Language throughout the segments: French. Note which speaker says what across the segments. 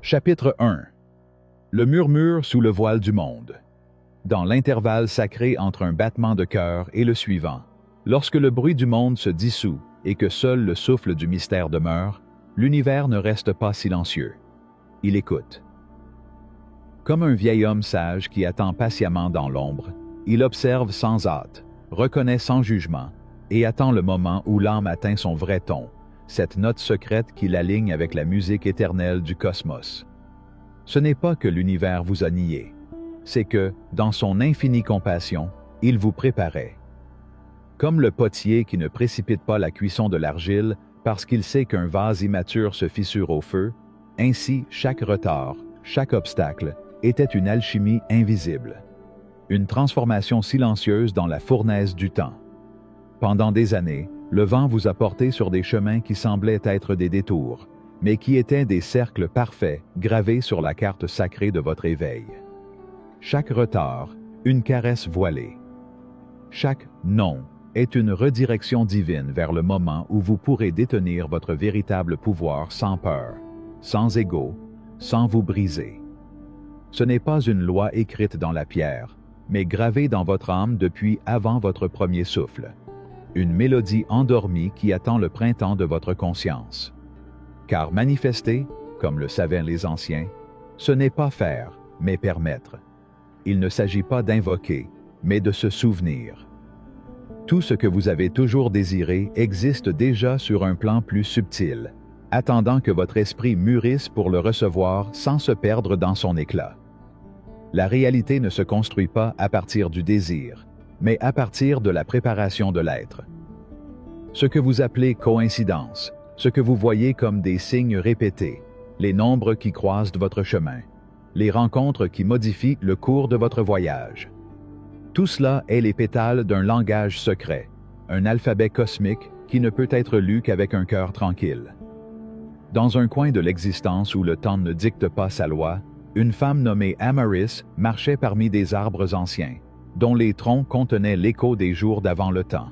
Speaker 1: Chapitre 1. Le murmure sous le voile du monde. Dans l'intervalle sacré entre un battement de cœur et le suivant, lorsque le bruit du monde se dissout et que seul le souffle du mystère demeure, l'univers ne reste pas silencieux. Il écoute. Comme un vieil homme sage qui attend patiemment dans l'ombre, il observe sans hâte, reconnaît sans jugement, et attend le moment où l'âme atteint son vrai ton, cette note secrète qui l'aligne avec la musique éternelle du cosmos. Ce n'est pas que l'univers vous a nié, c'est que, dans son infinie compassion, il vous préparait. Comme le potier qui ne précipite pas la cuisson de l'argile parce qu'il sait qu'un vase immature se fissure au feu, ainsi chaque retard, chaque obstacle, était une alchimie invisible, une transformation silencieuse dans la fournaise du temps. Pendant des années, le vent vous a porté sur des chemins qui semblaient être des détours, mais qui étaient des cercles parfaits gravés sur la carte sacrée de votre éveil. Chaque retard, une caresse voilée. Chaque non est une redirection divine vers le moment où vous pourrez détenir votre véritable pouvoir sans peur, sans ego, sans vous briser. Ce n'est pas une loi écrite dans la pierre, mais gravée dans votre âme depuis avant votre premier souffle. Une mélodie endormie qui attend le printemps de votre conscience. Car manifester, comme le savaient les anciens, ce n'est pas faire, mais permettre. Il ne s'agit pas d'invoquer, mais de se souvenir. Tout ce que vous avez toujours désiré existe déjà sur un plan plus subtil, attendant que votre esprit mûrisse pour le recevoir sans se perdre dans son éclat. La réalité ne se construit pas à partir du désir, mais à partir de la préparation de l'être. Ce que vous appelez coïncidence, ce que vous voyez comme des signes répétés, les nombres qui croisent votre chemin, les rencontres qui modifient le cours de votre voyage. Tout cela est les pétales d'un langage secret, un alphabet cosmique qui ne peut être lu qu'avec un cœur tranquille. Dans un coin de l'existence où le temps ne dicte pas sa loi, une femme nommée Amaris marchait parmi des arbres anciens, dont les troncs contenaient l'écho des jours d'avant le temps.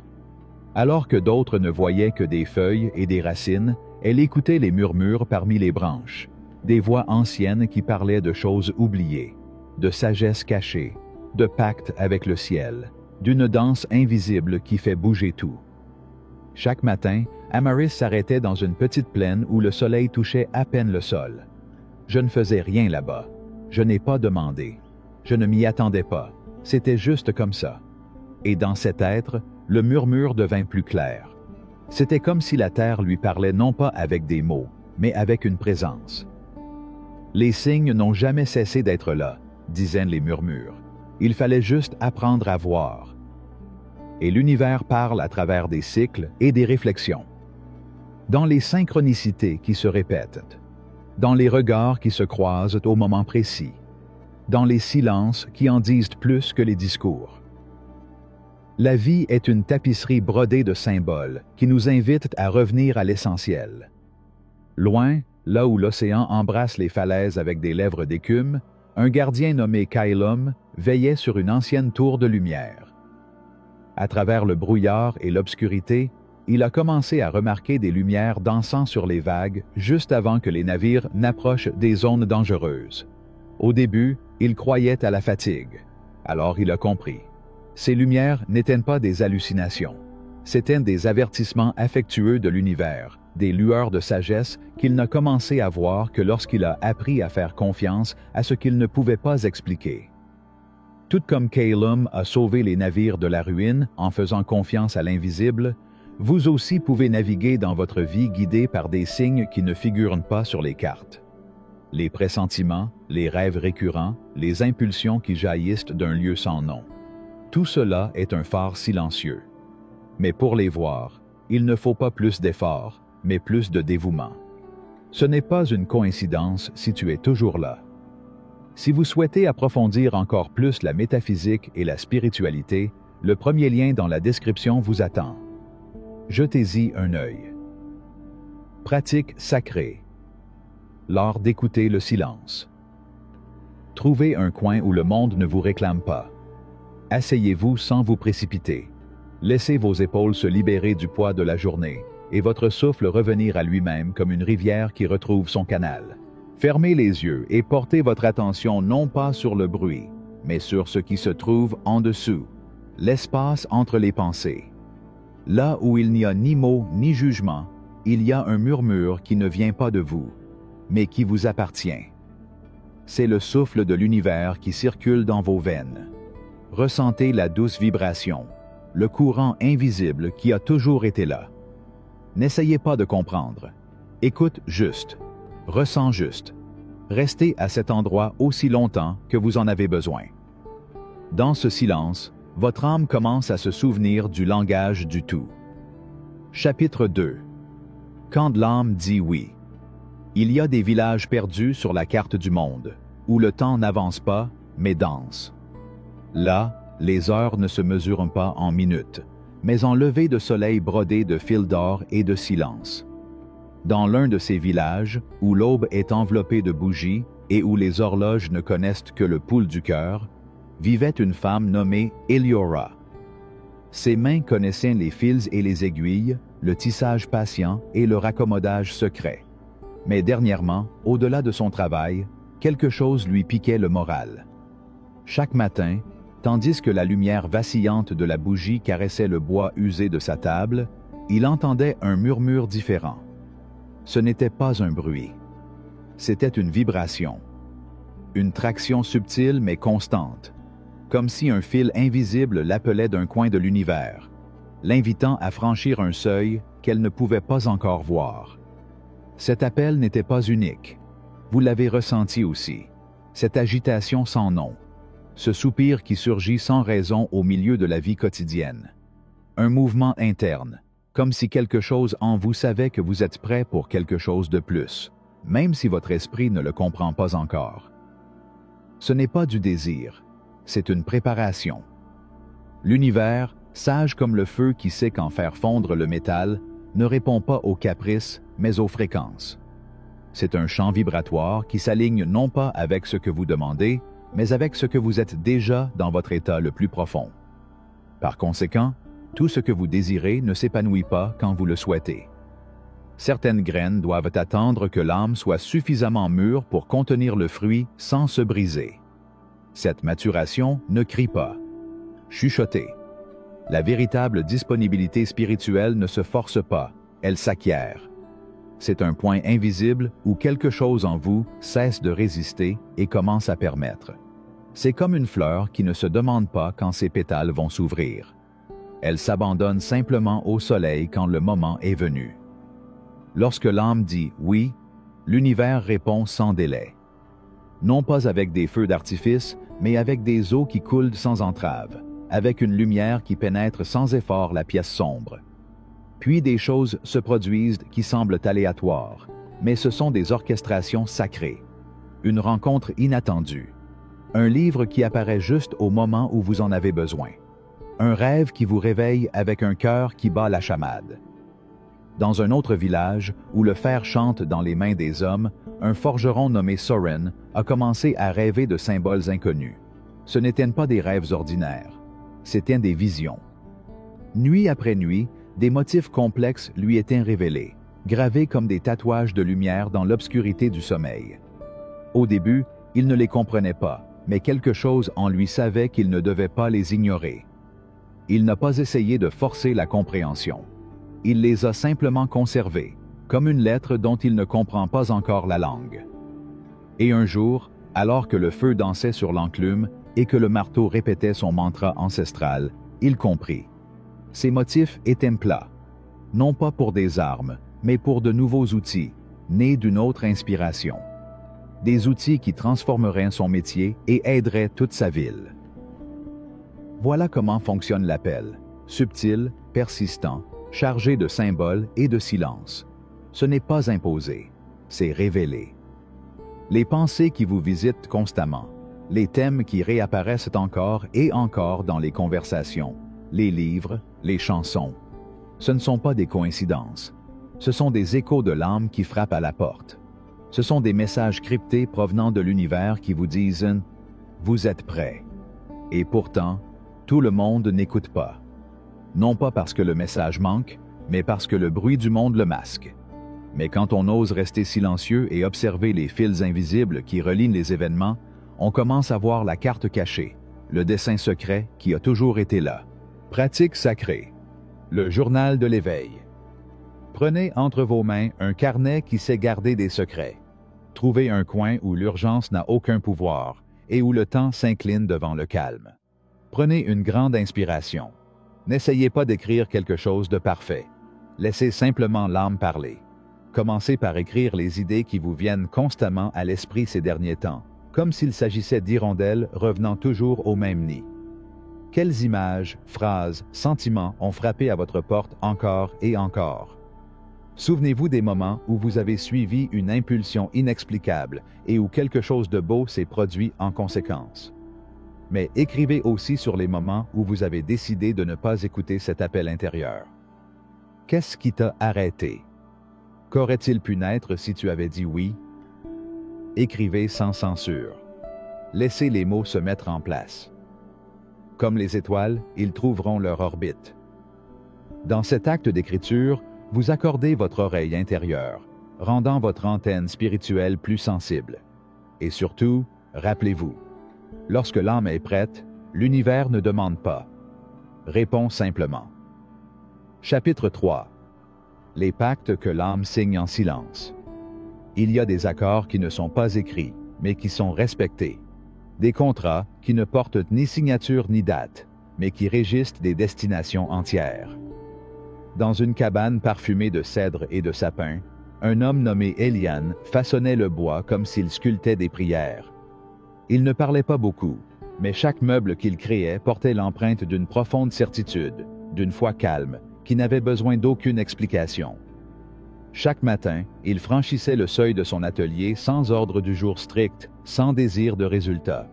Speaker 1: Alors que d'autres ne voyaient que des feuilles et des racines, elle écoutait les murmures parmi les branches, des voix anciennes qui parlaient de choses oubliées, de sagesse cachée, de pacte avec le ciel, d'une danse invisible qui fait bouger tout. Chaque matin, Amaris s'arrêtait dans une petite plaine où le soleil touchait à peine le sol. Je ne faisais rien là-bas. Je n'ai pas demandé. Je ne m'y attendais pas. C'était juste comme ça. Et dans cet être, le murmure devint plus clair. C'était comme si la terre lui parlait non pas avec des mots, mais avec une présence. Les signes n'ont jamais cessé d'être là, disaient les murmures. Il fallait juste apprendre à voir. Et l'univers parle à travers des cycles et des réflexions. Dans les synchronicités qui se répètent, dans les regards qui se croisent au moment précis, dans les silences qui en disent plus que les discours. La vie est une tapisserie brodée de symboles qui nous invitent à revenir à l'essentiel. Loin, là où l'océan embrasse les falaises avec des lèvres d'écume, un gardien nommé Kailum veillait sur une ancienne tour de lumière. À travers le brouillard et l'obscurité, il a commencé à remarquer des lumières dansant sur les vagues juste avant que les navires n'approchent des zones dangereuses. Au début, il croyait à la fatigue. Alors il a compris. Ces lumières n'étaient pas des hallucinations. C'étaient des avertissements affectueux de l'univers, des lueurs de sagesse qu'il n'a commencé à voir que lorsqu'il a appris à faire confiance à ce qu'il ne pouvait pas expliquer. Tout comme Kailum a sauvé les navires de la ruine en faisant confiance à l'invisible, vous aussi pouvez naviguer dans votre vie guidé par des signes qui ne figurent pas sur les cartes. Les pressentiments, les rêves récurrents, les impulsions qui jaillissent d'un lieu sans nom. Tout cela est un phare silencieux. Mais pour les voir, il ne faut pas plus d'efforts, mais plus de dévouement. Ce n'est pas une coïncidence si tu es toujours là. Si vous souhaitez approfondir encore plus la métaphysique et la spiritualité, le premier lien dans la description vous attend. Jetez-y un œil. Pratique sacrée. L'art d'écouter le silence. Trouvez un coin où le monde ne vous réclame pas. Asseyez-vous sans vous précipiter. Laissez vos épaules se libérer du poids de la journée et votre souffle revenir à lui-même comme une rivière qui retrouve son canal. Fermez les yeux et portez votre attention non pas sur le bruit, mais sur ce qui se trouve en dessous, l'espace entre les pensées. Là où il n'y a ni mots ni jugement, il y a un murmure qui ne vient pas de vous, mais qui vous appartient. C'est le souffle de l'univers qui circule dans vos veines. Ressentez la douce vibration, le courant invisible qui a toujours été là. N'essayez pas de comprendre. Écoute juste. Ressens juste. Restez à cet endroit aussi longtemps que vous en avez besoin. Dans ce silence, votre âme commence à se souvenir du langage du tout. Chapitre 2. Quand l'âme dit oui. Il y a des villages perdus sur la carte du monde, où le temps n'avance pas, mais danse. Là, les heures ne se mesurent pas en minutes, mais en levées de soleil brodées de fils d'or et de silence. Dans l'un de ces villages, où l'aube est enveloppée de bougies et où les horloges ne connaissent que le pouls du cœur, vivait une femme nommée Eliora. Ses mains connaissaient les fils et les aiguilles, le tissage patient et le raccommodage secret. Mais dernièrement, au-delà de son travail, quelque chose lui piquait le moral. Chaque matin, tandis que la lumière vacillante de la bougie caressait le bois usé de sa table, il entendait un murmure différent. Ce n'était pas un bruit. C'était une vibration. Une traction subtile mais constante, comme si un fil invisible l'appelait d'un coin de l'univers, l'invitant à franchir un seuil qu'elle ne pouvait pas encore voir. Cet appel n'était pas unique. Vous l'avez ressenti aussi. Cette agitation sans nom. Ce soupir qui surgit sans raison au milieu de la vie quotidienne. Un mouvement interne, comme si quelque chose en vous savait que vous êtes prêt pour quelque chose de plus, même si votre esprit ne le comprend pas encore. Ce n'est pas du désir, c'est une préparation. L'univers, sage comme le feu qui sait quand faire fondre le métal, ne répond pas aux caprices, mais aux fréquences. C'est un champ vibratoire qui s'aligne non pas avec ce que vous demandez, mais avec ce que vous êtes déjà dans votre état le plus profond. Par conséquent, tout ce que vous désirez ne s'épanouit pas quand vous le souhaitez. Certaines graines doivent attendre que l'âme soit suffisamment mûre pour contenir le fruit sans se briser. Cette maturation ne crie pas. Chuchotez. La véritable disponibilité spirituelle ne se force pas, elle s'acquiert. C'est un point invisible où quelque chose en vous cesse de résister et commence à permettre. C'est comme une fleur qui ne se demande pas quand ses pétales vont s'ouvrir. Elle s'abandonne simplement au soleil quand le moment est venu. Lorsque l'âme dit « oui », l'univers répond sans délai. Non pas avec des feux d'artifice, mais avec des eaux qui coulent sans entrave, avec une lumière qui pénètre sans effort la pièce sombre. Puis des choses se produisent qui semblent aléatoires, mais ce sont des orchestrations sacrées. Une rencontre inattendue. Un livre qui apparaît juste au moment où vous en avez besoin. Un rêve qui vous réveille avec un cœur qui bat la chamade. Dans un autre village, où le fer chante dans les mains des hommes, un forgeron nommé Soren a commencé à rêver de symboles inconnus. Ce n'étaient pas des rêves ordinaires, c'étaient des visions. Nuit après nuit, des motifs complexes lui étaient révélés, gravés comme des tatouages de lumière dans l'obscurité du sommeil. Au début, il ne les comprenait pas, mais quelque chose en lui savait qu'il ne devait pas les ignorer. Il n'a pas essayé de forcer la compréhension. Il les a simplement conservés, comme une lettre dont il ne comprend pas encore la langue. Et un jour, alors que le feu dansait sur l'enclume et que le marteau répétait son mantra ancestral, il comprit. Ces motifs étaient plats, non pas pour des armes, mais pour de nouveaux outils, nés d'une autre inspiration. Des outils qui transformeraient son métier et aideraient toute sa ville. Voilà comment fonctionne l'appel, subtil, persistant, chargé de symboles et de silence. Ce n'est pas imposé, c'est révélé. Les pensées qui vous visitent constamment, les thèmes qui réapparaissent encore et encore dans les conversations, les livres, les chansons. Ce ne sont pas des coïncidences. Ce sont des échos de l'âme qui frappent à la porte. Ce sont des messages cryptés provenant de l'univers qui vous disent « Vous êtes prêts ». Et pourtant, tout le monde n'écoute pas. Non pas parce que le message manque, mais parce que le bruit du monde le masque. Mais quand on ose rester silencieux et observer les fils invisibles qui relient les événements, on commence à voir la carte cachée, le dessein secret qui a toujours été là. Pratique sacrée. Le journal de l'éveil. Prenez entre vos mains un carnet qui sait garder des secrets. Trouvez un coin où l'urgence n'a aucun pouvoir et où le temps s'incline devant le calme. Prenez une grande inspiration. N'essayez pas d'écrire quelque chose de parfait. Laissez simplement l'âme parler. Commencez par écrire les idées qui vous viennent constamment à l'esprit ces derniers temps, comme s'il s'agissait d'hirondelles revenant toujours au même nid. Quelles images, phrases, sentiments ont frappé à votre porte encore et encore? Souvenez-vous des moments où vous avez suivi une impulsion inexplicable et où quelque chose de beau s'est produit en conséquence. Mais écrivez aussi sur les moments où vous avez décidé de ne pas écouter cet appel intérieur. Qu'est-ce qui t'a arrêté? Qu'aurait-il pu naître si tu avais dit oui? Écrivez sans censure. Laissez les mots se mettre en place. Comme les étoiles, ils trouveront leur orbite. Dans cet acte d'écriture, vous accordez votre oreille intérieure, rendant votre antenne spirituelle plus sensible. Et surtout, rappelez-vous, lorsque l'âme est prête, l'univers ne demande pas. Répond simplement. Chapitre 3. Les pactes que l'âme signe en silence. Il y a des accords qui ne sont pas écrits, mais qui sont respectés. Des contrats qui ne portent ni signature ni date, mais qui régissent des destinations entières. Dans une cabane parfumée de cèdre et de sapin, un homme nommé Elian façonnait le bois comme s'il sculptait des prières. Il ne parlait pas beaucoup, mais chaque meuble qu'il créait portait l'empreinte d'une profonde certitude, d'une foi calme, qui n'avait besoin d'aucune explication. Chaque matin, il franchissait le seuil de son atelier sans ordre du jour strict, sans désir de résultat.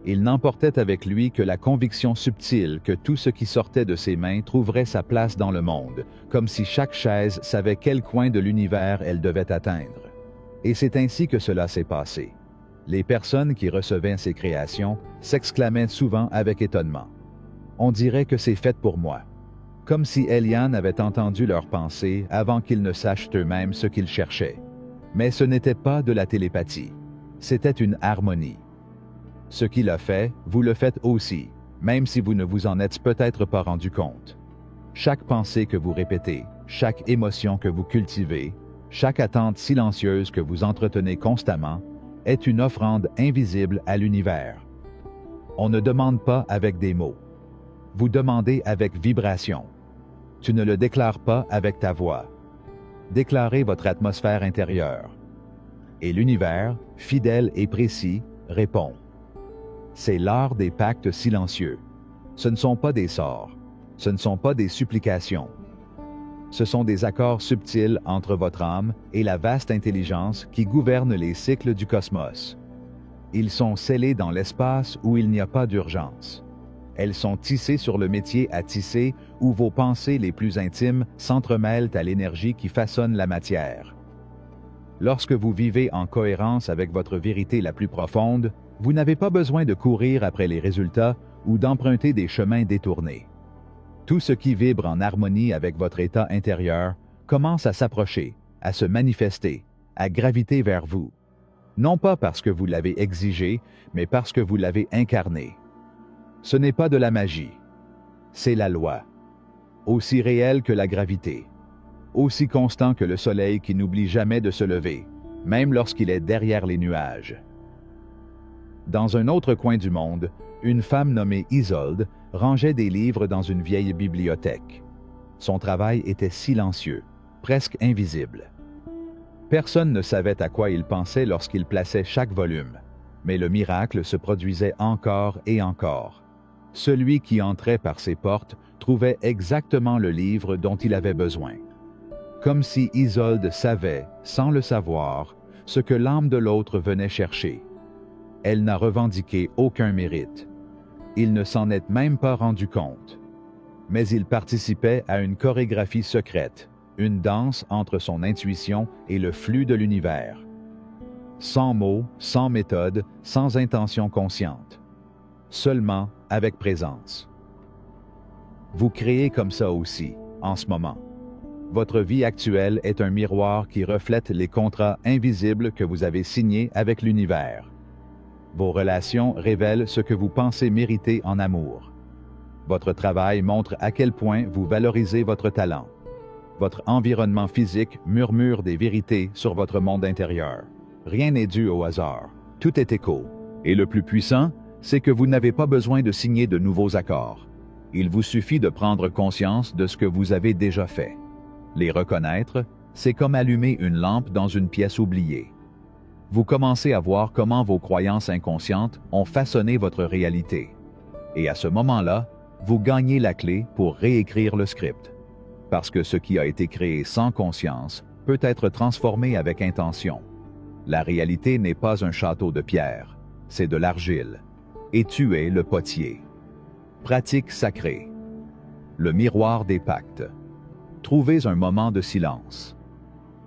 Speaker 1: Il n'emportait avec lui que la conviction subtile que tout ce qui sortait de ses mains trouverait sa place dans le monde, comme si chaque chaise savait quel coin de l'univers elle devait atteindre. Et c'est ainsi que cela s'est passé. Les personnes qui recevaient ces créations s'exclamaient souvent avec étonnement. « On dirait que c'est fait pour moi », comme si Elian avait entendu leurs pensées avant qu'ils ne sachent eux-mêmes ce qu'ils cherchaient. Mais ce n'était pas de la télépathie, c'était une harmonie. Ce qu'il a fait, vous le faites aussi, même si vous ne vous en êtes peut-être pas rendu compte. Chaque pensée que vous répétez, chaque émotion que vous cultivez, chaque attente silencieuse que vous entretenez constamment, est une offrande invisible à l'univers. On ne demande pas avec des mots. Vous demandez avec vibration. Tu ne le déclares pas avec ta voix. Déclarez votre atmosphère intérieure. Et l'univers, fidèle et précis, répond. C'est l'art des pactes silencieux. Ce ne sont pas des sorts. Ce ne sont pas des supplications. Ce sont des accords subtils entre votre âme et la vaste intelligence qui gouverne les cycles du cosmos. Ils sont scellés dans l'espace où il n'y a pas d'urgence. Elles sont tissées sur le métier à tisser où vos pensées les plus intimes s'entremêlent à l'énergie qui façonne la matière. Lorsque vous vivez en cohérence avec votre vérité la plus profonde, vous n'avez pas besoin de courir après les résultats ou d'emprunter des chemins détournés. Tout ce qui vibre en harmonie avec votre état intérieur commence à s'approcher, à se manifester, à graviter vers vous. Non pas parce que vous l'avez exigé, mais parce que vous l'avez incarné. Ce n'est pas de la magie, c'est la loi, aussi réelle que la gravité, aussi constant que le soleil qui n'oublie jamais de se lever, même lorsqu'il est derrière les nuages. Dans un autre coin du monde, une femme nommée Isolde rangeait des livres dans une vieille bibliothèque. Son travail était silencieux, presque invisible. Personne ne savait à quoi il pensait lorsqu'il plaçait chaque volume, mais le miracle se produisait encore et encore. Celui qui entrait par ses portes trouvait exactement le livre dont il avait besoin. Comme si Isolde savait, sans le savoir, ce que l'âme de l'autre venait chercher. Elle n'a revendiqué aucun mérite. Il ne s'en est même pas rendu compte. Mais il participait à une chorégraphie secrète, une danse entre son intuition et le flux de l'univers. Sans mots, sans méthode, sans intention consciente. Seulement avec présence. Vous créez comme ça aussi, en ce moment. Votre vie actuelle est un miroir qui reflète les contrats invisibles que vous avez signés avec l'univers. Vos relations révèlent ce que vous pensez mériter en amour. Votre travail montre à quel point vous valorisez votre talent. Votre environnement physique murmure des vérités sur votre monde intérieur. Rien n'est dû au hasard. Tout est écho. Et le plus puissant, c'est que vous n'avez pas besoin de signer de nouveaux accords. Il vous suffit de prendre conscience de ce que vous avez déjà fait. Les reconnaître, c'est comme allumer une lampe dans une pièce oubliée. Vous commencez à voir comment vos croyances inconscientes ont façonné votre réalité. Et à ce moment-là, vous gagnez la clé pour réécrire le script. Parce que ce qui a été créé sans conscience peut être transformé avec intention. La réalité n'est pas un château de pierre, c'est de l'argile. Et tu es le potier. Pratique sacrée. Le miroir des pactes. Trouvez un moment de silence.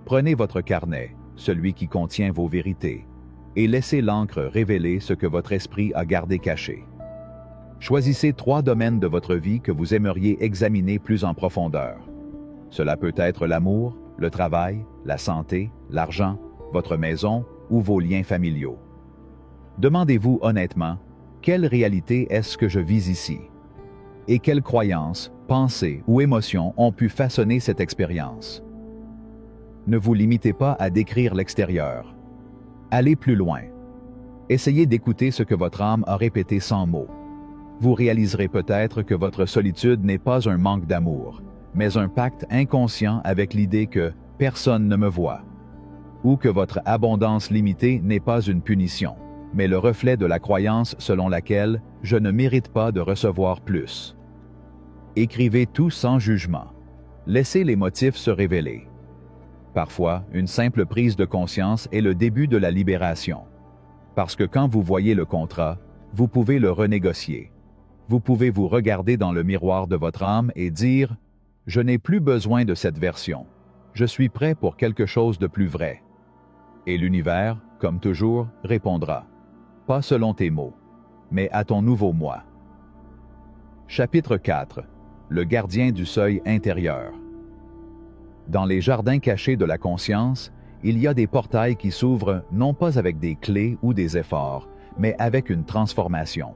Speaker 1: Prenez votre carnet, celui qui contient vos vérités, et laissez l'encre révéler ce que votre esprit a gardé caché. Choisissez 3 domaines de votre vie que vous aimeriez examiner plus en profondeur. Cela peut être l'amour, le travail, la santé, l'argent, votre maison ou vos liens familiaux. Demandez-vous honnêtement, quelle réalité est-ce que je vis ici? Et quelles croyances, pensées ou émotions ont pu façonner cette expérience? Ne vous limitez pas à décrire l'extérieur. Allez plus loin. Essayez d'écouter ce que votre âme a répété sans mots. Vous réaliserez peut-être que votre solitude n'est pas un manque d'amour, mais un pacte inconscient avec l'idée que personne ne me voit, ou que votre abondance limitée n'est pas une punition, mais le reflet de la croyance selon laquelle je ne mérite pas de recevoir plus. Écrivez tout sans jugement. Laissez les motifs se révéler. Parfois, une simple prise de conscience est le début de la libération. Parce que quand vous voyez le contrat, vous pouvez le renégocier. Vous pouvez vous regarder dans le miroir de votre âme et dire « Je n'ai plus besoin de cette version. Je suis prêt pour quelque chose de plus vrai. » Et l'univers, comme toujours, répondra. Pas selon tes mots, mais à ton nouveau moi. Chapitre 4. Le gardien du seuil intérieur. Dans les jardins cachés de la conscience, il y a des portails qui s'ouvrent non pas avec des clés ou des efforts, mais avec une transformation.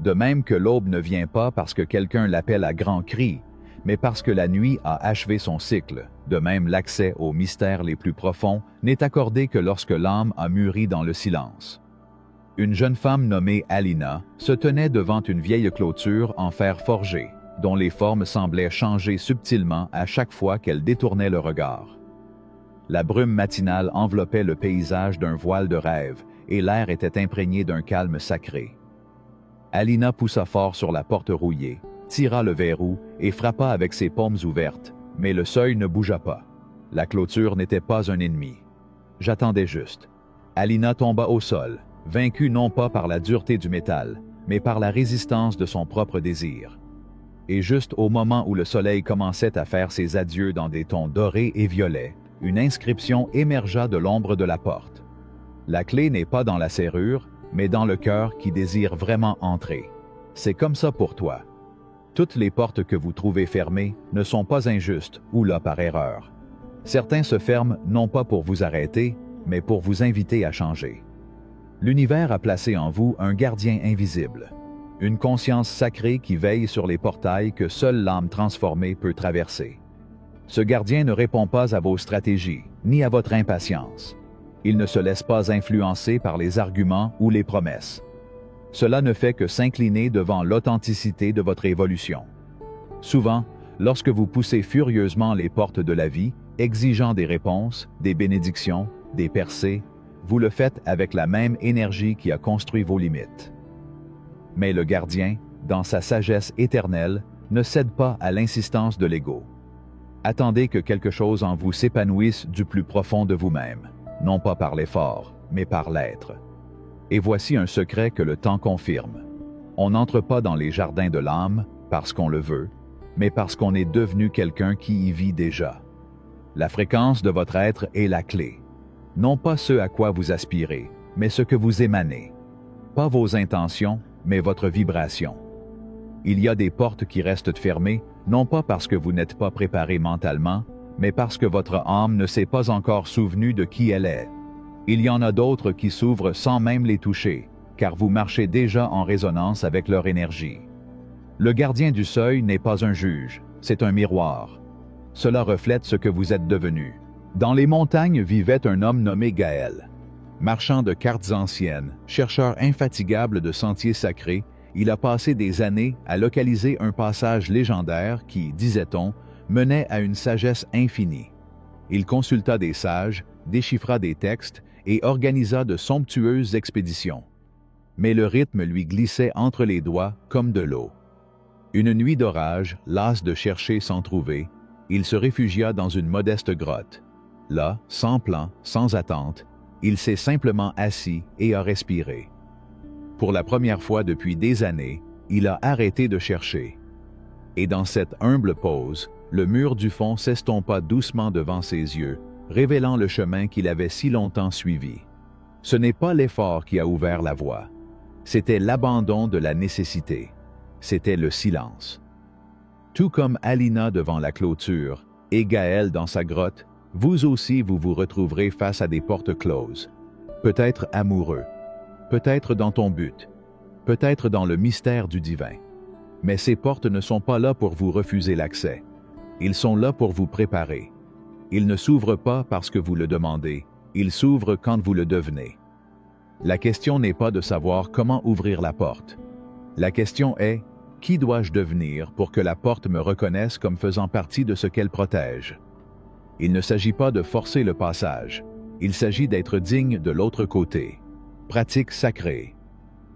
Speaker 1: De même que l'aube ne vient pas parce que quelqu'un l'appelle à grands cris, mais parce que la nuit a achevé son cycle, de même l'accès aux mystères les plus profonds n'est accordé que lorsque l'âme a mûri dans le silence. Une jeune femme nommée Alina se tenait devant une vieille clôture en fer forgé, dont les formes semblaient changer subtilement à chaque fois qu'elle détournait le regard. La brume matinale enveloppait le paysage d'un voile de rêve, et l'air était imprégné d'un calme sacré. Alina poussa fort sur la porte rouillée, tira le verrou et frappa avec ses paumes ouvertes, mais le seuil ne bougea pas. La clôture n'était pas un ennemi. J'attendais juste. Alina tomba au sol, vaincue non pas par la dureté du métal, mais par la résistance de son propre désir. Et juste au moment où le soleil commençait à faire ses adieux dans des tons dorés et violets, une inscription émergea de l'ombre de la porte. La clé n'est pas dans la serrure, mais dans le cœur qui désire vraiment entrer. C'est comme ça pour toi. Toutes les portes que vous trouvez fermées ne sont pas injustes ou là par erreur. Certains se ferment non pas pour vous arrêter, mais pour vous inviter à changer. L'univers a placé en vous un gardien invisible, une conscience sacrée qui veille sur les portails que seule l'âme transformée peut traverser. Ce gardien ne répond pas à vos stratégies, ni à votre impatience. Il ne se laisse pas influencer par les arguments ou les promesses. Cela ne fait que s'incliner devant l'authenticité de votre évolution. Souvent, lorsque vous poussez furieusement les portes de la vie, exigeant des réponses, des bénédictions, des percées, vous le faites avec la même énergie qui a construit vos limites. Mais le gardien, dans sa sagesse éternelle, ne cède pas à l'insistance de l'ego. Attendez que quelque chose en vous s'épanouisse du plus profond de vous-même, non pas par l'effort, mais par l'être. Et voici un secret que le temps confirme. On n'entre pas dans les jardins de l'âme parce qu'on le veut, mais parce qu'on est devenu quelqu'un qui y vit déjà. La fréquence de votre être est la clé. Non pas ce à quoi vous aspirez, mais ce que vous émanez. Pas vos intentions, mais votre vibration. Il y a des portes qui restent fermées, non pas parce que vous n'êtes pas préparé mentalement, mais parce que votre âme ne s'est pas encore souvenue de qui elle est. Il y en a d'autres qui s'ouvrent sans même les toucher, car vous marchez déjà en résonance avec leur énergie. Le gardien du seuil n'est pas un juge, c'est un miroir. Cela reflète ce que vous êtes devenu. Dans les montagnes vivait un homme nommé Gaël. Marchand de cartes anciennes, chercheur infatigable de sentiers sacrés, il a passé des années à localiser un passage légendaire qui, disait-on, menait à une sagesse infinie. Il consulta des sages, déchiffra des textes et organisa de somptueuses expéditions. Mais le rythme lui glissait entre les doigts comme de l'eau. Une nuit d'orage, las de chercher sans trouver, il se réfugia dans une modeste grotte. Là, sans plan, sans attente, il s'est simplement assis et a respiré. Pour la première fois depuis des années, il a arrêté de chercher. Et dans cette humble pause, le mur du fond s'estompa doucement devant ses yeux, révélant le chemin qu'il avait si longtemps suivi. Ce n'est pas l'effort qui a ouvert la voie. C'était l'abandon de la nécessité. C'était le silence. Tout comme Alina devant la clôture et Gaël dans sa grotte, vous aussi vous vous retrouverez face à des portes closes. Peut-être amoureux, peut-être dans ton but, peut-être dans le mystère du divin. Mais ces portes ne sont pas là pour vous refuser l'accès. Ils sont là pour vous préparer. Ils ne s'ouvrent pas parce que vous le demandez, ils s'ouvrent quand vous le devenez. La question n'est pas de savoir comment ouvrir la porte. La question est, qui dois-je devenir pour que la porte me reconnaisse comme faisant partie de ce qu'elle protège? Il ne s'agit pas de forcer le passage, il s'agit d'être digne de l'autre côté. Pratique sacrée.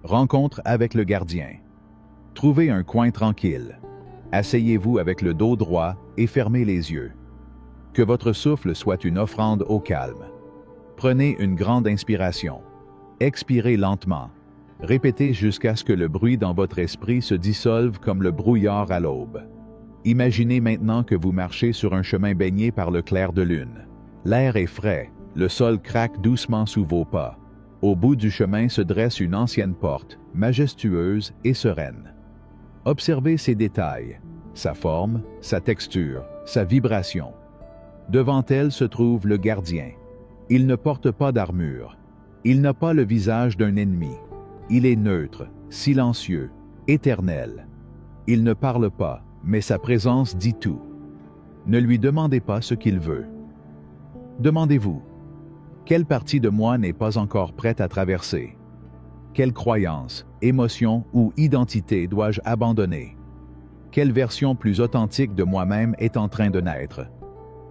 Speaker 1: Rencontre avec le gardien. Trouvez un coin tranquille. Asseyez-vous avec le dos droit et fermez les yeux. Que votre souffle soit une offrande au calme. Prenez une grande inspiration. Expirez lentement. Répétez jusqu'à ce que le bruit dans votre esprit se dissolve comme le brouillard à l'aube. Imaginez maintenant que vous marchez sur un chemin baigné par le clair de lune. L'air est frais, le sol craque doucement sous vos pas. Au bout du chemin se dresse une ancienne porte, majestueuse et sereine. Observez ses détails, sa forme, sa texture, sa vibration. Devant elle se trouve le gardien. Il ne porte pas d'armure. Il n'a pas le visage d'un ennemi. Il est neutre, silencieux, éternel. Il ne parle pas, mais sa présence dit tout. Ne lui demandez pas ce qu'il veut. Demandez-vous, quelle partie de moi n'est pas encore prête à traverser? Quelle croyance, émotion ou identité dois-je abandonner? Quelle version plus authentique de moi-même est en train de naître?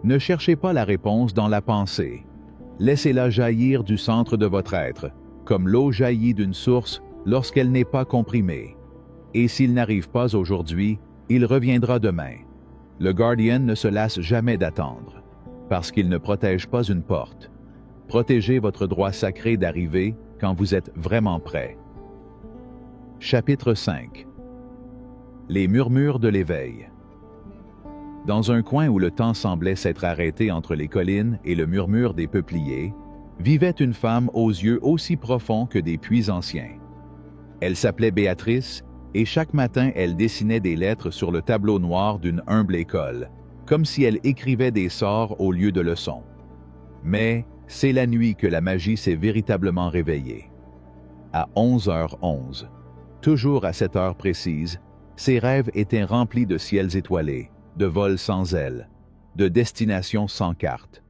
Speaker 1: Ne cherchez pas la réponse dans la pensée. Laissez-la jaillir du centre de votre être, comme l'eau jaillit d'une source lorsqu'elle n'est pas comprimée. Et s'il n'arrive pas aujourd'hui, il reviendra demain. Le Guardian ne se lasse jamais d'attendre, parce qu'il ne protège pas une porte. Protégez votre droit sacré d'arriver quand vous êtes vraiment prêt. Chapitre 5. Les murmures de l'éveil. Dans un coin où le temps semblait s'être arrêté entre les collines et le murmure des peupliers, vivait une femme aux yeux aussi profonds que des puits anciens. Elle s'appelait Béatrice, et chaque matin elle dessinait des lettres sur le tableau noir d'une humble école, comme si elle écrivait des sorts au lieu de leçons. Mais c'est la nuit que la magie s'est véritablement réveillée. À 11h11, toujours à cette heure précise, ses rêves étaient remplis de ciels étoilés, de vols sans ailes, de destinations sans carte.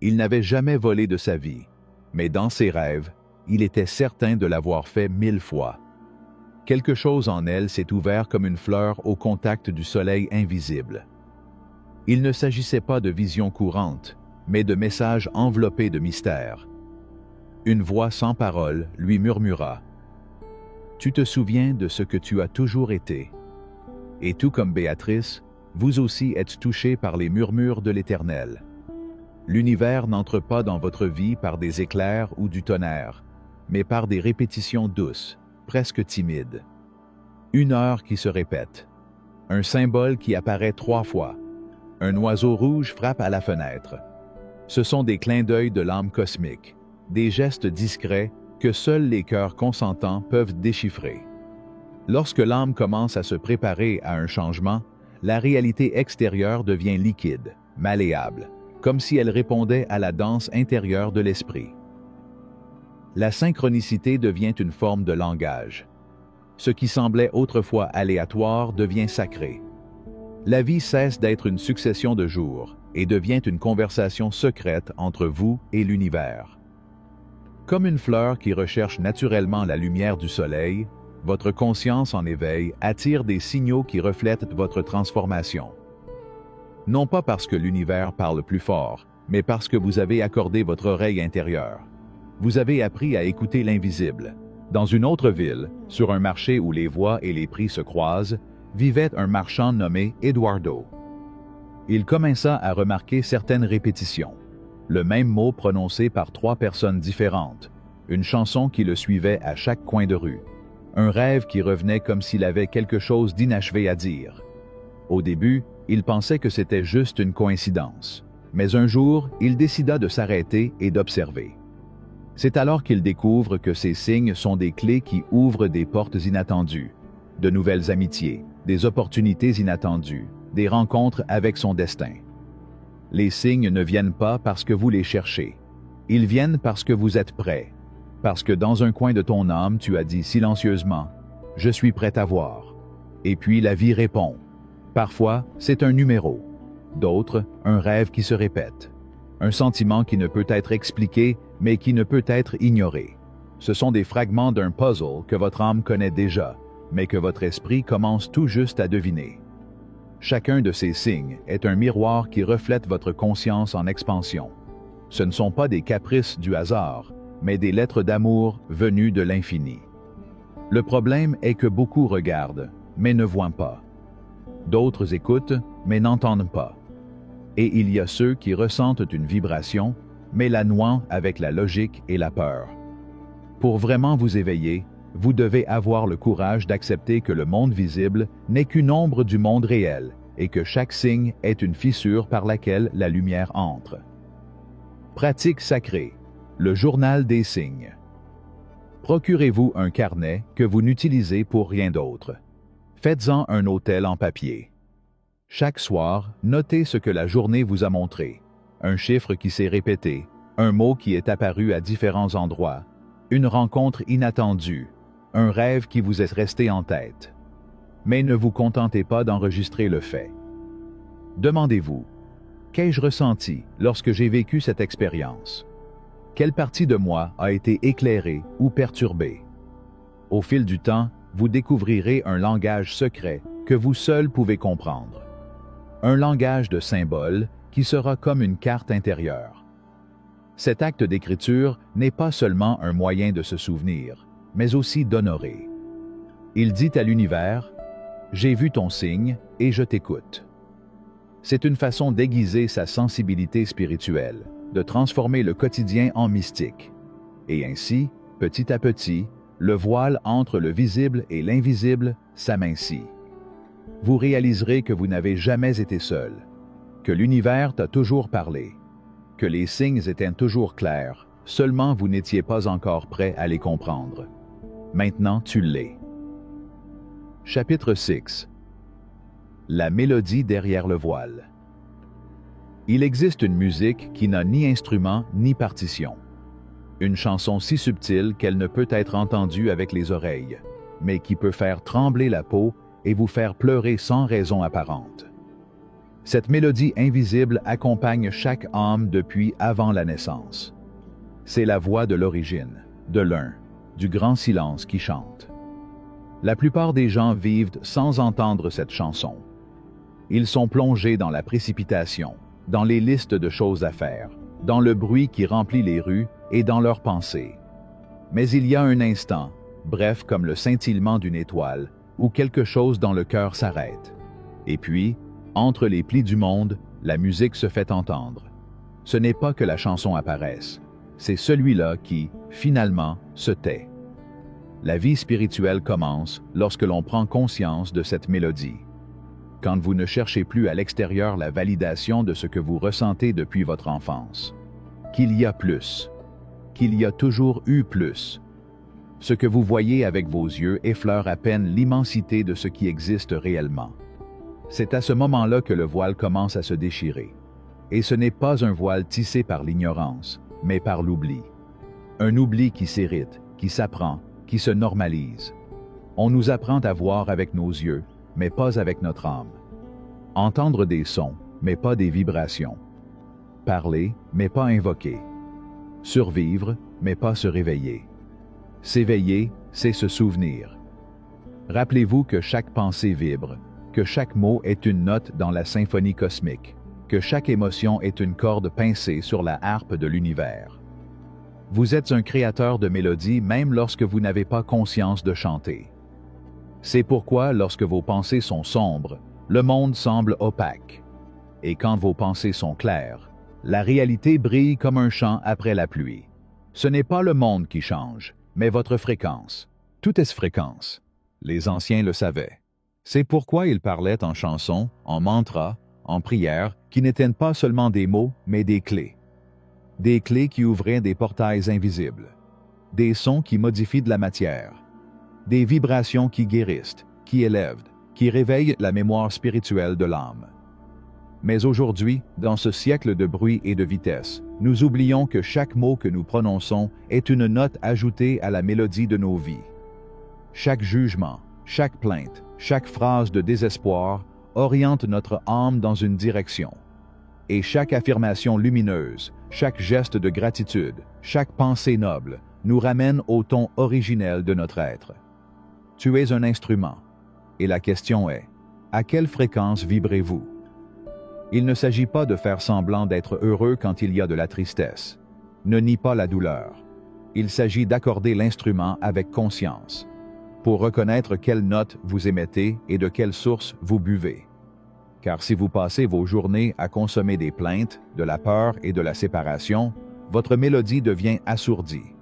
Speaker 1: Il n'avait jamais volé de sa vie, mais dans ses rêves, il était certain de l'avoir fait 1000 fois. Quelque chose en elle s'est ouvert comme une fleur au contact du soleil invisible. Il ne s'agissait pas de visions courantes, mais de messages enveloppés de mystère. Une voix sans parole lui murmura « Tu te souviens de ce que tu as toujours été. » Et tout comme Béatrice, vous aussi êtes touchés par les murmures de l'Éternel. L'univers n'entre pas dans votre vie par des éclairs ou du tonnerre, mais par des répétitions douces, presque timides. Une heure qui se répète, un symbole qui apparaît 3 fois, un oiseau rouge frappe à la fenêtre. Ce sont des clins d'œil de l'âme cosmique, des gestes discrets que seuls les cœurs consentants peuvent déchiffrer. Lorsque l'âme commence à se préparer à un changement, la réalité extérieure devient liquide, malléable, comme si elle répondait à la danse intérieure de l'esprit. La synchronicité devient une forme de langage. Ce qui semblait autrefois aléatoire devient sacré. La vie cesse d'être une succession de jours et devient une conversation secrète entre vous et l'univers. Comme une fleur qui recherche naturellement la lumière du soleil, votre conscience en éveil attire des signaux qui reflètent votre transformation. Non pas parce que l'univers parle plus fort, mais parce que vous avez accordé votre oreille intérieure. Vous avez appris à écouter l'invisible. Dans une autre ville, sur un marché où les voix et les prix se croisent, vivait un marchand nommé Eduardo. Il commença à remarquer certaines répétitions. Le même mot prononcé par 3 personnes différentes, une chanson qui le suivait à chaque coin de rue, un rêve qui revenait comme s'il avait quelque chose d'inachevé à dire. Au début, il pensait que c'était juste une coïncidence, mais un jour, il décida de s'arrêter et d'observer. C'est alors qu'il découvre que ces signes sont des clés qui ouvrent des portes inattendues, de nouvelles amitiés, des opportunités inattendues, des rencontres avec son destin. Les signes ne viennent pas parce que vous les cherchez. Ils viennent parce que vous êtes prêt. Parce que dans un coin de ton âme, tu as dit silencieusement « Je suis prêt à voir ». Et puis la vie répond. Parfois, c'est un numéro. D'autres, un rêve qui se répète. Un sentiment qui ne peut être expliqué, mais qui ne peut être ignoré. Ce sont des fragments d'un puzzle que votre âme connaît déjà, mais que votre esprit commence tout juste à deviner. Chacun de ces signes est un miroir qui reflète votre conscience en expansion. Ce ne sont pas des caprices du hasard, mais des lettres d'amour venues de l'infini. Le problème est que beaucoup regardent, mais ne voient pas. D'autres écoutent, mais n'entendent pas. Et il y a ceux qui ressentent une vibration, mais la nouant avec la logique et la peur. Pour vraiment vous éveiller, vous devez avoir le courage d'accepter que le monde visible n'est qu'une ombre du monde réel et que chaque signe est une fissure par laquelle la lumière entre. Pratique sacrée. Le journal des signes. Procurez-vous un carnet que vous n'utilisez pour rien d'autre. Faites-en un autel en papier. Chaque soir, notez ce que la journée vous a montré. Un chiffre qui s'est répété, un mot qui est apparu à différents endroits, une rencontre inattendue, un rêve qui vous est resté en tête. Mais ne vous contentez pas d'enregistrer le fait. Demandez-vous, qu'ai-je ressenti lorsque j'ai vécu cette expérience? Quelle partie de moi a été éclairée ou perturbée? Au fil du temps, vous découvrirez un langage secret que vous seul pouvez comprendre. Un langage de symboles qui sera comme une carte intérieure. Cet acte d'écriture n'est pas seulement un moyen de se souvenir, mais aussi d'honorer. Il dit à l'univers « J'ai vu ton signe et je t'écoute ». C'est une façon d'aiguiser sa sensibilité spirituelle, de transformer le quotidien en mystique. Et ainsi, petit à petit, le voile entre le visible et l'invisible s'amincit. Vous réaliserez que vous n'avez jamais été seul, que l'univers t'a toujours parlé, que les signes étaient toujours clairs, seulement vous n'étiez pas encore prêt à les comprendre. Maintenant, tu l'es. Chapitre 6. La mélodie derrière le voile. Il existe une musique qui n'a ni instrument ni partition. Une chanson si subtile qu'elle ne peut être entendue avec les oreilles, mais qui peut faire trembler la peau et vous faire pleurer sans raison apparente. Cette mélodie invisible accompagne chaque âme depuis avant la naissance. C'est la voix de l'origine, de l'un, du grand silence qui chante. La plupart des gens vivent sans entendre cette chanson. Ils sont plongés dans la précipitation, dans les listes de choses à faire, dans le bruit qui remplit les rues et dans leurs pensées. Mais il y a un instant, bref comme le scintillement d'une étoile, où quelque chose dans le cœur s'arrête. Et puis, entre les plis du monde, la musique se fait entendre. Ce n'est pas que la chanson apparaisse, c'est celui-là qui, finalement, se tait. La vie spirituelle commence lorsque l'on prend conscience de cette mélodie. Quand vous ne cherchez plus à l'extérieur la validation de ce que vous ressentez depuis votre enfance. Qu'il y a plus. Qu'il y a toujours eu plus. Ce que vous voyez avec vos yeux effleure à peine l'immensité de ce qui existe réellement. C'est à ce moment-là que le voile commence à se déchirer. Et ce n'est pas un voile tissé par l'ignorance, mais par l'oubli. Un oubli qui s'hérite, qui s'apprend, qui se normalise. On nous apprend à voir avec nos yeux, mais pas avec notre âme. Entendre des sons, mais pas des vibrations. Parler, mais pas invoquer. Survivre, mais pas se réveiller. S'éveiller, c'est se souvenir. Rappelez-vous que chaque pensée vibre, que chaque mot est une note dans la symphonie cosmique, que chaque émotion est une corde pincée sur la harpe de l'univers. Vous êtes un créateur de mélodies même lorsque vous n'avez pas conscience de chanter. C'est pourquoi lorsque vos pensées sont sombres, le monde semble opaque. Et quand vos pensées sont claires, la réalité brille comme un champ après la pluie. Ce n'est pas le monde qui change, mais votre fréquence. Tout est fréquence. Les anciens le savaient. C'est pourquoi ils parlaient en chansons, en mantras, en prières, qui n'étaient pas seulement des mots, mais des clés. Des clés qui ouvraient des portails invisibles. Des sons qui modifient de la matière. Des vibrations qui guérissent, qui élèvent, qui réveillent la mémoire spirituelle de l'âme. Mais aujourd'hui, dans ce siècle de bruit et de vitesse, nous oublions que chaque mot que nous prononçons est une note ajoutée à la mélodie de nos vies. Chaque jugement, chaque plainte, chaque phrase de désespoir oriente notre âme dans une direction. Et chaque affirmation lumineuse, chaque geste de gratitude, chaque pensée noble nous ramène au ton originel de notre être. Tu es un instrument. Et la question est, à quelle fréquence vibrez-vous? Il ne s'agit pas de faire semblant d'être heureux quand il y a de la tristesse. Ne nie pas la douleur. Il s'agit d'accorder l'instrument avec conscience, pour reconnaître quelle note vous émettez et de quelle source vous buvez. Car si vous passez vos journées à consommer des plaintes, de la peur et de la séparation, votre mélodie devient assourdie.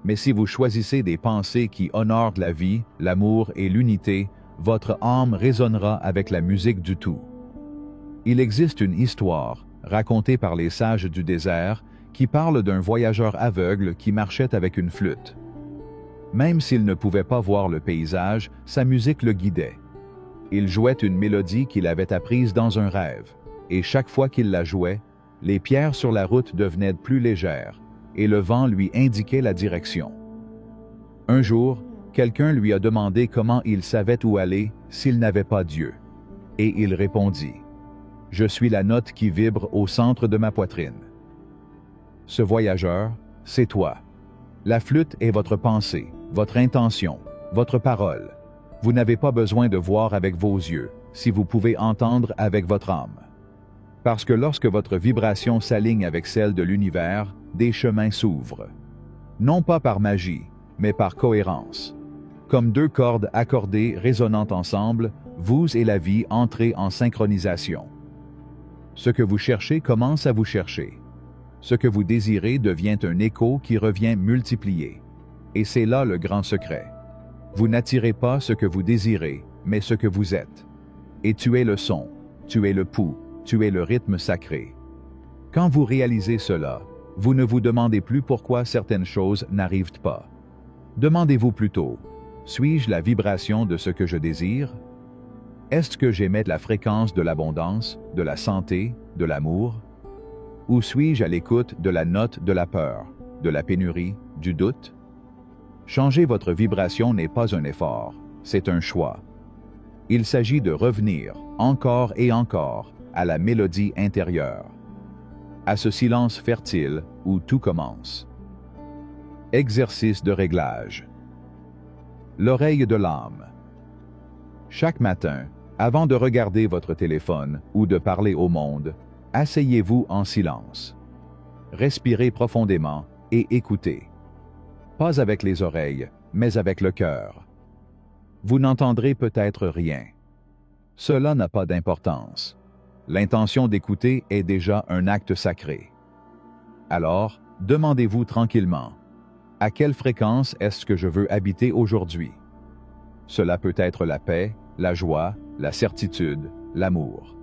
Speaker 1: Mais si vous choisissez des pensées qui honorent la vie, l'amour et l'unité, votre âme résonnera avec la musique du tout. Il existe une histoire, racontée par les sages du désert, qui parle d'un voyageur aveugle qui marchait avec une flûte. Même s'il ne pouvait pas voir le paysage, sa musique le guidait. Il jouait une mélodie qu'il avait apprise dans un rêve, et chaque fois qu'il la jouait, les pierres sur la route devenaient plus légères, et le vent lui indiquait la direction. Un jour, quelqu'un lui a demandé comment il savait où aller s'il n'avait pas Dieu. Et il répondit, « Je suis la note qui vibre au centre de ma poitrine. » Ce voyageur, c'est toi. La flûte est votre pensée, votre intention, votre parole. Vous n'avez pas besoin de voir avec vos yeux, si vous pouvez entendre avec votre âme. Parce que lorsque votre vibration s'aligne avec celle de l'univers, des chemins s'ouvrent. Non pas par magie, mais par cohérence. Comme deux cordes accordées résonnant ensemble, vous et la vie entrez en synchronisation. Ce que vous cherchez commence à vous chercher. Ce que vous désirez devient un écho qui revient multiplié. Et c'est là le grand secret. Vous n'attirez pas ce que vous désirez, mais ce que vous êtes. Et tu es le son, tu es le pouls, tu es le rythme sacré. Quand vous réalisez cela, vous ne vous demandez plus pourquoi certaines choses n'arrivent pas. Demandez-vous plutôt, suis-je la vibration de ce que je désire? Est-ce que j'émets la fréquence de l'abondance, de la santé, de l'amour? Ou suis-je à l'écoute de la note de la peur, de la pénurie, du doute? Changer votre vibration n'est pas un effort, c'est un choix. Il s'agit de revenir, encore et encore, à la mélodie intérieure, à ce silence fertile où tout commence. Exercice de réglage. L'oreille de l'âme. Chaque matin, avant de regarder votre téléphone ou de parler au monde, asseyez-vous en silence. Respirez profondément et écoutez. Pas avec les oreilles, mais avec le cœur. Vous n'entendrez peut-être rien. Cela n'a pas d'importance. L'intention d'écouter est déjà un acte sacré. Alors, demandez-vous tranquillement, à quelle fréquence est-ce que je veux habiter aujourd'hui? Cela peut être la paix, la joie, la certitude, l'amour.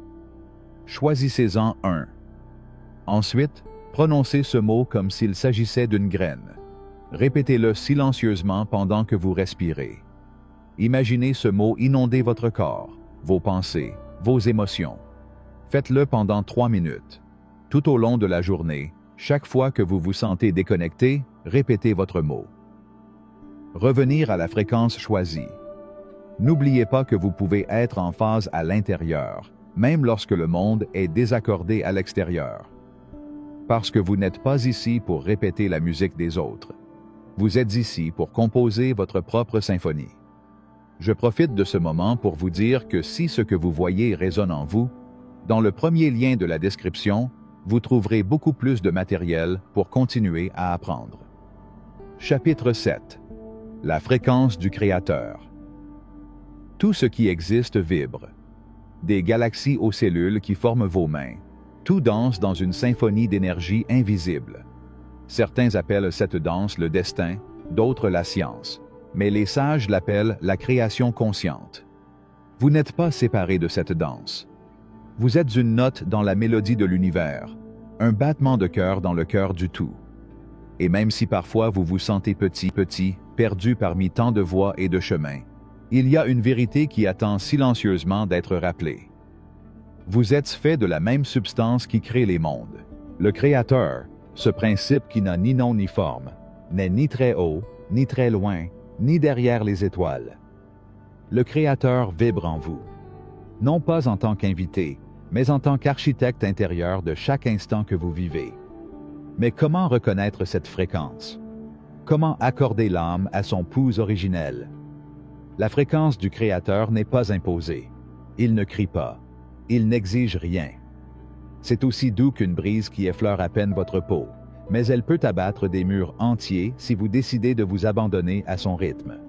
Speaker 1: Choisissez-en un. Ensuite, prononcez ce mot comme s'il s'agissait d'une graine. Répétez-le silencieusement pendant que vous respirez. Imaginez ce mot inonder votre corps, vos pensées, vos émotions. Faites-le pendant 3 minutes. Tout au long de la journée, chaque fois que vous vous sentez déconnecté, répétez votre mot. Revenir à la fréquence choisie. N'oubliez pas que vous pouvez être en phase à l'intérieur, même lorsque le monde est désaccordé à l'extérieur. Parce que vous n'êtes pas ici pour répéter la musique des autres. Vous êtes ici pour composer votre propre symphonie. Je profite de ce moment pour vous dire que si ce que vous voyez résonne en vous, dans le premier lien de la description, vous trouverez beaucoup plus de matériel pour continuer à apprendre. Chapitre 7. La fréquence du Créateur. Tout ce qui existe vibre. Des galaxies aux cellules qui forment vos mains. Tout danse dans une symphonie d'énergie invisible. Certains appellent cette danse le destin, d'autres la science, mais les sages l'appellent la création consciente. Vous n'êtes pas séparés de cette danse. Vous êtes une note dans la mélodie de l'univers, un battement de cœur dans le cœur du tout. Et même si parfois vous vous sentez petit, perdu parmi tant de voies et de chemins, il y a une vérité qui attend silencieusement d'être rappelée. Vous êtes fait de la même substance qui crée les mondes. Le Créateur, ce principe qui n'a ni nom ni forme, n'est ni très haut, ni très loin, ni derrière les étoiles. Le Créateur vibre en vous. Non pas en tant qu'invité, mais en tant qu'architecte intérieur de chaque instant que vous vivez. Mais comment reconnaître cette fréquence? Comment accorder l'âme à son pouls originel? La fréquence du Créateur n'est pas imposée. Il ne crie pas. Il n'exige rien. C'est aussi doux qu'une brise qui effleure à peine votre peau, mais elle peut abattre des murs entiers si vous décidez de vous abandonner à son rythme.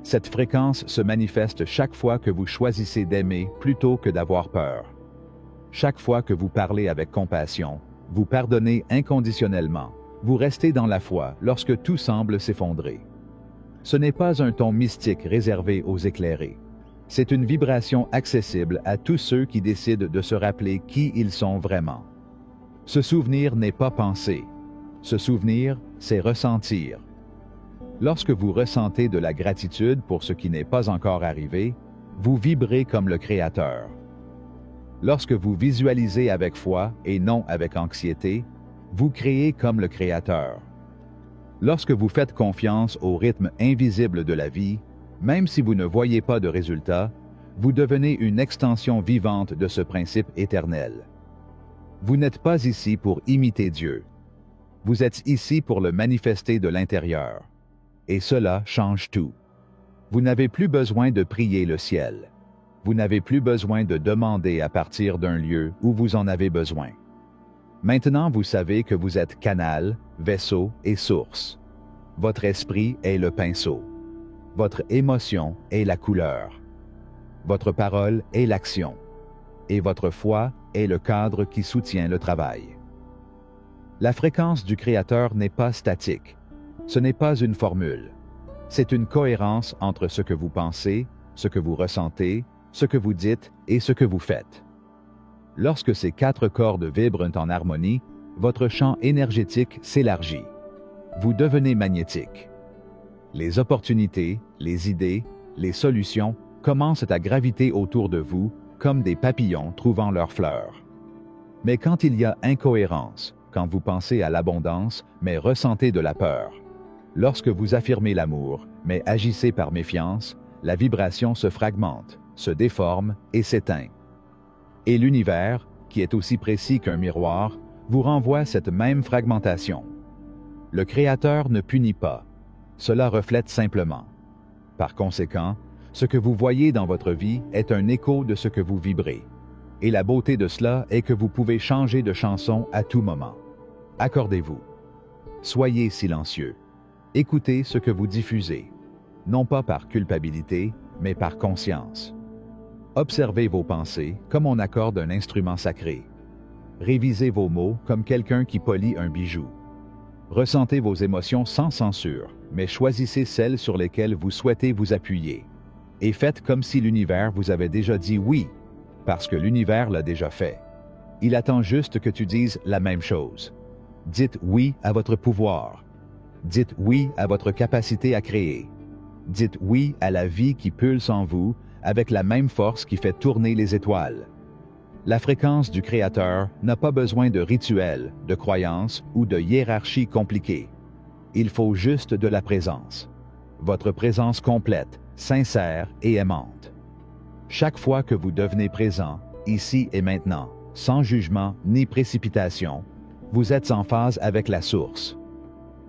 Speaker 1: Cette fréquence se manifeste chaque fois que vous choisissez d'aimer plutôt que d'avoir peur. Chaque fois que vous parlez avec compassion, vous pardonnez inconditionnellement, vous restez dans la foi lorsque tout semble s'effondrer. Ce n'est pas un ton mystique réservé aux éclairés. C'est une vibration accessible à tous ceux qui décident de se rappeler qui ils sont vraiment. Ce souvenir n'est pas penser. Ce souvenir, c'est ressentir. Lorsque vous ressentez de la gratitude pour ce qui n'est pas encore arrivé, vous vibrez comme le Créateur. Lorsque vous visualisez avec foi et non avec anxiété, vous créez comme le Créateur. Lorsque vous faites confiance au rythme invisible de la vie, même si vous ne voyez pas de résultat, vous devenez une extension vivante de ce principe éternel. Vous n'êtes pas ici pour imiter Dieu. Vous êtes ici pour le manifester de l'intérieur. Et cela change tout. Vous n'avez plus besoin de prier le ciel. Vous n'avez plus besoin de demander à partir d'un lieu où vous en avez besoin. Maintenant, vous savez que vous êtes canal, vaisseau et source. Votre esprit est le pinceau. Votre émotion est la couleur. Votre parole est l'action. Et votre foi est le cadre qui soutient le travail. La fréquence du Créateur n'est pas statique. Ce n'est pas une formule. C'est une cohérence entre ce que vous pensez, ce que vous ressentez, ce que vous dites et ce que vous faites. Lorsque ces 4 cordes vibrent en harmonie, votre champ énergétique s'élargit. Vous devenez magnétique. Les opportunités, les idées, les solutions commencent à graviter autour de vous comme des papillons trouvant leurs fleurs. Mais quand il y a incohérence, quand vous pensez à l'abondance mais ressentez de la peur, lorsque vous affirmez l'amour mais agissez par méfiance, la vibration se fragmente, se déforme et s'éteint. Et l'univers, qui est aussi précis qu'un miroir, vous renvoie cette même fragmentation. Le Créateur ne punit pas. Cela reflète simplement. Par conséquent, ce que vous voyez dans votre vie est un écho de ce que vous vibrez. Et la beauté de cela est que vous pouvez changer de chanson à tout moment. Accordez-vous. Soyez silencieux. Écoutez ce que vous diffusez, non pas par culpabilité, mais par conscience. Observez vos pensées comme on accorde un instrument sacré. Révisez vos mots comme quelqu'un qui polit un bijou. Ressentez vos émotions sans censure, mais choisissez celles sur lesquelles vous souhaitez vous appuyer. Et faites comme si l'univers vous avait déjà dit oui, parce que l'univers l'a déjà fait. Il attend juste que tu dises la même chose. Dites oui à votre pouvoir. Dites oui à votre capacité à créer. Dites oui à la vie qui pulse en vous avec la même force qui fait tourner les étoiles. La fréquence du Créateur n'a pas besoin de rituels, de croyances ou de hiérarchies compliquées. Il faut juste de la présence. Votre présence complète, sincère et aimante. Chaque fois que vous devenez présent, ici et maintenant, sans jugement ni précipitation, vous êtes en phase avec la source.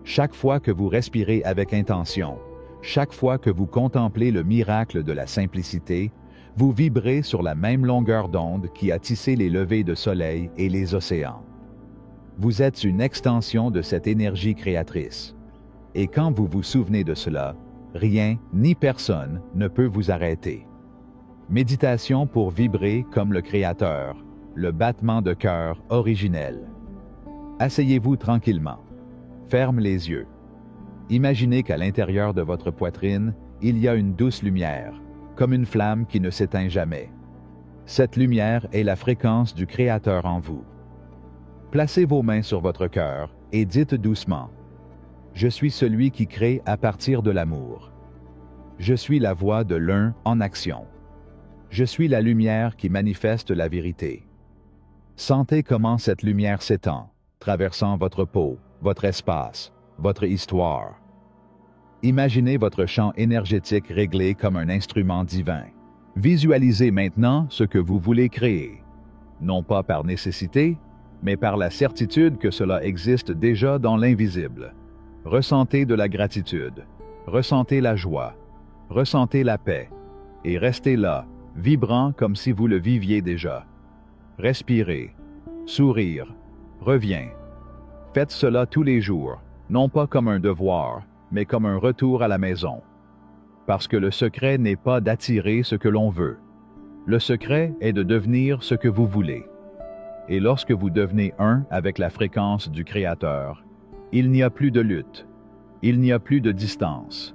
Speaker 1: Chaque fois que vous respirez avec intention, chaque fois que vous contemplez le miracle de la simplicité, vous vibrez sur la même longueur d'onde qui a tissé les levées de soleil et les océans. Vous êtes une extension de cette énergie créatrice. Et quand vous vous souvenez de cela, rien ni personne ne peut vous arrêter. Méditation pour vibrer comme le Créateur, le battement de cœur originel. Asseyez-vous tranquillement. Ferme les yeux. Imaginez qu'à l'intérieur de votre poitrine, il y a une douce lumière, comme une flamme qui ne s'éteint jamais. Cette lumière est la fréquence du Créateur en vous. Placez vos mains sur votre cœur et dites doucement « Je suis celui qui crée à partir de l'amour. Je suis la voix de l'un en action. Je suis la lumière qui manifeste la vérité. » Sentez comment cette lumière s'étend, traversant votre peau, votre espace, votre histoire. Imaginez votre champ énergétique réglé comme un instrument divin. Visualisez maintenant ce que vous voulez créer, non pas par nécessité, mais par la certitude que cela existe déjà dans l'invisible. Ressentez de la gratitude, ressentez la joie, ressentez la paix, et restez là, vibrant comme si vous le viviez déjà. Respirez, sourire, reviens. Faites cela tous les jours, non pas comme un devoir, mais comme un retour à la maison. Parce que le secret n'est pas d'attirer ce que l'on veut. Le secret est de devenir ce que vous voulez. Et lorsque vous devenez un avec la fréquence du Créateur, il n'y a plus de lutte, il n'y a plus de distance.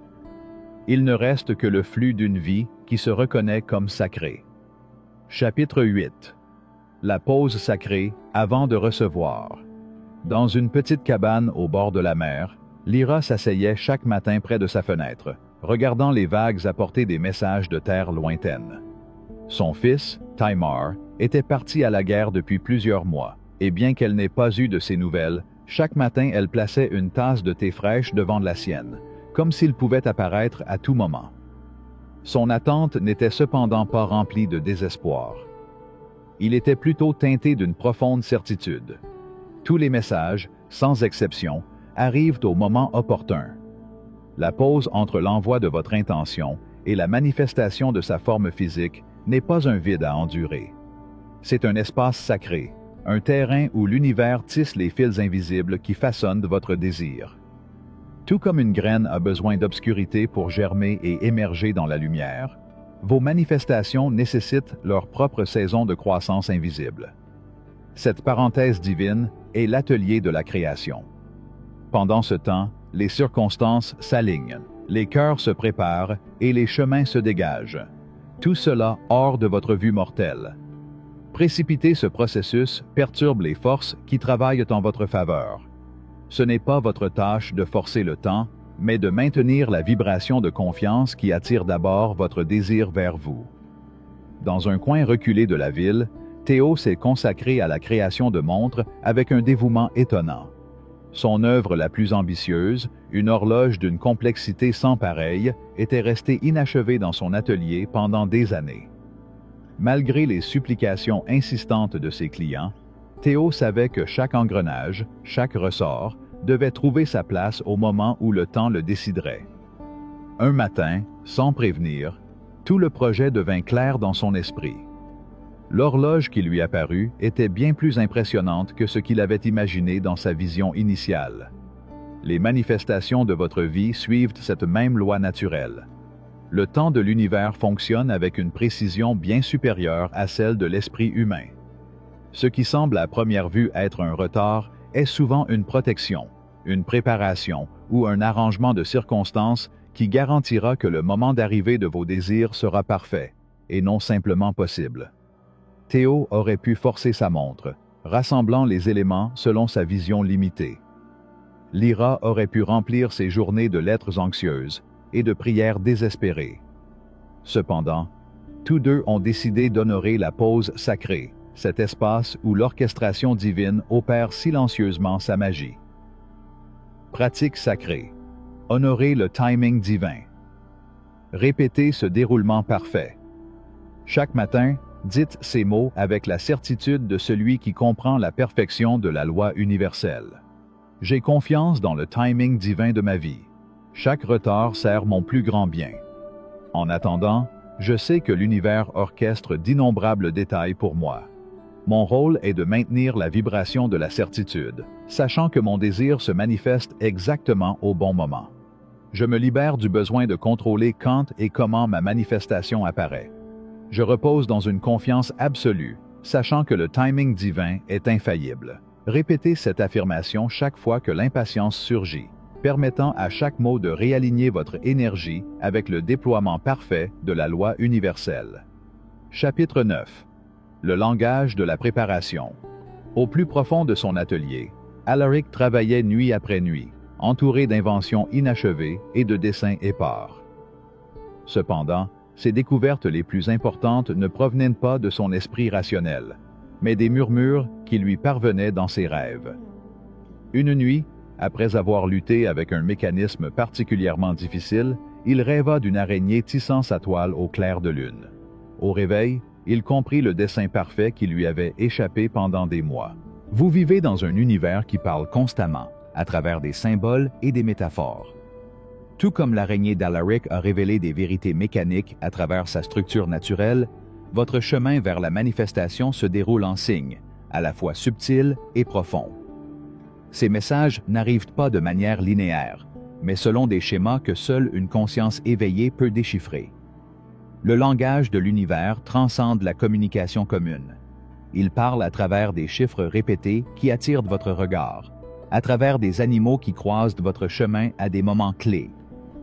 Speaker 1: Il ne reste que le flux d'une vie qui se reconnaît comme sacrée. Chapitre 8. La pause sacrée avant de recevoir. Dans une petite cabane au bord de la mer, Lyra s'asseyait chaque matin près de sa fenêtre, regardant les vagues apporter des messages de terres lointaines. Son fils, Taimar, était parti à la guerre depuis plusieurs mois, et bien qu'elle n'ait pas eu de ses nouvelles, chaque matin elle plaçait une tasse de thé fraîche devant la sienne, comme s'il pouvait apparaître à tout moment. Son attente n'était cependant pas remplie de désespoir. Il était plutôt teinté d'une profonde certitude. Tous les messages, sans exception, arrivent au moment opportun. La pause entre l'envoi de votre intention et la manifestation de sa forme physique n'est pas un vide à endurer. C'est un espace sacré, un terrain où l'univers tisse les fils invisibles qui façonnent votre désir. Tout comme une graine a besoin d'obscurité pour germer et émerger dans la lumière, vos manifestations nécessitent leur propre saison de croissance invisible. Cette parenthèse divine est l'atelier de la création. Pendant ce temps, les circonstances s'alignent, les cœurs se préparent et les chemins se dégagent. Tout cela hors de votre vue mortelle. Précipiter ce processus perturbe les forces qui travaillent en votre faveur. Ce n'est pas votre tâche de forcer le temps, mais de maintenir la vibration de confiance qui attire d'abord votre désir vers vous. Dans un coin reculé de la ville, Théo s'est consacré à la création de montres avec un dévouement étonnant. Son œuvre la plus ambitieuse, une horloge d'une complexité sans pareille, était restée inachevée dans son atelier pendant des années. Malgré les supplications insistantes de ses clients, Théo savait que chaque engrenage, chaque ressort, devait trouver sa place au moment où le temps le déciderait. Un matin, sans prévenir, tout le projet devint clair dans son esprit. L'horloge qui lui apparut était bien plus impressionnante que ce qu'il avait imaginé dans sa vision initiale. Les manifestations de votre vie suivent cette même loi naturelle. Le temps de l'univers fonctionne avec une précision bien supérieure à celle de l'esprit humain. Ce qui semble à première vue être un retard est souvent une protection, une préparation ou un arrangement de circonstances qui garantira que le moment d'arrivée de vos désirs sera parfait, et non simplement possible. Théo aurait pu forcer sa montre, rassemblant les éléments selon sa vision limitée. Lyra aurait pu remplir ses journées de lettres anxieuses et de prières désespérées. Cependant, tous deux ont décidé d'honorer la pause sacrée, cet espace où l'orchestration divine opère silencieusement sa magie. Pratique sacrée. Honorer le timing divin. Répétez ce déroulement parfait. Chaque matin, dites ces mots avec la certitude de celui qui comprend la perfection de la loi universelle. J'ai confiance dans le timing divin de ma vie. Chaque retard sert mon plus grand bien. En attendant, je sais que l'univers orchestre d'innombrables détails pour moi. Mon rôle est de maintenir la vibration de la certitude, sachant que mon désir se manifeste exactement au bon moment. Je me libère du besoin de contrôler quand et comment ma manifestation apparaît. Je repose dans une confiance absolue, sachant que le timing divin est infaillible. Répétez cette affirmation chaque fois que l'impatience surgit, permettant à chaque mot de réaligner votre énergie avec le déploiement parfait de la loi universelle. Chapitre 9. Le langage de la préparation. Au plus profond de son atelier, Alaric travaillait nuit après nuit, entouré d'inventions inachevées et de dessins épars. Cependant, ses découvertes les plus importantes ne provenaient pas de son esprit rationnel, mais des murmures qui lui parvenaient dans ses rêves. Une nuit, après avoir lutté avec un mécanisme particulièrement difficile, il rêva d'une araignée tissant sa toile au clair de lune. Au réveil, il comprit le dessin parfait qui lui avait échappé pendant des mois. Vous vivez dans un univers qui parle constamment, à travers des symboles et des métaphores. Tout comme l'araignée d'Alaric a révélé des vérités mécaniques à travers sa structure naturelle, votre chemin vers la manifestation se déroule en signes, à la fois subtils et profonds. Ces messages n'arrivent pas de manière linéaire, mais selon des schémas que seule une conscience éveillée peut déchiffrer. Le langage de l'univers transcende la communication commune. Il parle à travers des chiffres répétés qui attirent votre regard, à travers des animaux qui croisent votre chemin à des moments clés,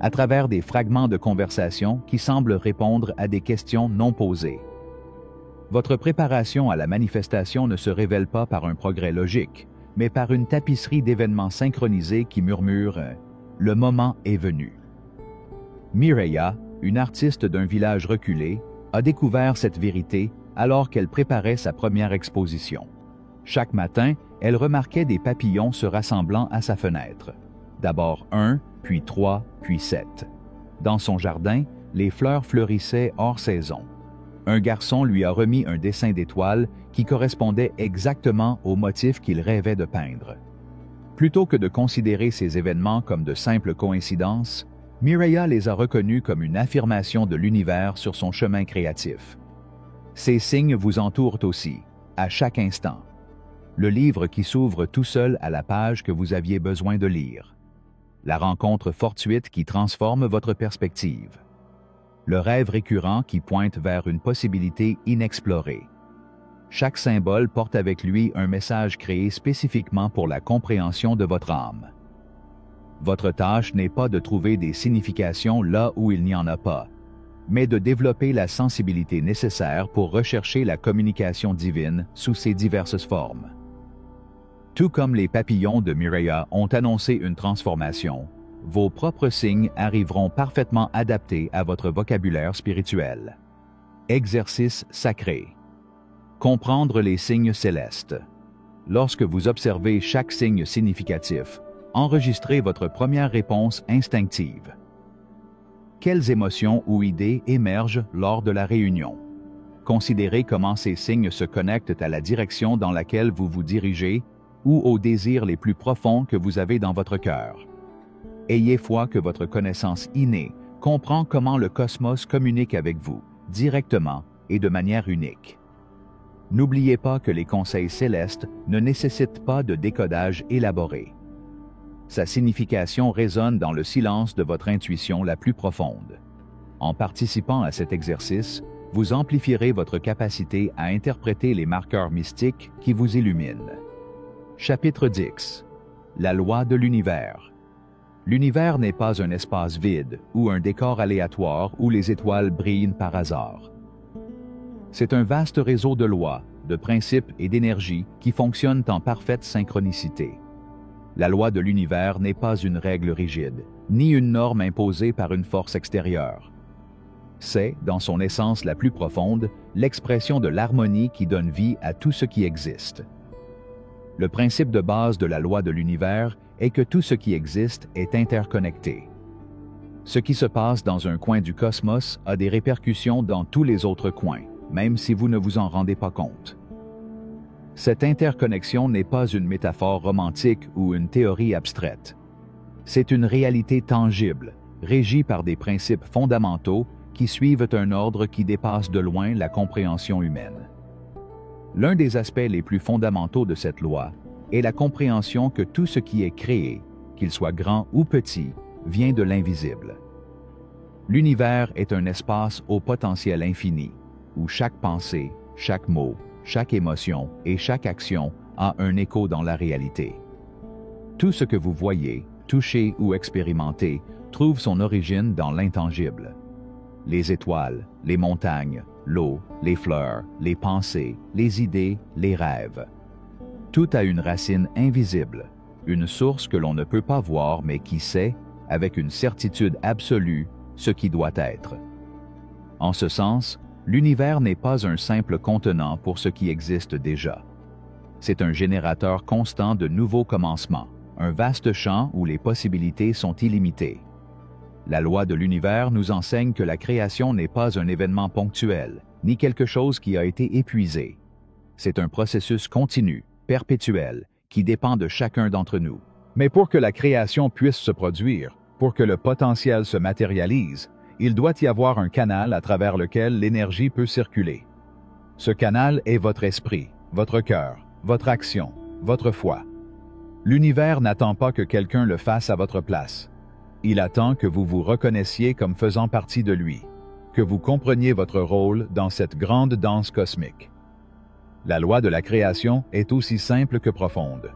Speaker 1: à travers des fragments de conversation qui semblent répondre à des questions non posées. Votre préparation à la manifestation ne se révèle pas par un progrès logique, mais par une tapisserie d'événements synchronisés qui murmurent « Le moment est venu ». Mireya, une artiste d'un village reculé, a découvert cette vérité alors qu'elle préparait sa première exposition. Chaque matin, elle remarquait des papillons se rassemblant à sa fenêtre. D'abord 1, puis 3, puis 7. Dans son jardin, les fleurs fleurissaient hors saison. Un garçon lui a remis un dessin d'étoiles qui correspondait exactement au motif qu'il rêvait de peindre. Plutôt que de considérer ces événements comme de simples coïncidences, Mireya les a reconnus comme une affirmation de l'univers sur son chemin créatif. Ces signes vous entourent aussi, à chaque instant. Le livre qui s'ouvre tout seul à la page que vous aviez besoin de lire. La rencontre fortuite qui transforme votre perspective. Le rêve récurrent qui pointe vers une possibilité inexplorée. Chaque symbole porte avec lui un message créé spécifiquement pour la compréhension de votre âme. Votre tâche n'est pas de trouver des significations là où il n'y en a pas, mais de développer la sensibilité nécessaire pour rechercher la communication divine sous ses diverses formes. Tout comme les papillons de Mireya ont annoncé une transformation, vos propres signes arriveront parfaitement adaptés à votre vocabulaire spirituel. Exercice sacré. Comprendre les signes célestes. Lorsque vous observez chaque signe significatif, enregistrez votre première réponse instinctive. Quelles émotions ou idées émergent lors de la réunion? Considérez comment ces signes se connectent à la direction dans laquelle vous vous dirigez ou aux désirs les plus profonds que vous avez dans votre cœur. Ayez foi que votre connaissance innée comprend comment le cosmos communique avec vous, directement et de manière unique. N'oubliez pas que les conseils célestes ne nécessitent pas de décodage élaboré. Sa signification résonne dans le silence de votre intuition la plus profonde. En participant à cet exercice, vous amplifierez votre capacité à interpréter les marqueurs mystiques qui vous illuminent. Chapitre 10. La loi de l'univers. L'univers n'est pas un espace vide ou un décor aléatoire où les étoiles brillent par hasard. C'est un vaste réseau de lois, de principes et d'énergie qui fonctionnent en parfaite synchronicité. La loi de l'univers n'est pas une règle rigide, ni une norme imposée par une force extérieure. C'est, dans son essence la plus profonde, l'expression de l'harmonie qui donne vie à tout ce qui existe. Le principe de base de la loi de l'univers est que tout ce qui existe est interconnecté. Ce qui se passe dans un coin du cosmos a des répercussions dans tous les autres coins, même si vous ne vous en rendez pas compte. Cette interconnexion n'est pas une métaphore romantique ou une théorie abstraite. C'est une réalité tangible, régie par des principes fondamentaux qui suivent un ordre qui dépasse de loin la compréhension humaine. L'un des aspects les plus fondamentaux de cette loi est la compréhension que tout ce qui est créé, qu'il soit grand ou petit, vient de l'invisible. L'univers est un espace au potentiel infini, où chaque pensée, chaque mot, chaque émotion et chaque action a un écho dans la réalité. Tout ce que vous voyez, touchez ou expérimentez trouve son origine dans l'intangible. Les étoiles, les montagnes, l'eau, les fleurs, les pensées, les idées, les rêves. Tout a une racine invisible, une source que l'on ne peut pas voir mais qui sait, avec une certitude absolue, ce qui doit être. En ce sens, l'univers n'est pas un simple contenant pour ce qui existe déjà. C'est un générateur constant de nouveaux commencements, un vaste champ où les possibilités sont illimitées. La loi de l'univers nous enseigne que la création n'est pas un événement ponctuel, ni quelque chose qui a été épuisé. C'est un processus continu, perpétuel, qui dépend de chacun d'entre nous. Mais pour que la création puisse se produire, pour que le potentiel se matérialise, il doit y avoir un canal à travers lequel l'énergie peut circuler. Ce canal est votre esprit, votre cœur, votre action, votre foi. L'univers n'attend pas que quelqu'un le fasse à votre place. Il attend que vous vous reconnaissiez comme faisant partie de lui, que vous compreniez votre rôle dans cette grande danse cosmique. La loi de la création est aussi simple que profonde.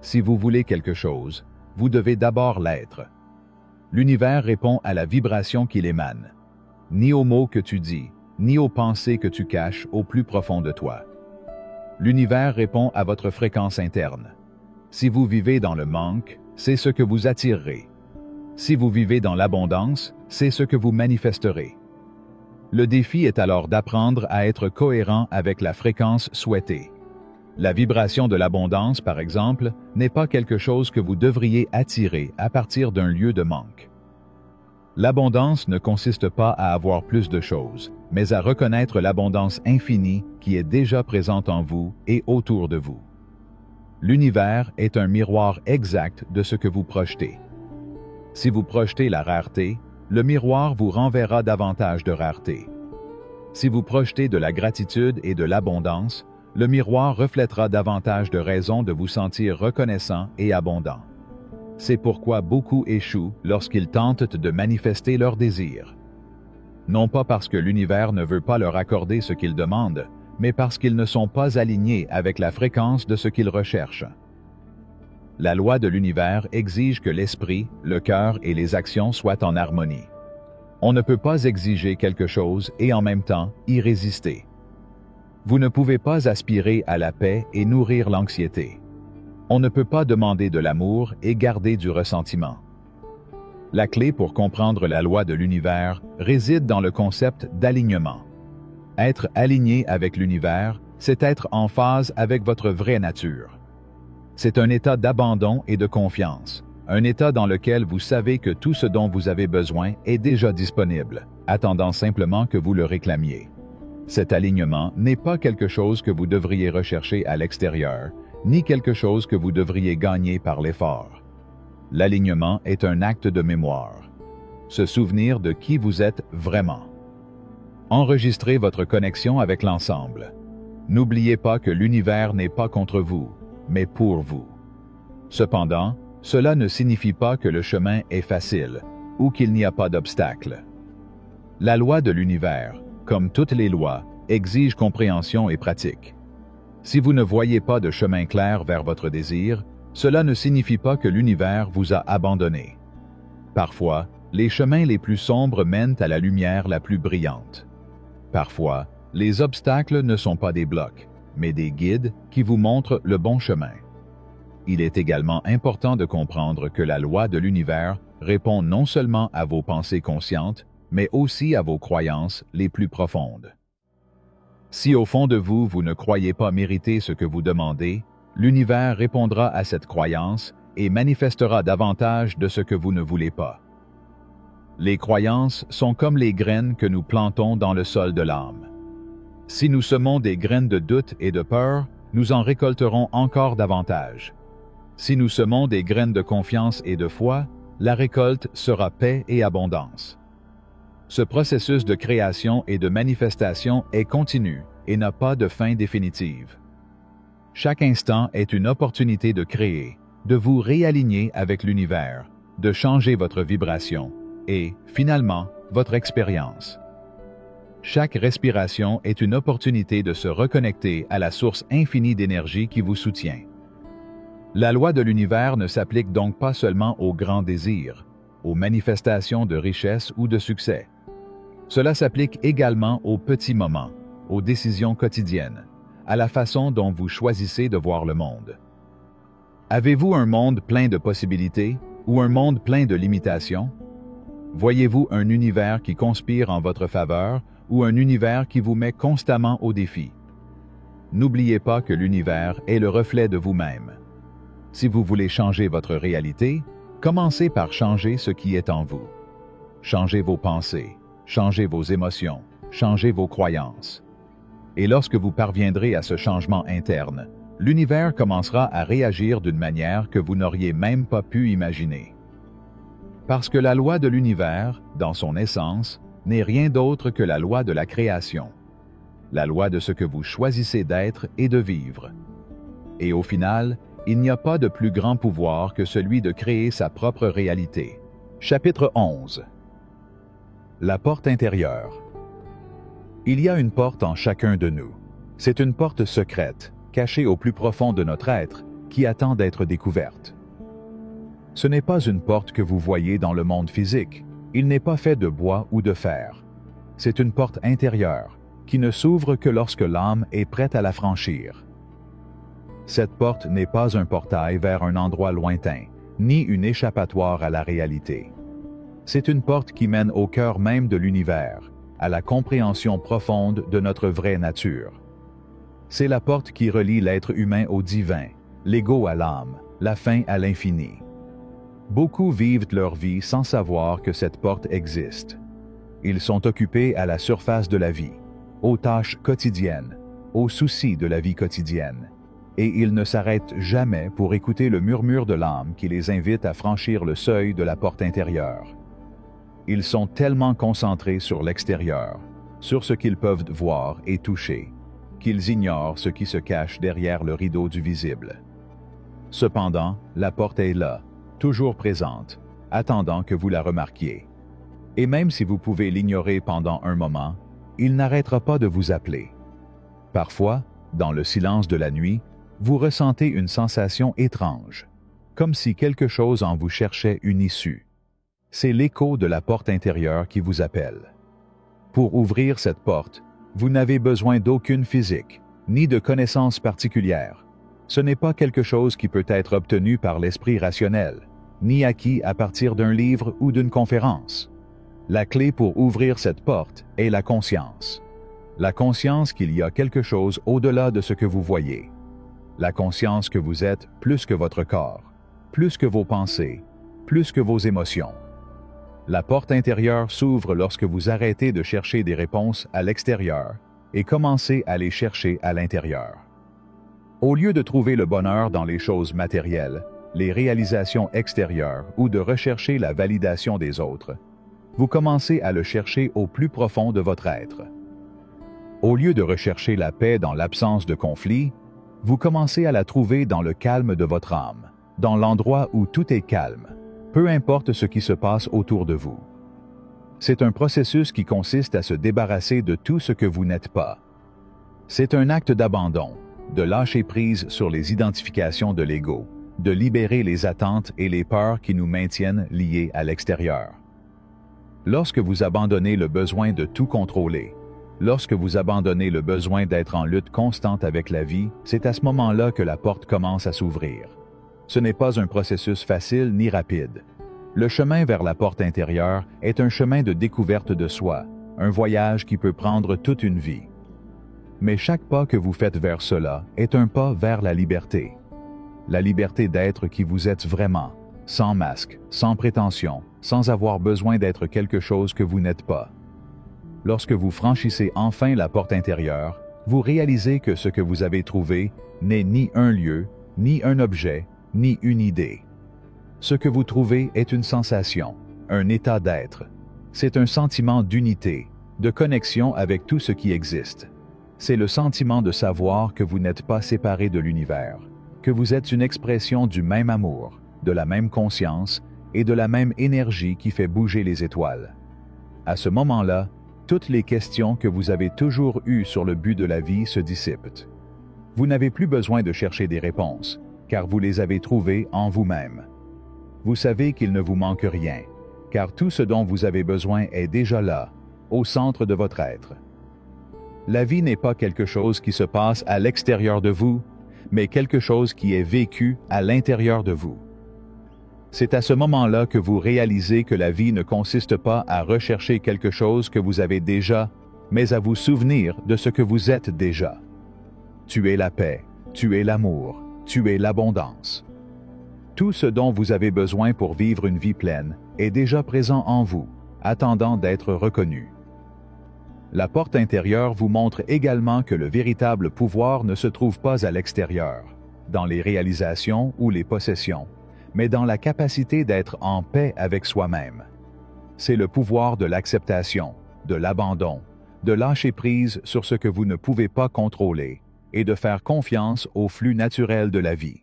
Speaker 1: Si vous voulez quelque chose, vous devez d'abord l'être. L'univers répond à la vibration qu'il émane, ni aux mots que tu dis, ni aux pensées que tu caches au plus profond de toi. L'univers répond à votre fréquence interne. Si vous vivez dans le manque, c'est ce que vous attirerez. Si vous vivez dans l'abondance, c'est ce que vous manifesterez. Le défi est alors d'apprendre à être cohérent avec la fréquence souhaitée. La vibration de l'abondance, par exemple, n'est pas quelque chose que vous devriez attirer à partir d'un lieu de manque. L'abondance ne consiste pas à avoir plus de choses, mais à reconnaître l'abondance infinie qui est déjà présente en vous et autour de vous. L'univers est un miroir exact de ce que vous projetez. Si vous projetez la rareté, le miroir vous renverra davantage de rareté. Si vous projetez de la gratitude et de l'abondance, le miroir reflètera davantage de raisons de vous sentir reconnaissant et abondant. C'est pourquoi beaucoup échouent lorsqu'ils tentent de manifester leurs désirs. Non pas parce que l'univers ne veut pas leur accorder ce qu'ils demandent, mais parce qu'ils ne sont pas alignés avec la fréquence de ce qu'ils recherchent. La loi de l'univers exige que l'esprit, le cœur et les actions soient en harmonie. On ne peut pas exiger quelque chose et en même temps y résister. Vous ne pouvez pas aspirer à la paix et nourrir l'anxiété. On ne peut pas demander de l'amour et garder du ressentiment. La clé pour comprendre la loi de l'univers réside dans le concept d'alignement. Être aligné avec l'univers, c'est être en phase avec votre vraie nature. C'est un état d'abandon et de confiance, un état dans lequel vous savez que tout ce dont vous avez besoin est déjà disponible, attendant simplement que vous le réclamiez. Cet alignement n'est pas quelque chose que vous devriez rechercher à l'extérieur, ni quelque chose que vous devriez gagner par l'effort. L'alignement est un acte de mémoire. Se souvenir de qui vous êtes vraiment. Enregistrez votre connexion avec l'ensemble. N'oubliez pas que l'univers n'est pas contre vous, mais pour vous. Cependant, cela ne signifie pas que le chemin est facile ou qu'il n'y a pas d'obstacle. La loi de l'univers, comme toutes les lois, exige compréhension et pratique. Si vous ne voyez pas de chemin clair vers votre désir, cela ne signifie pas que l'univers vous a abandonné. Parfois, les chemins les plus sombres mènent à la lumière la plus brillante. Parfois, les obstacles ne sont pas des blocs, mais des guides qui vous montrent le bon chemin. Il est également important de comprendre que la loi de l'univers répond non seulement à vos pensées conscientes, mais aussi à vos croyances les plus profondes. Si au fond de vous, vous ne croyez pas mériter ce que vous demandez, l'univers répondra à cette croyance et manifestera davantage de ce que vous ne voulez pas. Les croyances sont comme les graines que nous plantons dans le sol de l'âme. Si nous semons des graines de doute et de peur, nous en récolterons encore davantage. Si nous semons des graines de confiance et de foi, la récolte sera paix et abondance. Ce processus de création et de manifestation est continu et n'a pas de fin définitive. Chaque instant est une opportunité de créer, de vous réaligner avec l'univers, de changer votre vibration et, finalement, votre expérience. Chaque respiration est une opportunité de se reconnecter à la source infinie d'énergie qui vous soutient. La loi de l'univers ne s'applique donc pas seulement aux grands désirs, aux manifestations de richesse ou de succès. Cela s'applique également aux petits moments, aux décisions quotidiennes, à la façon dont vous choisissez de voir le monde. Avez-vous un monde plein de possibilités ou un monde plein de limitations? Voyez-vous un univers qui conspire en votre faveur ou un univers qui vous met constamment au défi? N'oubliez pas que l'univers est le reflet de vous-même. Si vous voulez changer votre réalité, commencez par changer ce qui est en vous. Changez vos pensées, changez vos émotions, changez vos croyances. Et lorsque vous parviendrez à ce changement interne, l'univers commencera à réagir d'une manière que vous n'auriez même pas pu imaginer. Parce que la loi de l'univers, dans son essence, n'est rien d'autre que la loi de la création, la loi de ce que vous choisissez d'être et de vivre. Et au final, il n'y a pas de plus grand pouvoir que celui de créer sa propre réalité. Chapitre 11. La porte intérieure. Il y a une porte en chacun de nous. C'est une porte secrète, cachée au plus profond de notre être, qui attend d'être découverte. Ce n'est pas une porte que vous voyez dans le monde physique. Il n'est pas fait de bois ou de fer. C'est une porte intérieure, qui ne s'ouvre que lorsque l'âme est prête à la franchir. Cette porte n'est pas un portail vers un endroit lointain, ni une échappatoire à la réalité. C'est une porte qui mène au cœur même de l'univers, à la compréhension profonde de notre vraie nature. C'est la porte qui relie l'être humain au divin, l'ego à l'âme, la fin à l'infini. Beaucoup vivent leur vie sans savoir que cette porte existe. Ils sont occupés à la surface de la vie, aux tâches quotidiennes, aux soucis de la vie quotidienne, et ils ne s'arrêtent jamais pour écouter le murmure de l'âme qui les invite à franchir le seuil de la porte intérieure. Ils sont tellement concentrés sur l'extérieur, sur ce qu'ils peuvent voir et toucher, qu'ils ignorent ce qui se cache derrière le rideau du visible. Cependant, la porte est là, toujours présente, attendant que vous la remarquiez. Et même si vous pouvez l'ignorer pendant un moment, il n'arrêtera pas de vous appeler. Parfois, dans le silence de la nuit, vous ressentez une sensation étrange, comme si quelque chose en vous cherchait une issue. C'est l'écho de la porte intérieure qui vous appelle. Pour ouvrir cette porte, vous n'avez besoin d'aucune physique, ni de connaissances particulières. Ce n'est pas quelque chose qui peut être obtenu par l'esprit rationnel, ni acquis à partir d'un livre ou d'une conférence. La clé pour ouvrir cette porte est la conscience. La conscience qu'il y a quelque chose au-delà de ce que vous voyez. La conscience que vous êtes plus que votre corps, plus que vos pensées, plus que vos émotions. La porte intérieure s'ouvre lorsque vous arrêtez de chercher des réponses à l'extérieur et commencez à les chercher à l'intérieur. Au lieu de trouver le bonheur dans les choses matérielles, les réalisations extérieures ou de rechercher la validation des autres, vous commencez à le chercher au plus profond de votre être. Au lieu de rechercher la paix dans l'absence de conflit, vous commencez à la trouver dans le calme de votre âme, dans l'endroit où tout est calme, peu importe ce qui se passe autour de vous. C'est un processus qui consiste à se débarrasser de tout ce que vous n'êtes pas. C'est un acte d'abandon, de lâcher prise sur les identifications de l'ego, de libérer les attentes et les peurs qui nous maintiennent liés à l'extérieur. Lorsque vous abandonnez le besoin de tout contrôler, lorsque vous abandonnez le besoin d'être en lutte constante avec la vie, c'est à ce moment-là que la porte commence à s'ouvrir. Ce n'est pas un processus facile ni rapide. Le chemin vers la porte intérieure est un chemin de découverte de soi, un voyage qui peut prendre toute une vie. Mais chaque pas que vous faites vers cela est un pas vers la liberté. La liberté d'être qui vous êtes vraiment, sans masque, sans prétention, sans avoir besoin d'être quelque chose que vous n'êtes pas. Lorsque vous franchissez enfin la porte intérieure, vous réalisez que ce que vous avez trouvé n'est ni un lieu, ni un objet, ni une idée. Ce que vous trouvez est une sensation, un état d'être. C'est un sentiment d'unité, de connexion avec tout ce qui existe. C'est le sentiment de savoir que vous n'êtes pas séparé de l'univers, que vous êtes une expression du même amour, de la même conscience et de la même énergie qui fait bouger les étoiles. À ce moment-là, toutes les questions que vous avez toujours eues sur le but de la vie se dissipent. Vous n'avez plus besoin de chercher des réponses, car vous les avez trouvées en vous-même. Vous savez qu'il ne vous manque rien, car tout ce dont vous avez besoin est déjà là, au centre de votre être. La vie n'est pas quelque chose qui se passe à l'extérieur de vous, mais quelque chose qui est vécu à l'intérieur de vous. C'est à ce moment-là que vous réalisez que la vie ne consiste pas à rechercher quelque chose que vous avez déjà, mais à vous souvenir de ce que vous êtes déjà. Tu es la paix, tu es l'amour, tu es l'abondance. Tout ce dont vous avez besoin pour vivre une vie pleine est déjà présent en vous, attendant d'être reconnu. La porte intérieure vous montre également que le véritable pouvoir ne se trouve pas à l'extérieur, dans les réalisations ou les possessions, mais dans la capacité d'être en paix avec soi-même. C'est le pouvoir de l'acceptation, de l'abandon, de lâcher prise sur ce que vous ne pouvez pas contrôler et de faire confiance au flux naturel de la vie.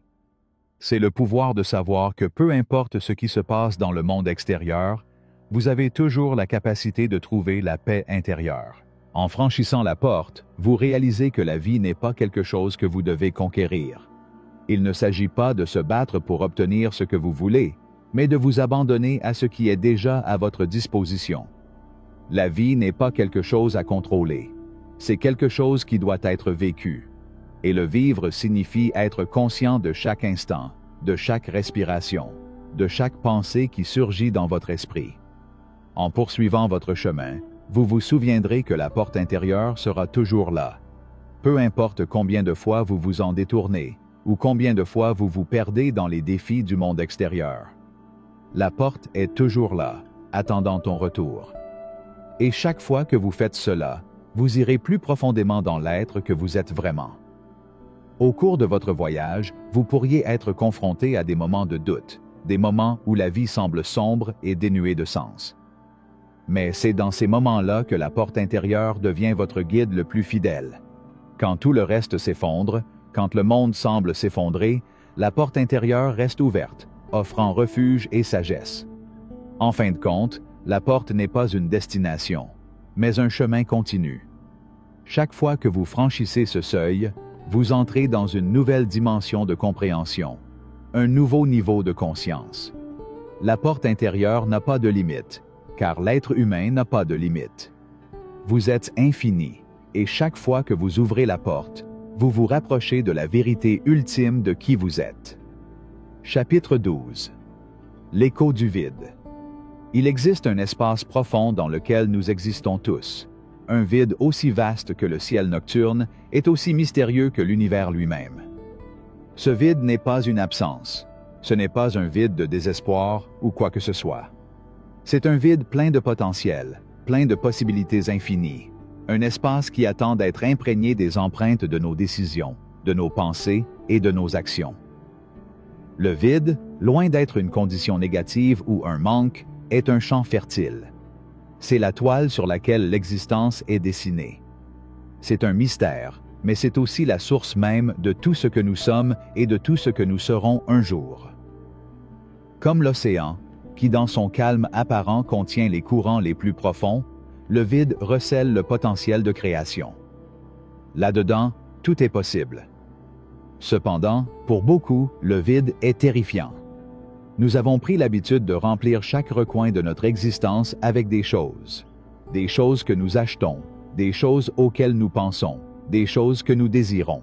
Speaker 1: C'est le pouvoir de savoir que peu importe ce qui se passe dans le monde extérieur, vous avez toujours la capacité de trouver la paix intérieure. En franchissant la porte, vous réalisez que la vie n'est pas quelque chose que vous devez conquérir. Il ne s'agit pas de se battre pour obtenir ce que vous voulez, mais de vous abandonner à ce qui est déjà à votre disposition. La vie n'est pas quelque chose à contrôler. C'est quelque chose qui doit être vécu. Et le vivre signifie être conscient de chaque instant, de chaque respiration, de chaque pensée qui surgit dans votre esprit. En poursuivant votre chemin, vous vous souviendrez que la porte intérieure sera toujours là. Peu importe combien de fois vous vous en détournez, ou combien de fois vous vous perdez dans les défis du monde extérieur. La porte est toujours là, attendant ton retour. Et chaque fois que vous faites cela, vous irez plus profondément dans l'être que vous êtes vraiment. Au cours de votre voyage, vous pourriez être confronté à des moments de doute, des moments où la vie semble sombre et dénuée de sens. Mais c'est dans ces moments-là que la porte intérieure devient votre guide le plus fidèle. Quand tout le reste s'effondre, quand le monde semble s'effondrer, la porte intérieure reste ouverte, offrant refuge et sagesse. En fin de compte, la porte n'est pas une destination, mais un chemin continu. Chaque fois que vous franchissez ce seuil, vous entrez dans une nouvelle dimension de compréhension, un nouveau niveau de conscience. La porte intérieure n'a pas de limite, car l'être humain n'a pas de limite. Vous êtes infini, et chaque fois que vous ouvrez la porte, vous vous rapprochez de la vérité ultime de qui vous êtes. Chapitre 12. L'écho du vide. Il existe un espace profond dans lequel nous existons tous. Un vide aussi vaste que le ciel nocturne est aussi mystérieux que l'univers lui-même. Ce vide n'est pas une absence. Ce n'est pas un vide de désespoir ou quoi que ce soit. C'est un vide plein de potentiel, plein de possibilités infinies. Un espace qui attend d'être imprégné des empreintes de nos décisions, de nos pensées et de nos actions. Le vide, loin d'être une condition négative ou un manque, est un champ fertile. C'est la toile sur laquelle l'existence est dessinée. C'est un mystère, mais c'est aussi la source même de tout ce que nous sommes et de tout ce que nous serons un jour. Comme l'océan, qui dans son calme apparent contient les courants les plus profonds, le vide recèle le potentiel de création. Là-dedans, tout est possible. Cependant, pour beaucoup, le vide est terrifiant. Nous avons pris l'habitude de remplir chaque recoin de notre existence avec des choses que nous achetons, des choses auxquelles nous pensons, des choses que nous désirons.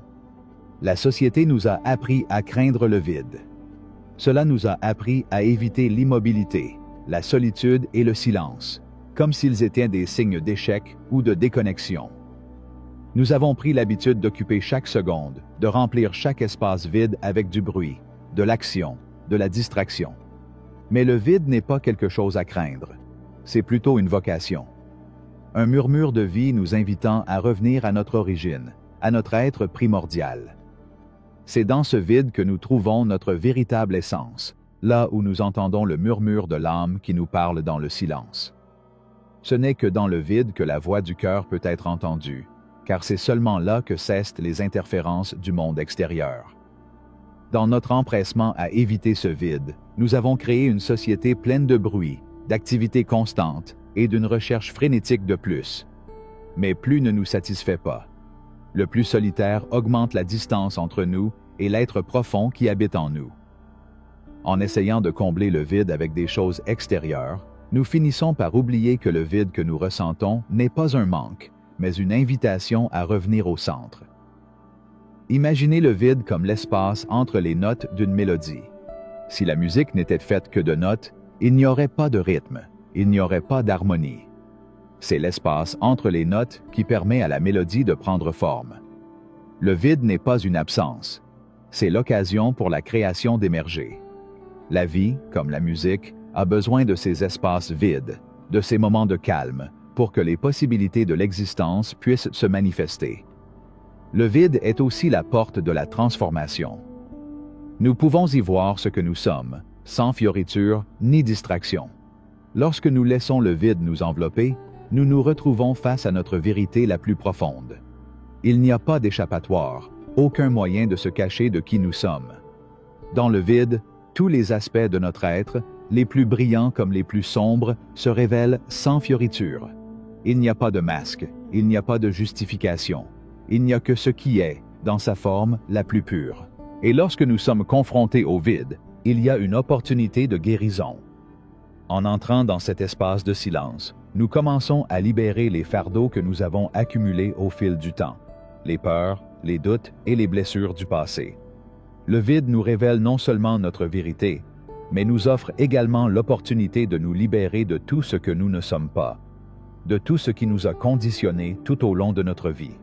Speaker 1: La société nous a appris à craindre le vide. Cela nous a appris à éviter l'immobilité, la solitude et le silence, comme s'ils étaient des signes d'échec ou de déconnexion. Nous avons pris l'habitude d'occuper chaque seconde, de remplir chaque espace vide avec du bruit, de l'action, de la distraction. Mais le vide n'est pas quelque chose à craindre, c'est plutôt une vocation. Un murmure de vie nous invitant à revenir à notre origine, à notre être primordial. C'est dans ce vide que nous trouvons notre véritable essence, là où nous entendons le murmure de l'âme qui nous parle dans le silence. Ce n'est que dans le vide que la voix du cœur peut être entendue, car c'est seulement là que cessent les interférences du monde extérieur. Dans notre empressement à éviter ce vide, nous avons créé une société pleine de bruit, d'activités constantes et d'une recherche frénétique de plus. Mais plus ne nous satisfait pas. Le plus solitaire augmente la distance entre nous et l'être profond qui habite en nous. En essayant de combler le vide avec des choses extérieures, nous finissons par oublier que le vide que nous ressentons n'est pas un manque, mais une invitation à revenir au centre. Imaginez le vide comme l'espace entre les notes d'une mélodie. Si la musique n'était faite que de notes, il n'y aurait pas de rythme, il n'y aurait pas d'harmonie. C'est l'espace entre les notes qui permet à la mélodie de prendre forme. Le vide n'est pas une absence, c'est l'occasion pour la création d'émerger. La vie, comme la musique, a besoin de ces espaces vides, de ces moments de calme, pour que les possibilités de l'existence puissent se manifester. Le vide est aussi la porte de la transformation. Nous pouvons y voir ce que nous sommes, sans fioriture ni distraction. Lorsque nous laissons le vide nous envelopper, nous nous retrouvons face à notre vérité la plus profonde. Il n'y a pas d'échappatoire, aucun moyen de se cacher de qui nous sommes. Dans le vide, tous les aspects de notre être, les plus brillants comme les plus sombres, se révèlent sans fioriture. Il n'y a pas de masque, il n'y a pas de justification. Il n'y a que ce qui est, dans sa forme la plus pure. Et lorsque nous sommes confrontés au vide, il y a une opportunité de guérison. En entrant dans cet espace de silence, nous commençons à libérer les fardeaux que nous avons accumulés au fil du temps, les peurs, les doutes et les blessures du passé. Le vide nous révèle non seulement notre vérité, mais nous offre également l'opportunité de nous libérer de tout ce que nous ne sommes pas, de tout ce qui nous a conditionnés tout au long de notre vie.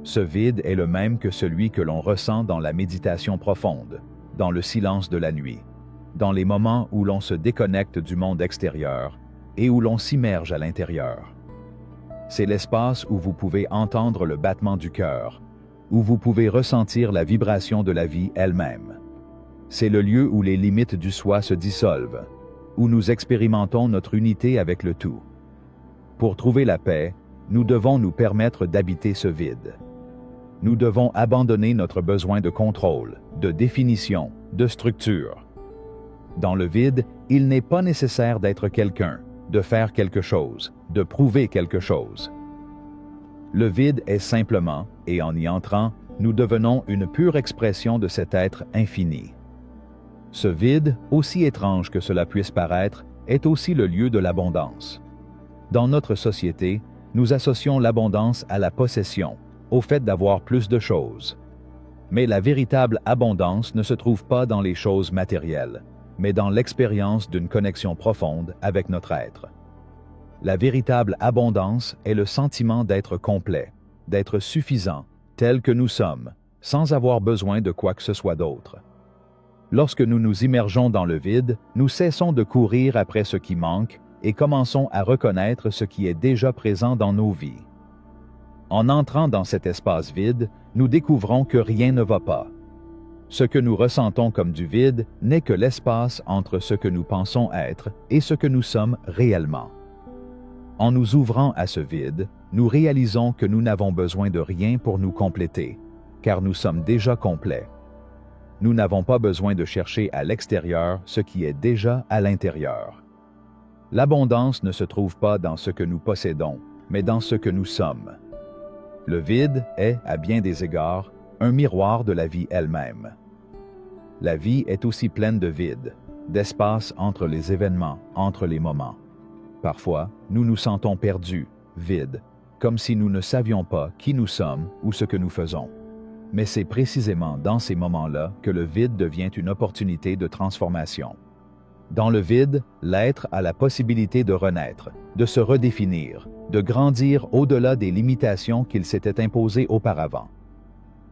Speaker 1: Ce vide est le même que celui que l'on ressent dans la méditation profonde, dans le silence de la nuit, dans les moments où l'on se déconnecte du monde extérieur et où l'on s'immerge à l'intérieur. C'est l'espace où vous pouvez entendre le battement du cœur, où vous pouvez ressentir la vibration de la vie elle-même. C'est le lieu où les limites du soi se dissolvent, où nous expérimentons notre unité avec le tout. Pour trouver la paix, nous devons nous permettre d'habiter ce vide. Nous devons abandonner notre besoin de contrôle, de définition, de structure. Dans le vide, il n'est pas nécessaire d'être quelqu'un, de faire quelque chose, de prouver quelque chose. Le vide est simplement, et en y entrant, nous devenons une pure expression de cet être infini. Ce vide, aussi étrange que cela puisse paraître, est aussi le lieu de l'abondance. Dans notre société, nous associons l'abondance à la possession, au fait d'avoir plus de choses. Mais la véritable abondance ne se trouve pas dans les choses matérielles, mais dans l'expérience d'une connexion profonde avec notre être. La véritable abondance est le sentiment d'être complet, d'être suffisant, tel que nous sommes, sans avoir besoin de quoi que ce soit d'autre. Lorsque nous nous immergeons dans le vide, nous cessons de courir après ce qui manque et commençons à reconnaître ce qui est déjà présent dans nos vies. En entrant dans cet espace vide, nous découvrons que rien ne va pas. Ce que nous ressentons comme du vide n'est que l'espace entre ce que nous pensons être et ce que nous sommes réellement. En nous ouvrant à ce vide, nous réalisons que nous n'avons besoin de rien pour nous compléter, car nous sommes déjà complets. Nous n'avons pas besoin de chercher à l'extérieur ce qui est déjà à l'intérieur. L'abondance ne se trouve pas dans ce que nous possédons, mais dans ce que nous sommes. Le vide est, à bien des égards, un miroir de la vie elle-même. La vie est aussi pleine de vide, d'espace entre les événements, entre les moments. Parfois, nous nous sentons perdus, vides, comme si nous ne savions pas qui nous sommes ou ce que nous faisons. Mais c'est précisément dans ces moments-là que le vide devient une opportunité de transformation. Dans le vide, l'être a la possibilité de renaître, de se redéfinir, de grandir au-delà des limitations qu'il s'était imposées auparavant.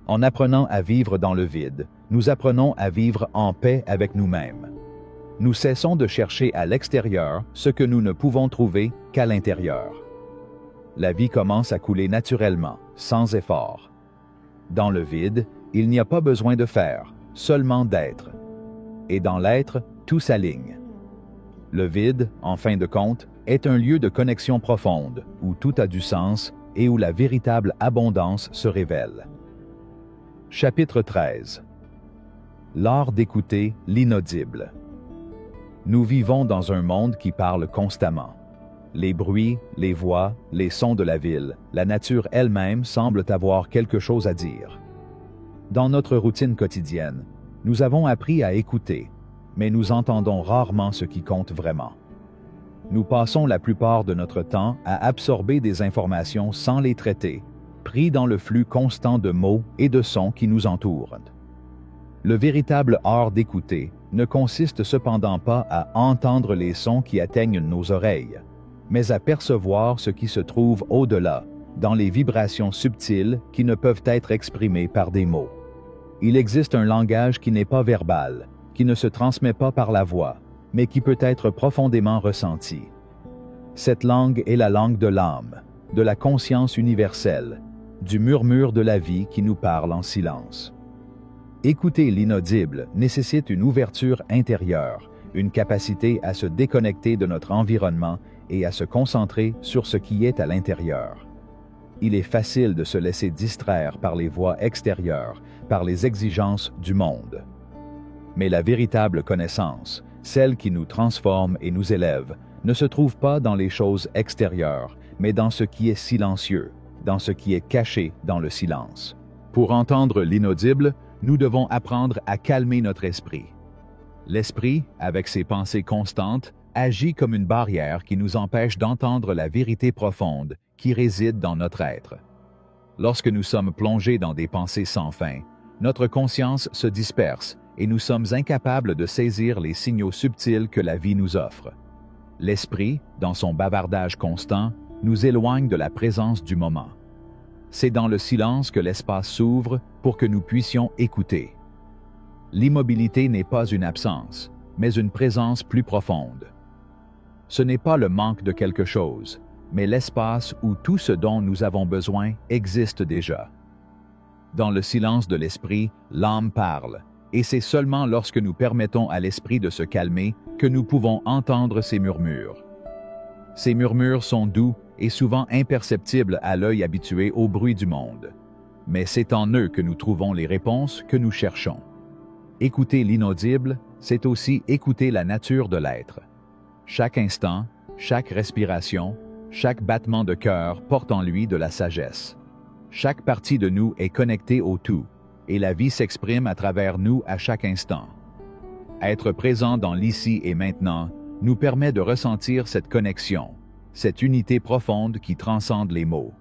Speaker 1: En apprenant à vivre dans le vide, nous apprenons à vivre en paix avec nous-mêmes. Nous cessons de chercher à l'extérieur ce que nous ne pouvons trouver qu'à l'intérieur. La vie commence à couler naturellement, sans effort. Dans le vide, il n'y a pas besoin de faire, seulement d'être. Et dans l'être, tout s'aligne. Le vide, en fin de compte, est un lieu de connexion profonde, où tout a du sens et où la véritable abondance se révèle. Chapitre 13. L'art d'écouter l'inaudible. Nous vivons dans un monde qui parle constamment. Les bruits, les voix, les sons de la ville, la nature elle-même semblent avoir quelque chose à dire. Dans notre routine quotidienne, nous avons appris à écouter, mais nous entendons rarement ce qui compte vraiment. Nous passons la plupart de notre temps à absorber des informations sans les traiter, pris dans le flux constant de mots et de sons qui nous entourent. Le véritable art d'écouter ne consiste cependant pas à entendre les sons qui atteignent nos oreilles, mais à percevoir ce qui se trouve au-delà, dans les vibrations subtiles qui ne peuvent être exprimées par des mots. Il existe un langage qui n'est pas verbal, qui ne se transmet pas par la voix, mais qui peut être profondément ressenti. Cette langue est la langue de l'âme, de la conscience universelle, du murmure de la vie qui nous parle en silence. Écouter l'inaudible nécessite une ouverture intérieure, une capacité à se déconnecter de notre environnement et à se concentrer sur ce qui est à l'intérieur. Il est facile de se laisser distraire par les voix extérieures, par les exigences du monde. Mais la véritable connaissance, celle qui nous transforme et nous élève, ne se trouve pas dans les choses extérieures, mais dans ce qui est silencieux, dans ce qui est caché dans le silence. Pour entendre l'inaudible, nous devons apprendre à calmer notre esprit. L'esprit, avec ses pensées constantes, agit comme une barrière qui nous empêche d'entendre la vérité profonde qui réside dans notre être. Lorsque nous sommes plongés dans des pensées sans fin, notre conscience se disperse et nous sommes incapables de saisir les signaux subtils que la vie nous offre. L'esprit, dans son bavardage constant, nous éloigne de la présence du moment. C'est dans le silence que l'espace s'ouvre pour que nous puissions écouter. L'immobilité n'est pas une absence, mais une présence plus profonde. Ce n'est pas le manque de quelque chose, mais l'espace où tout ce dont nous avons besoin existe déjà. Dans le silence de l'esprit, l'âme parle, et c'est seulement lorsque nous permettons à l'esprit de se calmer que nous pouvons entendre ses murmures. Ces murmures sont doux et souvent imperceptibles à l'œil habitué au bruit du monde. Mais c'est en eux que nous trouvons les réponses que nous cherchons. Écouter l'inaudible, c'est aussi écouter la nature de l'être. Chaque instant, chaque respiration, chaque battement de cœur porte en lui de la sagesse. Chaque partie de nous est connectée au tout, et la vie s'exprime à travers nous à chaque instant. Être présent dans l'ici et maintenant nous permet de ressentir cette connexion, cette unité profonde qui transcende les mots.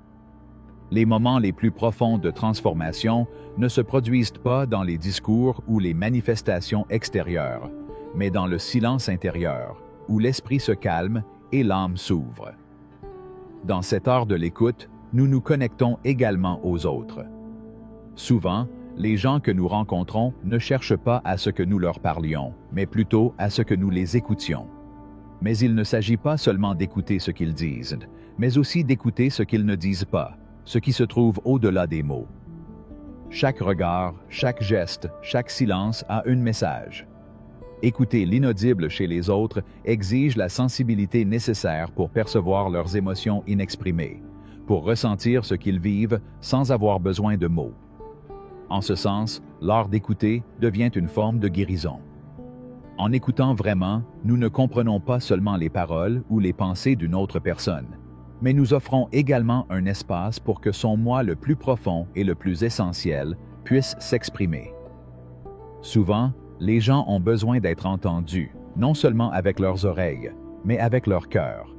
Speaker 1: Les moments les plus profonds de transformation ne se produisent pas dans les discours ou les manifestations extérieures, mais dans le silence intérieur, où l'esprit se calme et l'âme s'ouvre. Dans cet art de l'écoute, nous nous connectons également aux autres. Souvent, les gens que nous rencontrons ne cherchent pas à ce que nous leur parlions, mais plutôt à ce que nous les écoutions. Mais il ne s'agit pas seulement d'écouter ce qu'ils disent, mais aussi d'écouter ce qu'ils ne disent pas, ce qui se trouve au-delà des mots. Chaque regard, chaque geste, chaque silence a un message. Écouter l'inaudible chez les autres exige la sensibilité nécessaire pour percevoir leurs émotions inexprimées, pour ressentir ce qu'ils vivent sans avoir besoin de mots. En ce sens, l'art d'écouter devient une forme de guérison. En écoutant vraiment, nous ne comprenons pas seulement les paroles ou les pensées d'une autre personne, mais nous offrons également un espace pour que son moi le plus profond et le plus essentiel puisse s'exprimer. Souvent, les gens ont besoin d'être entendus, non seulement avec leurs oreilles, mais avec leur cœur.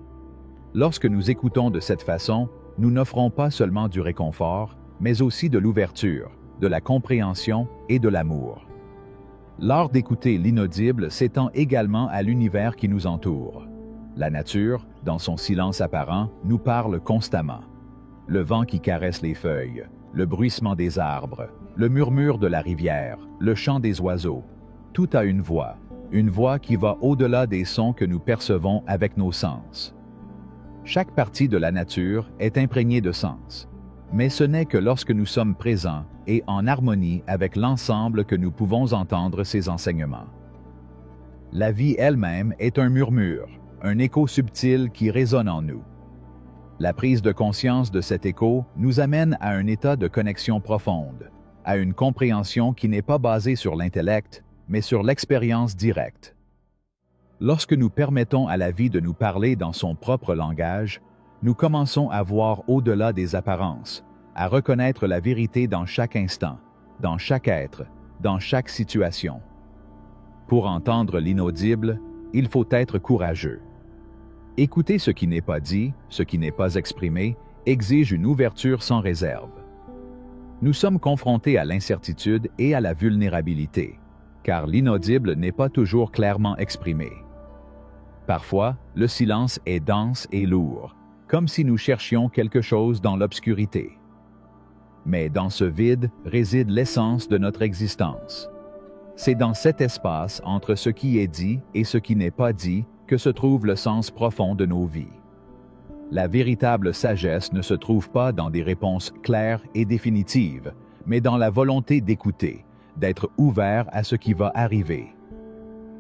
Speaker 1: Lorsque nous écoutons de cette façon, nous n'offrons pas seulement du réconfort, mais aussi de l'ouverture, de la compréhension et de l'amour. L'art d'écouter l'inaudible s'étend également à l'univers qui nous entoure. La nature, dans son silence apparent, nous parle constamment. Le vent qui caresse les feuilles, le bruissement des arbres, le murmure de la rivière, le chant des oiseaux, tout a une voix qui va au-delà des sons que nous percevons avec nos sens. Chaque partie de la nature est imprégnée de sens, mais ce n'est que lorsque nous sommes présents et en harmonie avec l'ensemble que nous pouvons entendre ces enseignements. La vie elle-même est un murmure, un écho subtil qui résonne en nous. La prise de conscience de cet écho nous amène à un état de connexion profonde, à une compréhension qui n'est pas basée sur l'intellect, mais sur l'expérience directe. Lorsque nous permettons à la vie de nous parler dans son propre langage, nous commençons à voir au-delà des apparences, à reconnaître la vérité dans chaque instant, dans chaque être, dans chaque situation. Pour entendre l'inaudible, il faut être courageux. Écouter ce qui n'est pas dit, ce qui n'est pas exprimé, exige une ouverture sans réserve. Nous sommes confrontés à l'incertitude et à la vulnérabilité, car l'inaudible n'est pas toujours clairement exprimé. Parfois, le silence est dense et lourd, comme si nous cherchions quelque chose dans l'obscurité. Mais dans ce vide réside l'essence de notre existence. C'est dans cet espace entre ce qui est dit et ce qui n'est pas dit que se trouve le sens profond de nos vies. La véritable sagesse ne se trouve pas dans des réponses claires et définitives, mais dans la volonté d'écouter, d'être ouvert à ce qui va arriver.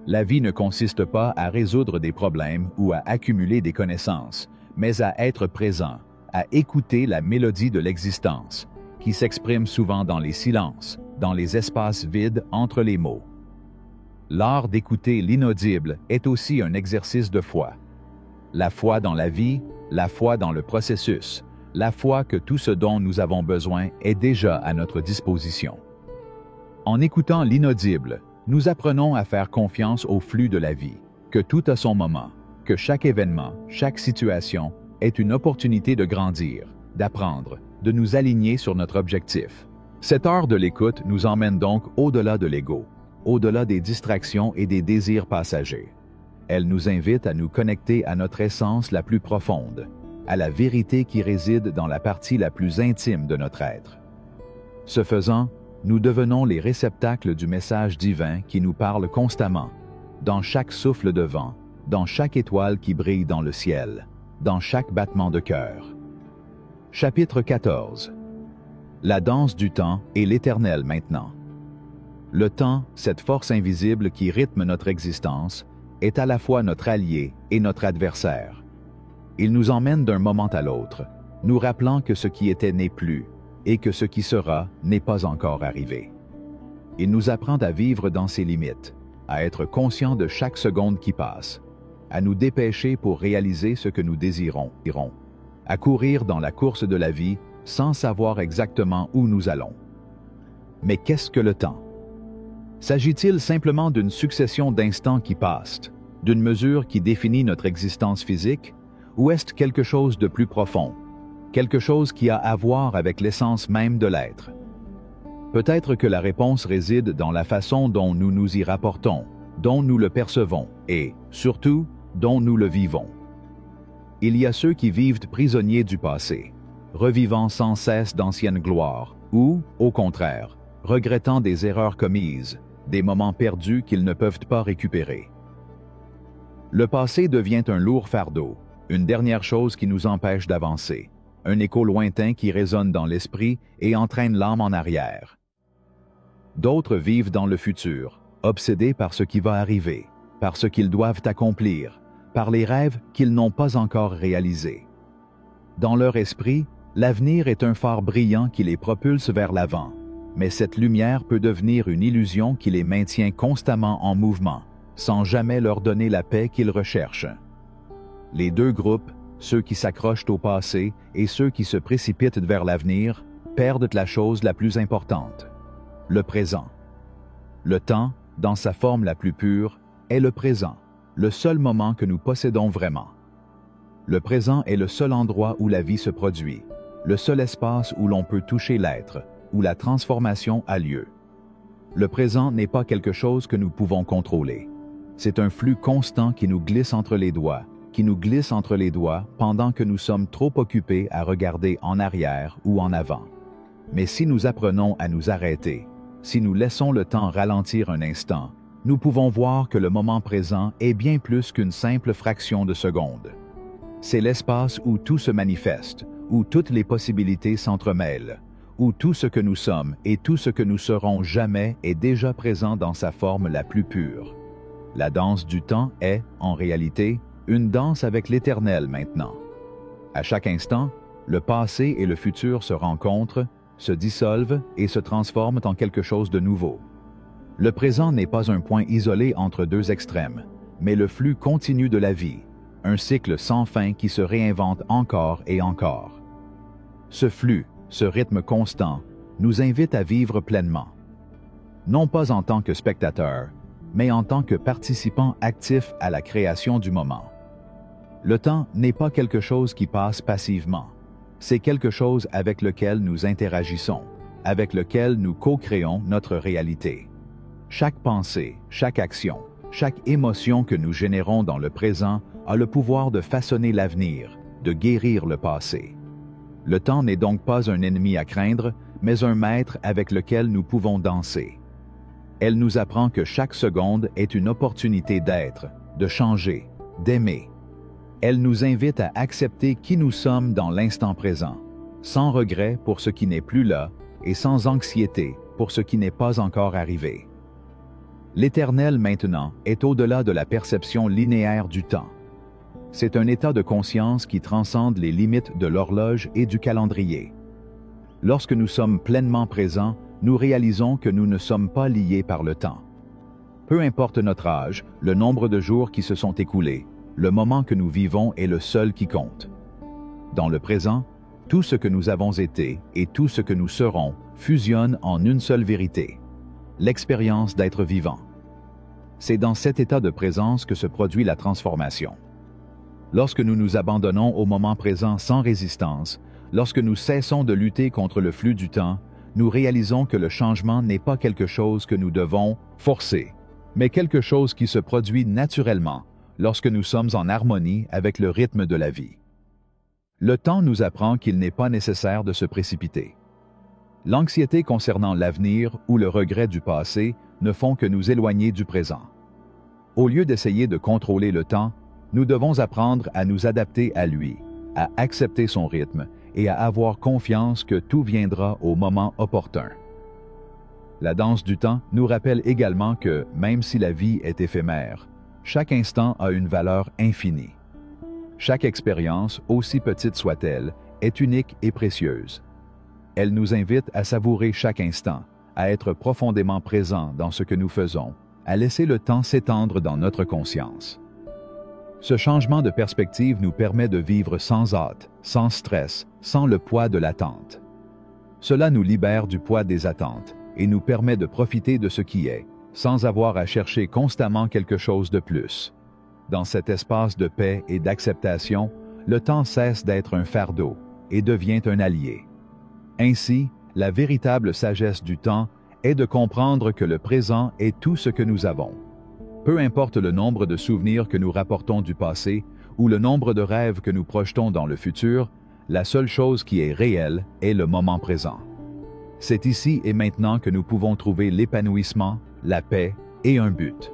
Speaker 1: La vie ne consiste pas à résoudre des problèmes ou à accumuler des connaissances, mais à être présent, à écouter la mélodie de l'existence, qui s'exprime souvent dans les silences, dans les espaces vides entre les mots. L'art d'écouter l'inaudible est aussi un exercice de foi. La foi dans la vie, la foi dans le processus, la foi que tout ce dont nous avons besoin est déjà à notre disposition. En écoutant l'inaudible, nous apprenons à faire confiance au flux de la vie, que tout a son moment, que chaque événement, chaque situation est une opportunité de grandir, d'apprendre, de nous aligner sur notre objectif. Cet art de l'écoute nous emmène donc au-delà de l'ego, au-delà des distractions et des désirs passagers. Elle nous invite à nous connecter à notre essence la plus profonde, à la vérité qui réside dans la partie la plus intime de notre être. Ce faisant, nous devenons les réceptacles du message divin qui nous parle constamment, dans chaque souffle de vent, dans chaque étoile qui brille dans le ciel, dans chaque battement de cœur. Chapitre 14. La danse du temps et l'éternel maintenant. Le temps, cette force invisible qui rythme notre existence, est à la fois notre allié et notre adversaire. Il nous emmène d'un moment à l'autre, nous rappelant que ce qui était n'est plus et que ce qui sera n'est pas encore arrivé. Il nous apprend à vivre dans ses limites, à être conscient de chaque seconde qui passe, à nous dépêcher pour réaliser ce que nous désirons, à courir dans la course de la vie sans savoir exactement où nous allons. Mais qu'est-ce que le temps? S'agit-il simplement d'une succession d'instants qui passent, d'une mesure qui définit notre existence physique, ou est-ce quelque chose de plus profond, quelque chose qui a à voir avec l'essence même de l'être? Peut-être que la réponse réside dans la façon dont nous nous y rapportons, dont nous le percevons et, surtout, dont nous le vivons. Il y a ceux qui vivent prisonniers du passé, revivant sans cesse d'anciennes gloires, ou, au contraire, regrettant des erreurs commises, des moments perdus qu'ils ne peuvent pas récupérer. Le passé devient un lourd fardeau, une dernière chose qui nous empêche d'avancer, un écho lointain qui résonne dans l'esprit et entraîne l'âme en arrière. D'autres vivent dans le futur, obsédés par ce qui va arriver, par ce qu'ils doivent accomplir, par les rêves qu'ils n'ont pas encore réalisés. Dans leur esprit, l'avenir est un phare brillant qui les propulse vers l'avant, mais cette lumière peut devenir une illusion qui les maintient constamment en mouvement, sans jamais leur donner la paix qu'ils recherchent. Les deux groupes, ceux qui s'accrochent au passé et ceux qui se précipitent vers l'avenir, perdent la chose la plus importante, le présent. Le temps, dans sa forme la plus pure, est le présent, le seul moment que nous possédons vraiment. Le présent est le seul endroit où la vie se produit, le seul espace où l'on peut toucher l'être, où la transformation a lieu. Le présent n'est pas quelque chose que nous pouvons contrôler. C'est un flux constant qui nous glisse entre les doigts, pendant que nous sommes trop occupés à regarder en arrière ou en avant. Mais si nous apprenons à nous arrêter, si nous laissons le temps ralentir un instant, nous pouvons voir que le moment présent est bien plus qu'une simple fraction de seconde. C'est l'espace où tout se manifeste, où toutes les possibilités s'entremêlent, où tout ce que nous sommes et tout ce que nous serons jamais est déjà présent dans sa forme la plus pure. La danse du temps est, en réalité, une danse avec l'éternel maintenant. À chaque instant, le passé et le futur se rencontrent, se dissolvent et se transforment en quelque chose de nouveau. Le présent n'est pas un point isolé entre deux extrêmes, mais le flux continu de la vie, un cycle sans fin qui se réinvente encore et encore. Ce flux, ce rythme constant, nous invite à vivre pleinement. Non pas en tant que spectateur, mais en tant que participant actif à la création du moment. Le temps n'est pas quelque chose qui passe passivement. C'est quelque chose avec lequel nous interagissons, avec lequel nous co-créons notre réalité. Chaque pensée, chaque action, chaque émotion que nous générons dans le présent a le pouvoir de façonner l'avenir, de guérir le passé. Le temps n'est donc pas un ennemi à craindre, mais un maître avec lequel nous pouvons danser. Elle nous apprend que chaque seconde est une opportunité d'être, de changer, d'aimer. Elle nous invite à accepter qui nous sommes dans l'instant présent, sans regret pour ce qui n'est plus là et sans anxiété pour ce qui n'est pas encore arrivé. L'éternel maintenant est au-delà de la perception linéaire du temps. C'est un état de conscience qui transcende les limites de l'horloge et du calendrier. Lorsque nous sommes pleinement présents, nous réalisons que nous ne sommes pas liés par le temps. Peu importe notre âge, le nombre de jours qui se sont écoulés, le moment que nous vivons est le seul qui compte. Dans le présent, tout ce que nous avons été et tout ce que nous serons fusionnent en une seule vérité, l'expérience d'être vivant. C'est dans cet état de présence que se produit la transformation. Lorsque nous nous abandonnons au moment présent sans résistance, lorsque nous cessons de lutter contre le flux du temps, nous réalisons que le changement n'est pas quelque chose que nous devons forcer, mais quelque chose qui se produit naturellement lorsque nous sommes en harmonie avec le rythme de la vie. Le temps nous apprend qu'il n'est pas nécessaire de se précipiter. L'anxiété concernant l'avenir ou le regret du passé ne font que nous éloigner du présent. Au lieu d'essayer de contrôler le temps, nous devons apprendre à nous adapter à lui, à accepter son rythme et à avoir confiance que tout viendra au moment opportun. La danse du temps nous rappelle également que, même si la vie est éphémère, chaque instant a une valeur infinie. Chaque expérience, aussi petite soit-elle, est unique et précieuse. Elle nous invite à savourer chaque instant, à être profondément présents dans ce que nous faisons, à laisser le temps s'étendre dans notre conscience. Ce changement de perspective nous permet de vivre sans hâte, sans stress, sans le poids de l'attente. Cela nous libère du poids des attentes et nous permet de profiter de ce qui est, sans avoir à chercher constamment quelque chose de plus. Dans cet espace de paix et d'acceptation, le temps cesse d'être un fardeau et devient un allié. Ainsi, la véritable sagesse du temps est de comprendre que le présent est tout ce que nous avons. Peu importe le nombre de souvenirs que nous rapportons du passé ou le nombre de rêves que nous projetons dans le futur, la seule chose qui est réelle est le moment présent. C'est ici et maintenant que nous pouvons trouver l'épanouissement, la paix et un but.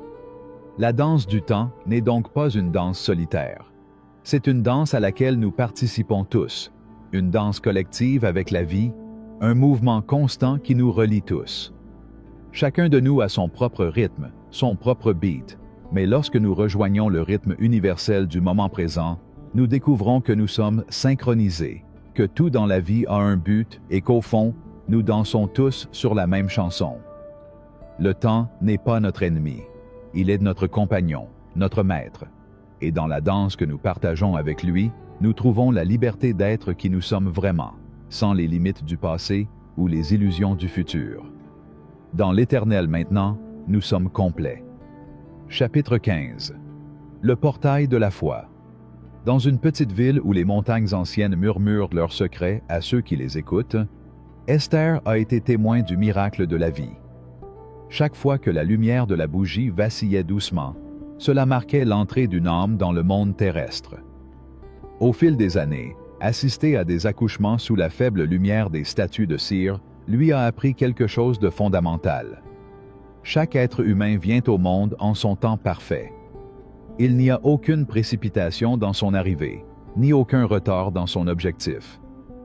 Speaker 1: La danse du temps n'est donc pas une danse solitaire. C'est une danse à laquelle nous participons tous, une danse collective avec la vie, un mouvement constant qui nous relie tous. Chacun de nous a son propre rythme, son propre beat, mais lorsque nous rejoignons le rythme universel du moment présent, nous découvrons que nous sommes synchronisés, que tout dans la vie a un but et qu'au fond, nous dansons tous sur la même chanson. Le temps n'est pas notre ennemi, il est notre compagnon, notre maître. Et dans la danse que nous partageons avec lui, nous trouvons la liberté d'être qui nous sommes vraiment, sans les limites du passé ou les illusions du futur. Dans l'Éternel maintenant, nous sommes complets. Chapitre 15. Le portail de la foi. Dans une petite ville où les montagnes anciennes murmurent leurs secrets à ceux qui les écoutent, Esther a été témoin du miracle de la vie. Chaque fois que la lumière de la bougie vacillait doucement, cela marquait l'entrée d'une âme dans le monde terrestre. Au fil des années, assister à des accouchements sous la faible lumière des statues de cire lui a appris quelque chose de fondamental. Chaque être humain vient au monde en son temps parfait. Il n'y a aucune précipitation dans son arrivée, ni aucun retard dans son objectif.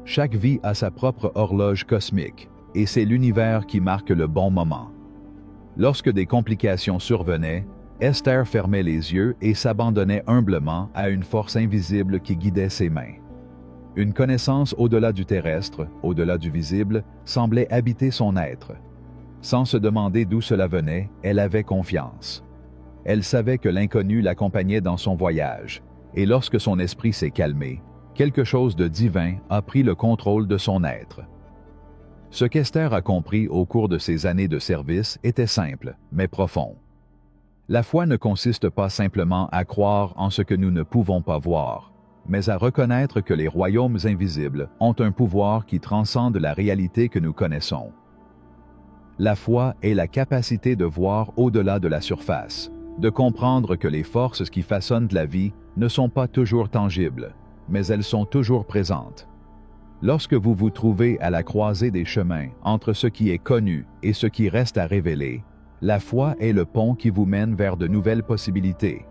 Speaker 1: Chaque vie a sa propre horloge cosmique, et c'est l'univers qui marque le bon moment. Lorsque des complications survenaient, Esther fermait les yeux et s'abandonnait humblement à une force invisible qui guidait ses mains. Une connaissance au-delà du terrestre, au-delà du visible, semblait habiter son être. Sans se demander d'où cela venait, elle avait confiance. Elle savait que l'inconnu l'accompagnait dans son voyage, et lorsque son esprit s'est calmé, quelque chose de divin a pris le contrôle de son être. Ce qu'Esther a compris au cours de ses années de service était simple, mais profond. La foi ne consiste pas simplement à croire en ce que nous ne pouvons pas voir, mais à reconnaître que les royaumes invisibles ont un pouvoir qui transcende la réalité que nous connaissons. La foi est la capacité de voir au-delà de la surface, de comprendre que les forces qui façonnent la vie ne sont pas toujours tangibles, mais elles sont toujours présentes. Lorsque vous vous trouvez à la croisée des chemins entre ce qui est connu et ce qui reste à révéler, la foi est le pont qui vous mène vers de nouvelles possibilités.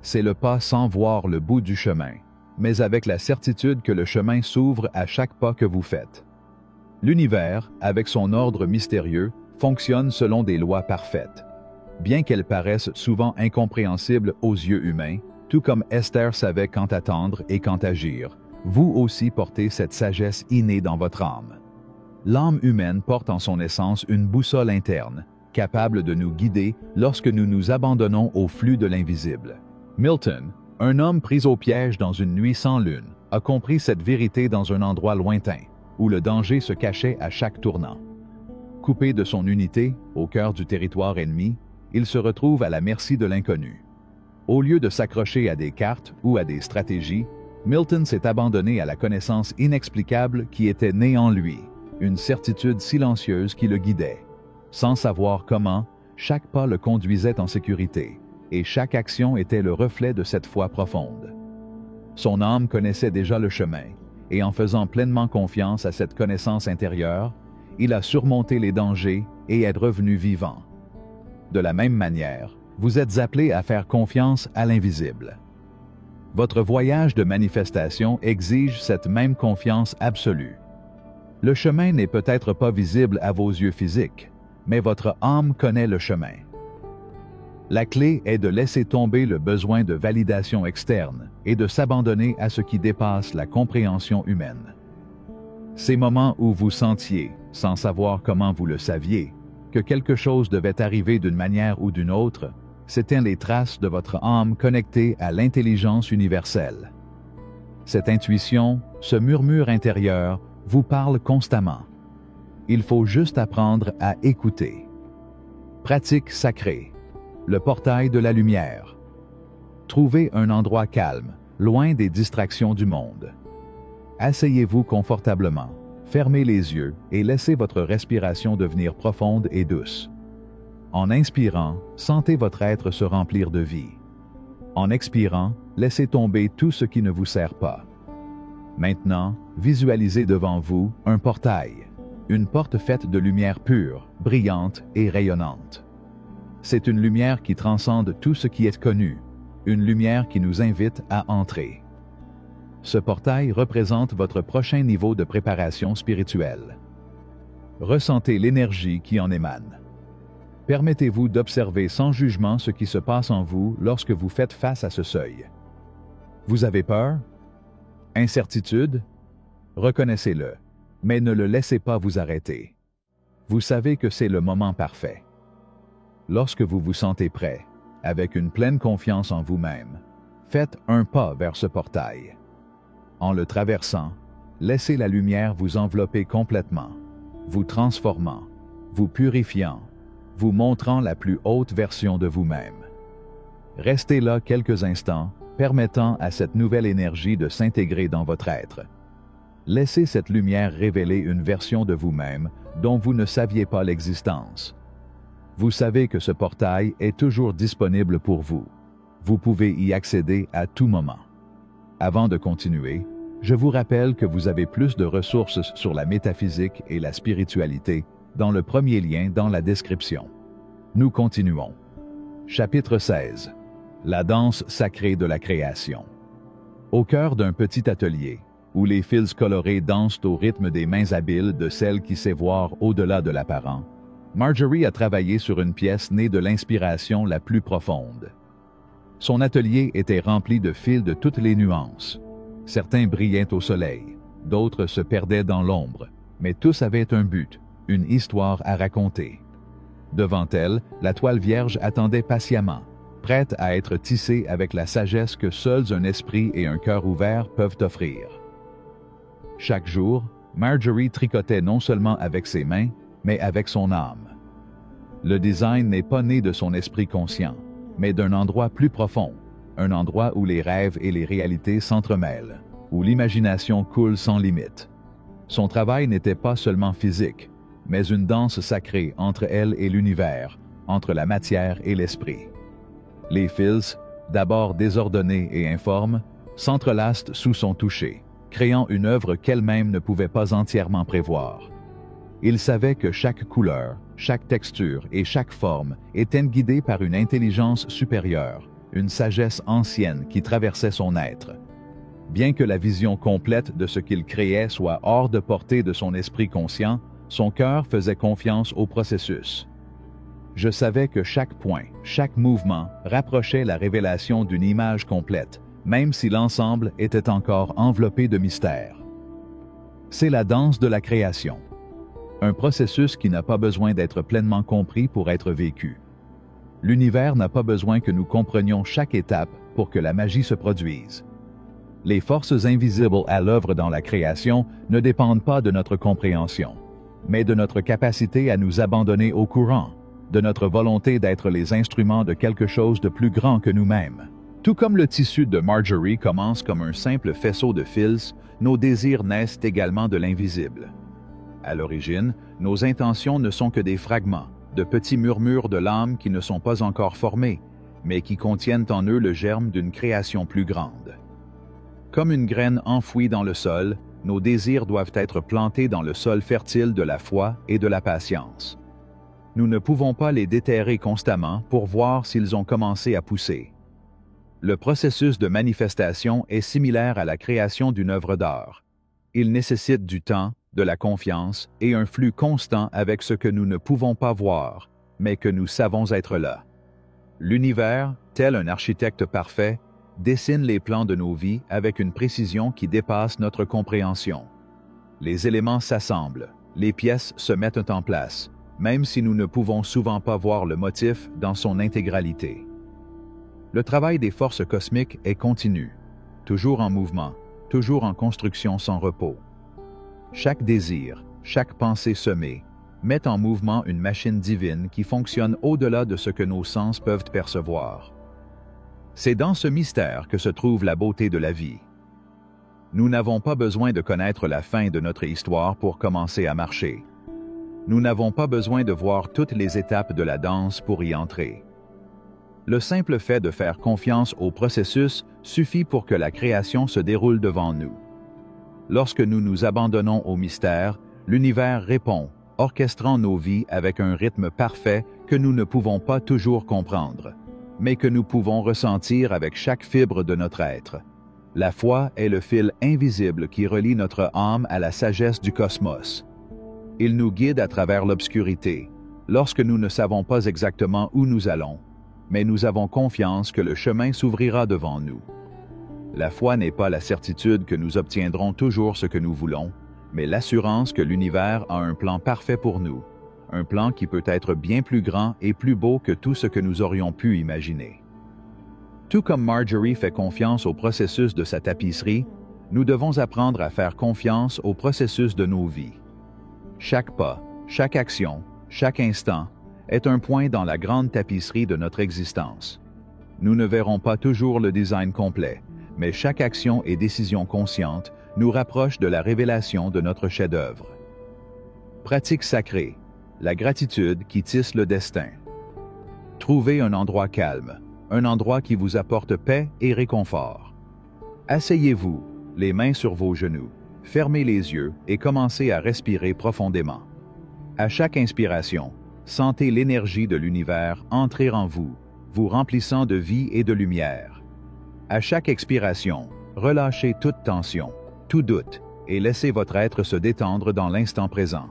Speaker 1: C'est le pas sans voir le bout du chemin, mais avec la certitude que le chemin s'ouvre à chaque pas que vous faites. L'univers, avec son ordre mystérieux, fonctionne selon des lois parfaites. Bien qu'elles paraissent souvent incompréhensibles aux yeux humains, tout comme Esther savait quand attendre et quand agir, vous aussi portez cette sagesse innée dans votre âme. L'âme humaine porte en son essence une boussole interne, capable de nous guider lorsque nous nous abandonnons au flux de l'invisible. Milton, un homme pris au piège dans une nuit sans lune, a compris cette vérité dans un endroit lointain, où le danger se cachait à chaque tournant. Coupé de son unité, au cœur du territoire ennemi, il se retrouve à la merci de l'inconnu. Au lieu de s'accrocher à des cartes ou à des stratégies, Milton s'est abandonné à la connaissance inexplicable qui était née en lui, une certitude silencieuse qui le guidait. Sans savoir comment, chaque pas le conduisait en sécurité, et chaque action était le reflet de cette foi profonde. Son âme connaissait déjà le chemin, et en faisant pleinement confiance à cette connaissance intérieure, il a surmonté les dangers et est revenu vivant. De la même manière, vous êtes appelé à faire confiance à l'invisible. Votre voyage de manifestation exige cette même confiance absolue. Le chemin n'est peut-être pas visible à vos yeux physiques, mais votre âme connaît le chemin. La clé est de laisser tomber le besoin de validation externe et de s'abandonner à ce qui dépasse la compréhension humaine. Ces moments où vous sentiez, sans savoir comment vous le saviez, que quelque chose devait arriver d'une manière ou d'une autre, c'étaient les traces de votre âme connectée à l'intelligence universelle. Cette intuition, ce murmure intérieur, vous parle constamment. Il faut juste apprendre à écouter. Pratique sacrée. Le portail de la lumière. Trouvez un endroit calme, loin des distractions du monde. Asseyez-vous confortablement, fermez les yeux et laissez votre respiration devenir profonde et douce. En inspirant, sentez votre être se remplir de vie. En expirant, laissez tomber tout ce qui ne vous sert pas. Maintenant, visualisez devant vous un portail, une porte faite de lumière pure, brillante et rayonnante. C'est une lumière qui transcende tout ce qui est connu, une lumière qui nous invite à entrer. Ce portail représente votre prochain niveau de préparation spirituelle. Ressentez l'énergie qui en émane. Permettez-vous d'observer sans jugement ce qui se passe en vous lorsque vous faites face à ce seuil. Vous avez peur? Incertitude? Reconnaissez-le, mais ne le laissez pas vous arrêter. Vous savez que c'est le moment parfait. Lorsque vous vous sentez prêt, avec une pleine confiance en vous-même, faites un pas vers ce portail. En le traversant, laissez la lumière vous envelopper complètement, vous transformant, vous purifiant, vous montrant la plus haute version de vous-même. Restez là quelques instants, permettant à cette nouvelle énergie de s'intégrer dans votre être. Laissez cette lumière révéler une version de vous-même dont vous ne saviez pas l'existence. Vous savez que ce portail est toujours disponible pour vous. Vous pouvez y accéder à tout moment. Avant de continuer, je vous rappelle que vous avez plus de ressources sur la métaphysique et la spiritualité dans le premier lien dans la description. Nous continuons. Chapitre 16. La danse sacrée de la création. Au cœur d'un petit atelier, où les fils colorés dansent au rythme des mains habiles de celles qui savent voir au-delà de l'apparent, Marjorie a travaillé sur une pièce née de l'inspiration la plus profonde. Son atelier était rempli de fils de toutes les nuances. Certains brillaient au soleil, d'autres se perdaient dans l'ombre, mais tous avaient un but, une histoire à raconter. Devant elle, la toile vierge attendait patiemment, prête à être tissée avec la sagesse que seuls un esprit et un cœur ouvert peuvent offrir. Chaque jour, Marjorie tricotait non seulement avec ses mains, mais avec son âme. Le design n'est pas né de son esprit conscient, mais d'un endroit plus profond, un endroit où les rêves et les réalités s'entremêlent, où l'imagination coule sans limite. Son travail n'était pas seulement physique, mais une danse sacrée entre elle et l'univers, entre la matière et l'esprit. Les fils, d'abord désordonnés et informes, s'entrelacent sous son toucher, créant une œuvre qu'elle-même ne pouvait pas entièrement prévoir. Il savait que chaque couleur, chaque texture et chaque forme étaient guidées par une intelligence supérieure, une sagesse ancienne qui traversait son être. Bien que la vision complète de ce qu'il créait soit hors de portée de son esprit conscient, son cœur faisait confiance au processus. Je savais que chaque point, chaque mouvement rapprochait la révélation d'une image complète, même si l'ensemble était encore enveloppé de mystère. C'est la danse de la création. Un processus qui n'a pas besoin d'être pleinement compris pour être vécu. L'univers n'a pas besoin que nous comprenions chaque étape pour que la magie se produise. Les forces invisibles à l'œuvre dans la création ne dépendent pas de notre compréhension, mais de notre capacité à nous abandonner au courant, de notre volonté d'être les instruments de quelque chose de plus grand que nous-mêmes. Tout comme le tissu de Marjorie commence comme un simple faisceau de fils, nos désirs naissent également de l'invisible. À l'origine, nos intentions ne sont que des fragments, de petits murmures de l'âme qui ne sont pas encore formés, mais qui contiennent en eux le germe d'une création plus grande. Comme une graine enfouie dans le sol, nos désirs doivent être plantés dans le sol fertile de la foi et de la patience. Nous ne pouvons pas les déterrer constamment pour voir s'ils ont commencé à pousser. Le processus de manifestation est similaire à la création d'une œuvre d'art. Il nécessite du temps, de la confiance et un flux constant avec ce que nous ne pouvons pas voir, mais que nous savons être là. L'univers, tel un architecte parfait, dessine les plans de nos vies avec une précision qui dépasse notre compréhension. Les éléments s'assemblent, les pièces se mettent en place, même si nous ne pouvons souvent pas voir le motif dans son intégralité. Le travail des forces cosmiques est continu, toujours en mouvement, toujours en construction sans repos. Chaque désir, chaque pensée semée, met en mouvement une machine divine qui fonctionne au-delà de ce que nos sens peuvent percevoir. C'est dans ce mystère que se trouve la beauté de la vie. Nous n'avons pas besoin de connaître la fin de notre histoire pour commencer à marcher. Nous n'avons pas besoin de voir toutes les étapes de la danse pour y entrer. Le simple fait de faire confiance au processus suffit pour que la création se déroule devant nous. Lorsque nous nous abandonnons au mystère, l'univers répond, orchestrant nos vies avec un rythme parfait que nous ne pouvons pas toujours comprendre, mais que nous pouvons ressentir avec chaque fibre de notre être. La foi est le fil invisible qui relie notre âme à la sagesse du cosmos. Il nous guide à travers l'obscurité, lorsque nous ne savons pas exactement où nous allons, mais nous avons confiance que le chemin s'ouvrira devant nous. La foi n'est pas la certitude que nous obtiendrons toujours ce que nous voulons, mais l'assurance que l'univers a un plan parfait pour nous, un plan qui peut être bien plus grand et plus beau que tout ce que nous aurions pu imaginer. Tout comme Marjorie fait confiance au processus de sa tapisserie, nous devons apprendre à faire confiance au processus de nos vies. Chaque pas, chaque action, chaque instant est un point dans la grande tapisserie de notre existence. Nous ne verrons pas toujours le design complet, mais chaque action et décision consciente nous rapproche de la révélation de notre chef-d'œuvre. Pratique sacrée, la gratitude qui tisse le destin. Trouvez un endroit calme, un endroit qui vous apporte paix et réconfort. Asseyez-vous, les mains sur vos genoux, fermez les yeux et commencez à respirer profondément. À chaque inspiration, sentez l'énergie de l'univers entrer en vous, vous remplissant de vie et de lumière. À chaque expiration, relâchez toute tension, tout doute, et laissez votre être se détendre dans l'instant présent.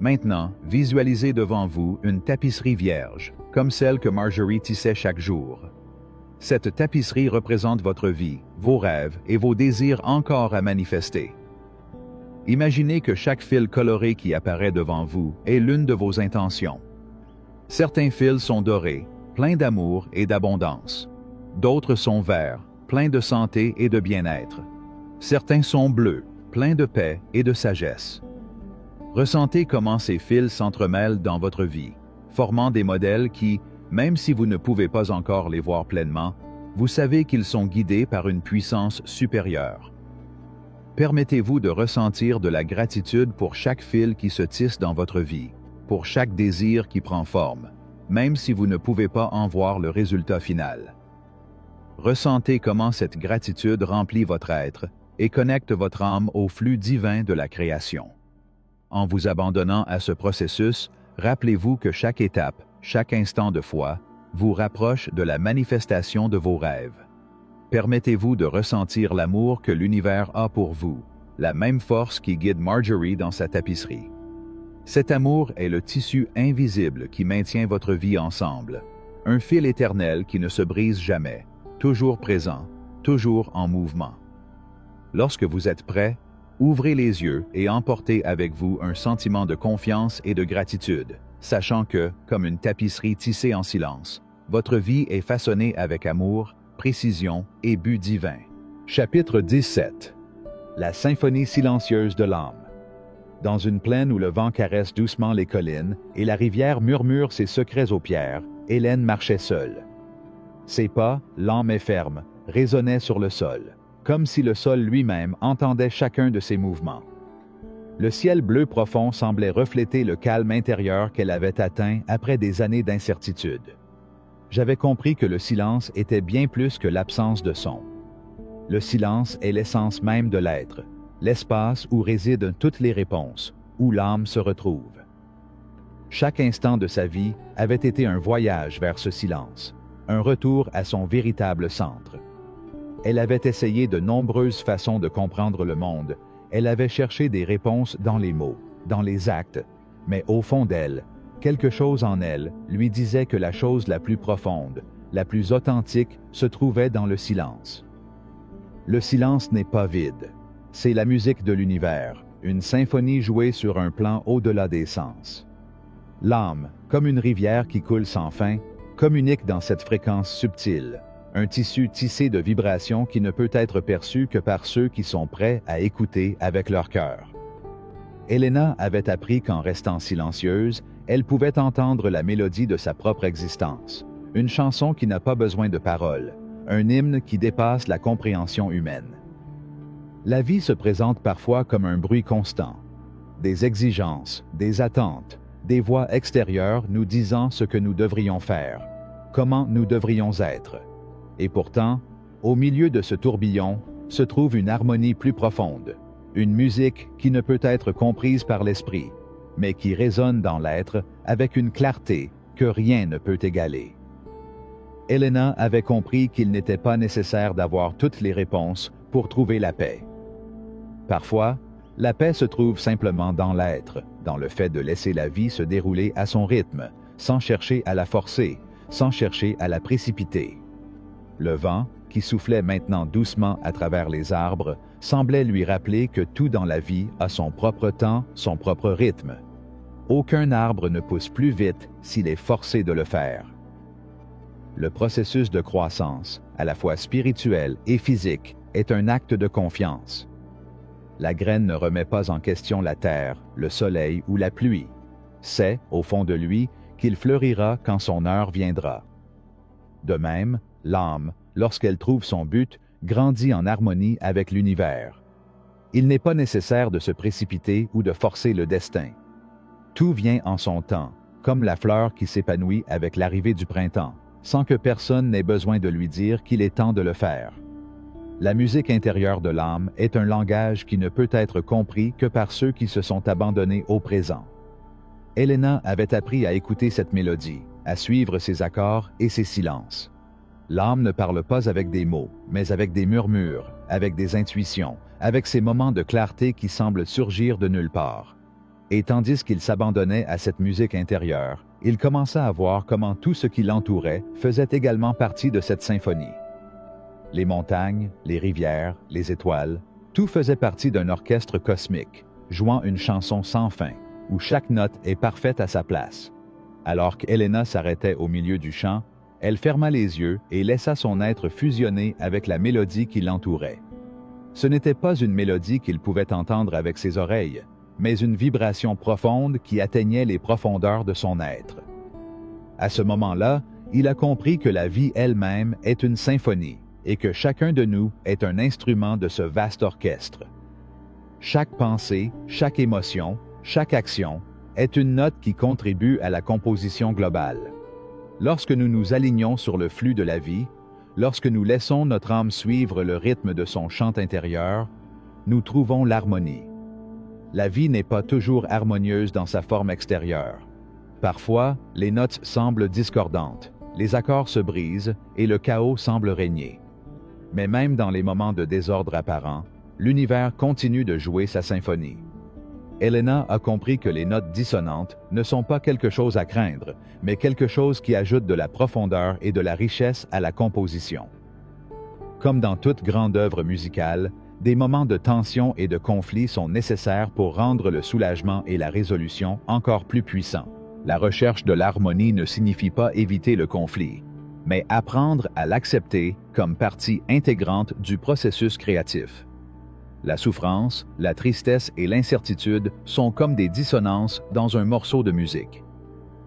Speaker 1: Maintenant, visualisez devant vous une tapisserie vierge, comme celle que Marjorie tissait chaque jour. Cette tapisserie représente votre vie, vos rêves et vos désirs encore à manifester. Imaginez que chaque fil coloré qui apparaît devant vous est l'une de vos intentions. Certains fils sont dorés, pleins d'amour et d'abondance. D'autres sont verts, pleins de santé et de bien-être. Certains sont bleus, pleins de paix et de sagesse. Ressentez comment ces fils s'entremêlent dans votre vie, formant des modèles qui, même si vous ne pouvez pas encore les voir pleinement, vous savez qu'ils sont guidés par une puissance supérieure. Permettez-vous de ressentir de la gratitude pour chaque fil qui se tisse dans votre vie, pour chaque désir qui prend forme, même si vous ne pouvez pas en voir le résultat final. Ressentez comment cette gratitude remplit votre être et connecte votre âme au flux divin de la création. En vous abandonnant à ce processus, rappelez-vous que chaque étape, chaque instant de foi, vous rapproche de la manifestation de vos rêves. Permettez-vous de ressentir l'amour que l'univers a pour vous, la même force qui guide Marjorie dans sa tapisserie. Cet amour est le tissu invisible qui maintient votre vie ensemble, un fil éternel qui ne se brise jamais, toujours présent, toujours en mouvement. Lorsque vous êtes prêt, ouvrez les yeux et emportez avec vous un sentiment de confiance et de gratitude, sachant que, comme une tapisserie tissée en silence, votre vie est façonnée avec amour, précision et but divin. Chapitre 17. La symphonie silencieuse de l'âme. Dans une plaine où le vent caresse doucement les collines et la rivière murmure ses secrets aux pierres, Hélène marchait seule. Ses pas, lents mais fermes, résonnaient sur le sol, comme si le sol lui-même entendait chacun de ses mouvements. Le ciel bleu profond semblait refléter le calme intérieur qu'elle avait atteint après des années d'incertitude. J'avais compris que le silence était bien plus que l'absence de son. Le silence est l'essence même de l'être, l'espace où résident toutes les réponses, où l'âme se retrouve. Chaque instant de sa vie avait été un voyage vers ce silence, un retour à son véritable centre. Elle avait essayé de nombreuses façons de comprendre le monde, elle avait cherché des réponses dans les mots, dans les actes, mais au fond d'elle, quelque chose en elle lui disait que la chose la plus profonde, la plus authentique, se trouvait dans le silence. Le silence n'est pas vide. C'est la musique de l'univers, une symphonie jouée sur un plan au-delà des sens. L'âme, comme une rivière qui coule sans fin, communique dans cette fréquence subtile, un tissu tissé de vibrations qui ne peut être perçu que par ceux qui sont prêts à écouter avec leur cœur. Helena avait appris qu'en restant silencieuse, elle pouvait entendre la mélodie de sa propre existence, une chanson qui n'a pas besoin de paroles, un hymne qui dépasse la compréhension humaine. La vie se présente parfois comme un bruit constant, des exigences, des attentes, des voix extérieures nous disant ce que nous devrions faire, comment nous devrions être. Et pourtant, au milieu de ce tourbillon, se trouve une harmonie plus profonde, une musique qui ne peut être comprise par l'esprit, mais qui résonne dans l'être avec une clarté que rien ne peut égaler. Helena avait compris qu'il n'était pas nécessaire d'avoir toutes les réponses pour trouver la paix. Parfois, la paix se trouve simplement dans l'être, dans le fait de laisser la vie se dérouler à son rythme, sans chercher à la forcer, sans chercher à la précipiter. Le vent, qui soufflait maintenant doucement à travers les arbres, semblait lui rappeler que tout dans la vie a son propre temps, son propre rythme. Aucun arbre ne pousse plus vite s'il est forcé de le faire. Le processus de croissance, à la fois spirituel et physique, est un acte de confiance. La graine ne remet pas en question la terre, le soleil ou la pluie. C'est, au fond de lui, qu'il fleurira quand son heure viendra. De même, l'âme, lorsqu'elle trouve son but, grandit en harmonie avec l'univers. Il n'est pas nécessaire de se précipiter ou de forcer le destin. Tout vient en son temps, comme la fleur qui s'épanouit avec l'arrivée du printemps, sans que personne n'ait besoin de lui dire qu'il est temps de le faire. La musique intérieure de l'âme est un langage qui ne peut être compris que par ceux qui se sont abandonnés au présent. Helena avait appris à écouter cette mélodie, à suivre ses accords et ses silences. L'âme ne parle pas avec des mots, mais avec des murmures, avec des intuitions, avec ces moments de clarté qui semblent surgir de nulle part. Et tandis qu'il s'abandonnait à cette musique intérieure, il commença à voir comment tout ce qui l'entourait faisait également partie de cette symphonie. Les montagnes, les rivières, les étoiles, tout faisait partie d'un orchestre cosmique, jouant une chanson sans fin, où chaque note est parfaite à sa place. Alors qu'Helena s'arrêtait au milieu du chant, elle ferma les yeux et laissa son être fusionner avec la mélodie qui l'entourait. Ce n'était pas une mélodie qu'il pouvait entendre avec ses oreilles, mais une vibration profonde qui atteignait les profondeurs de son être. À ce moment-là, il a compris que la vie elle-même est une symphonie et que chacun de nous est un instrument de ce vaste orchestre. Chaque pensée, chaque émotion, chaque action est une note qui contribue à la composition globale. Lorsque nous nous alignons sur le flux de la vie, lorsque nous laissons notre âme suivre le rythme de son chant intérieur, nous trouvons l'harmonie. La vie n'est pas toujours harmonieuse dans sa forme extérieure. Parfois, les notes semblent discordantes, les accords se brisent et le chaos semble régner. Mais même dans les moments de désordre apparent, l'univers continue de jouer sa symphonie. Helena a compris que les notes dissonantes ne sont pas quelque chose à craindre, mais quelque chose qui ajoute de la profondeur et de la richesse à la composition. Comme dans toute grande œuvre musicale, des moments de tension et de conflit sont nécessaires pour rendre le soulagement et la résolution encore plus puissants. La recherche de l'harmonie ne signifie pas éviter le conflit, mais apprendre à l'accepter comme partie intégrante du processus créatif. La souffrance, la tristesse et l'incertitude sont comme des dissonances dans un morceau de musique.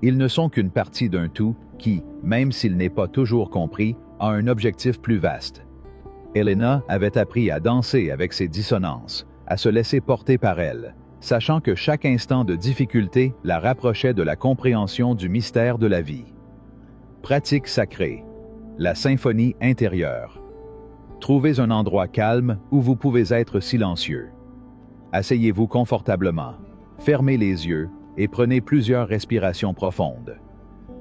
Speaker 1: Ils ne sont qu'une partie d'un tout qui, même s'il n'est pas toujours compris, a un objectif plus vaste. Helena avait appris à danser avec ces dissonances, à se laisser porter par elles, sachant que chaque instant de difficulté la rapprochait de la compréhension du mystère de la vie. Pratique sacrée, la symphonie intérieure. Trouvez un endroit calme où vous pouvez être silencieux. Asseyez-vous confortablement, fermez les yeux et prenez plusieurs respirations profondes.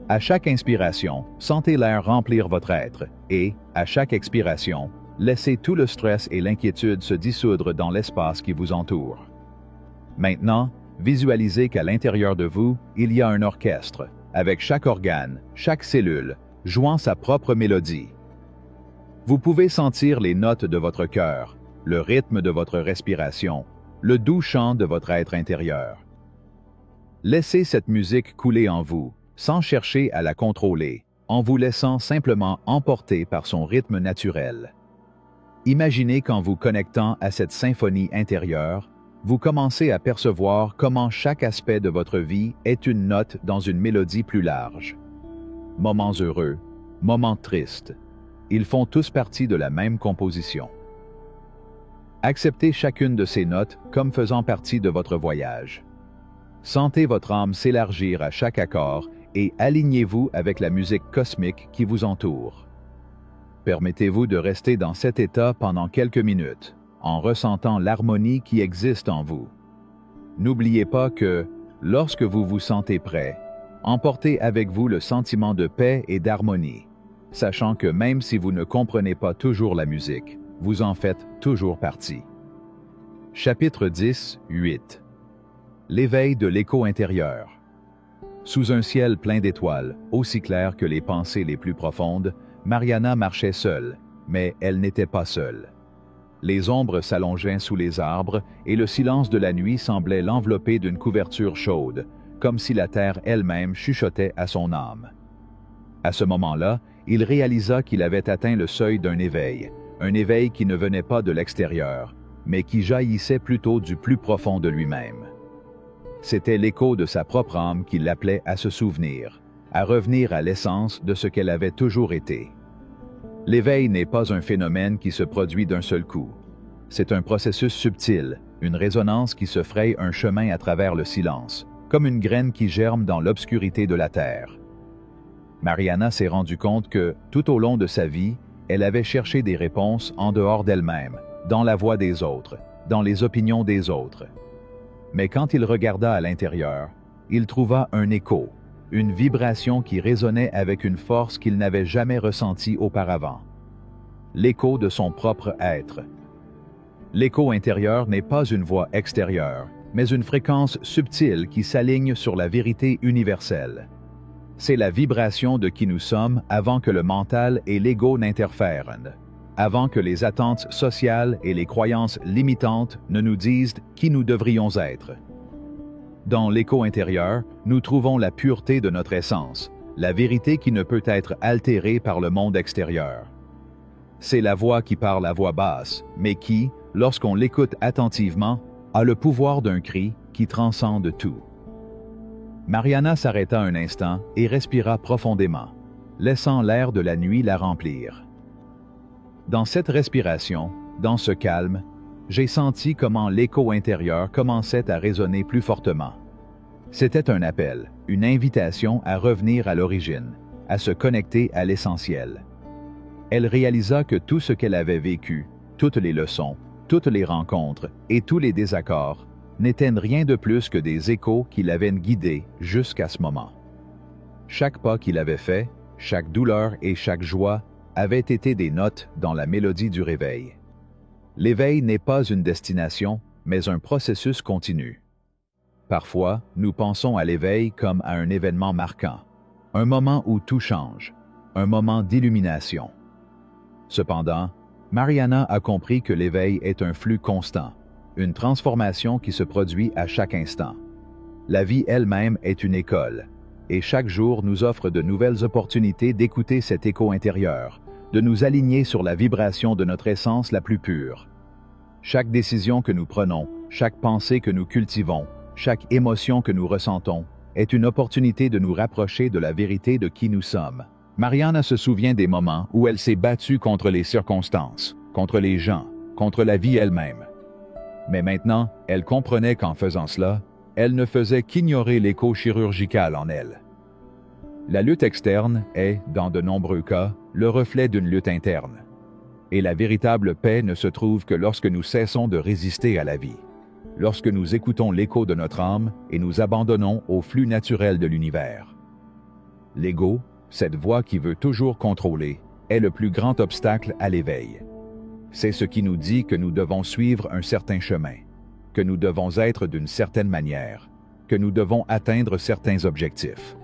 Speaker 1: À chaque inspiration, sentez l'air remplir votre être et, à chaque expiration, laissez tout le stress et l'inquiétude se dissoudre dans l'espace qui vous entoure. Maintenant, visualisez qu'à l'intérieur de vous, il y a un orchestre, avec chaque organe, chaque cellule, jouant sa propre mélodie. Vous pouvez sentir les notes de votre cœur, le rythme de votre respiration, le doux chant de votre être intérieur. Laissez cette musique couler en vous, sans chercher à la contrôler, en vous laissant simplement emporter par son rythme naturel. Imaginez qu'en vous connectant à cette symphonie intérieure, vous commencez à percevoir comment chaque aspect de votre vie est une note dans une mélodie plus large. Moments heureux, moments tristes, ils font tous partie de la même composition. Acceptez chacune de ces notes comme faisant partie de votre voyage. Sentez votre âme s'élargir à chaque accord et alignez-vous avec la musique cosmique qui vous entoure. Permettez-vous de rester dans cet état pendant quelques minutes, en ressentant l'harmonie qui existe en vous. N'oubliez pas que, lorsque vous vous sentez prêt, emportez avec vous le sentiment de paix et d'harmonie, sachant que même si vous ne comprenez pas toujours la musique, vous en faites toujours partie. Chapitre 10, 8. L'éveil de l'écho intérieur. Sous un ciel plein d'étoiles, aussi clair que les pensées les plus profondes, Mariana marchait seule, mais elle n'était pas seule. Les ombres s'allongeaient sous les arbres et le silence de la nuit semblait l'envelopper d'une couverture chaude, comme si la terre elle-même chuchotait à son âme. À ce moment-là, il réalisa qu'il avait atteint le seuil d'un éveil, un éveil qui ne venait pas de l'extérieur, mais qui jaillissait plutôt du plus profond de lui-même. C'était l'écho de sa propre âme qui l'appelait à se souvenir, à revenir à l'essence de ce qu'elle avait toujours été. L'éveil n'est pas un phénomène qui se produit d'un seul coup. c'est un processus subtil, une résonance qui se fraye un chemin à travers le silence, comme une graine qui germe dans l'obscurité de la terre. Mariana s'est rendue compte que, tout au long de sa vie, elle avait cherché des réponses en dehors d'elle-même, dans la voix des autres, dans les opinions des autres. Mais quand il regarda à l'intérieur, il trouva un écho, une vibration qui résonnait avec une force qu'il n'avait jamais ressentie auparavant. L'écho de son propre être. L'écho intérieur n'est pas une voix extérieure, mais une fréquence subtile qui s'aligne sur la vérité universelle. C'est la vibration de qui nous sommes avant que le mental et l'ego n'interfèrent, avant que les attentes sociales et les croyances limitantes ne nous disent qui nous devrions être. Dans l'écho intérieur, nous trouvons la pureté de notre essence, la vérité qui ne peut être altérée par le monde extérieur. C'est la voix qui parle à voix basse, mais qui, lorsqu'on l'écoute attentivement, a le pouvoir d'un cri qui transcende tout. Mariana s'arrêta un instant et respira profondément, laissant l'air de la nuit la remplir. Dans cette respiration, dans ce calme, j'ai senti comment l'écho intérieur commençait à résonner plus fortement. C'était un appel, une invitation à revenir à l'origine, à se connecter à l'essentiel. Elle réalisa que tout ce qu'elle avait vécu, toutes les leçons, toutes les rencontres et tous les désaccords n'étaient rien de plus que des échos qui l'avaient guidée jusqu'à ce moment. Chaque pas qu'il avait fait, chaque douleur et chaque joie avaient été des notes dans la mélodie du réveil. L'éveil n'est pas une destination, mais un processus continu. Parfois, nous pensons à l'éveil comme à un événement marquant, un moment où tout change, un moment d'illumination. Cependant, Mariana a compris que l'éveil est un flux constant, une transformation qui se produit à chaque instant. La vie elle-même est une école, et chaque jour nous offre de nouvelles opportunités d'écouter cet écho intérieur, de nous aligner sur la vibration de notre essence la plus pure. Chaque décision que nous prenons, chaque pensée que nous cultivons, chaque émotion que nous ressentons, est une opportunité de nous rapprocher de la vérité de qui nous sommes. Mariana se souvient des moments où elle s'est battue contre les circonstances, contre les gens, contre la vie elle-même. Mais maintenant, elle comprenait qu'en faisant cela, elle ne faisait qu'ignorer l'écho chirurgical en elle. La lutte externe est, dans de nombreux cas, le reflet d'une lutte interne. Et la véritable paix ne se trouve que lorsque nous cessons de résister à la vie, lorsque nous écoutons l'écho de notre âme et nous abandonnons au flux naturel de l'univers. L'ego, cette voix qui veut toujours contrôler, est le plus grand obstacle à l'éveil. C'est ce qui nous dit que nous devons suivre un certain chemin, que nous devons être d'une certaine manière, que nous devons atteindre certains objectifs.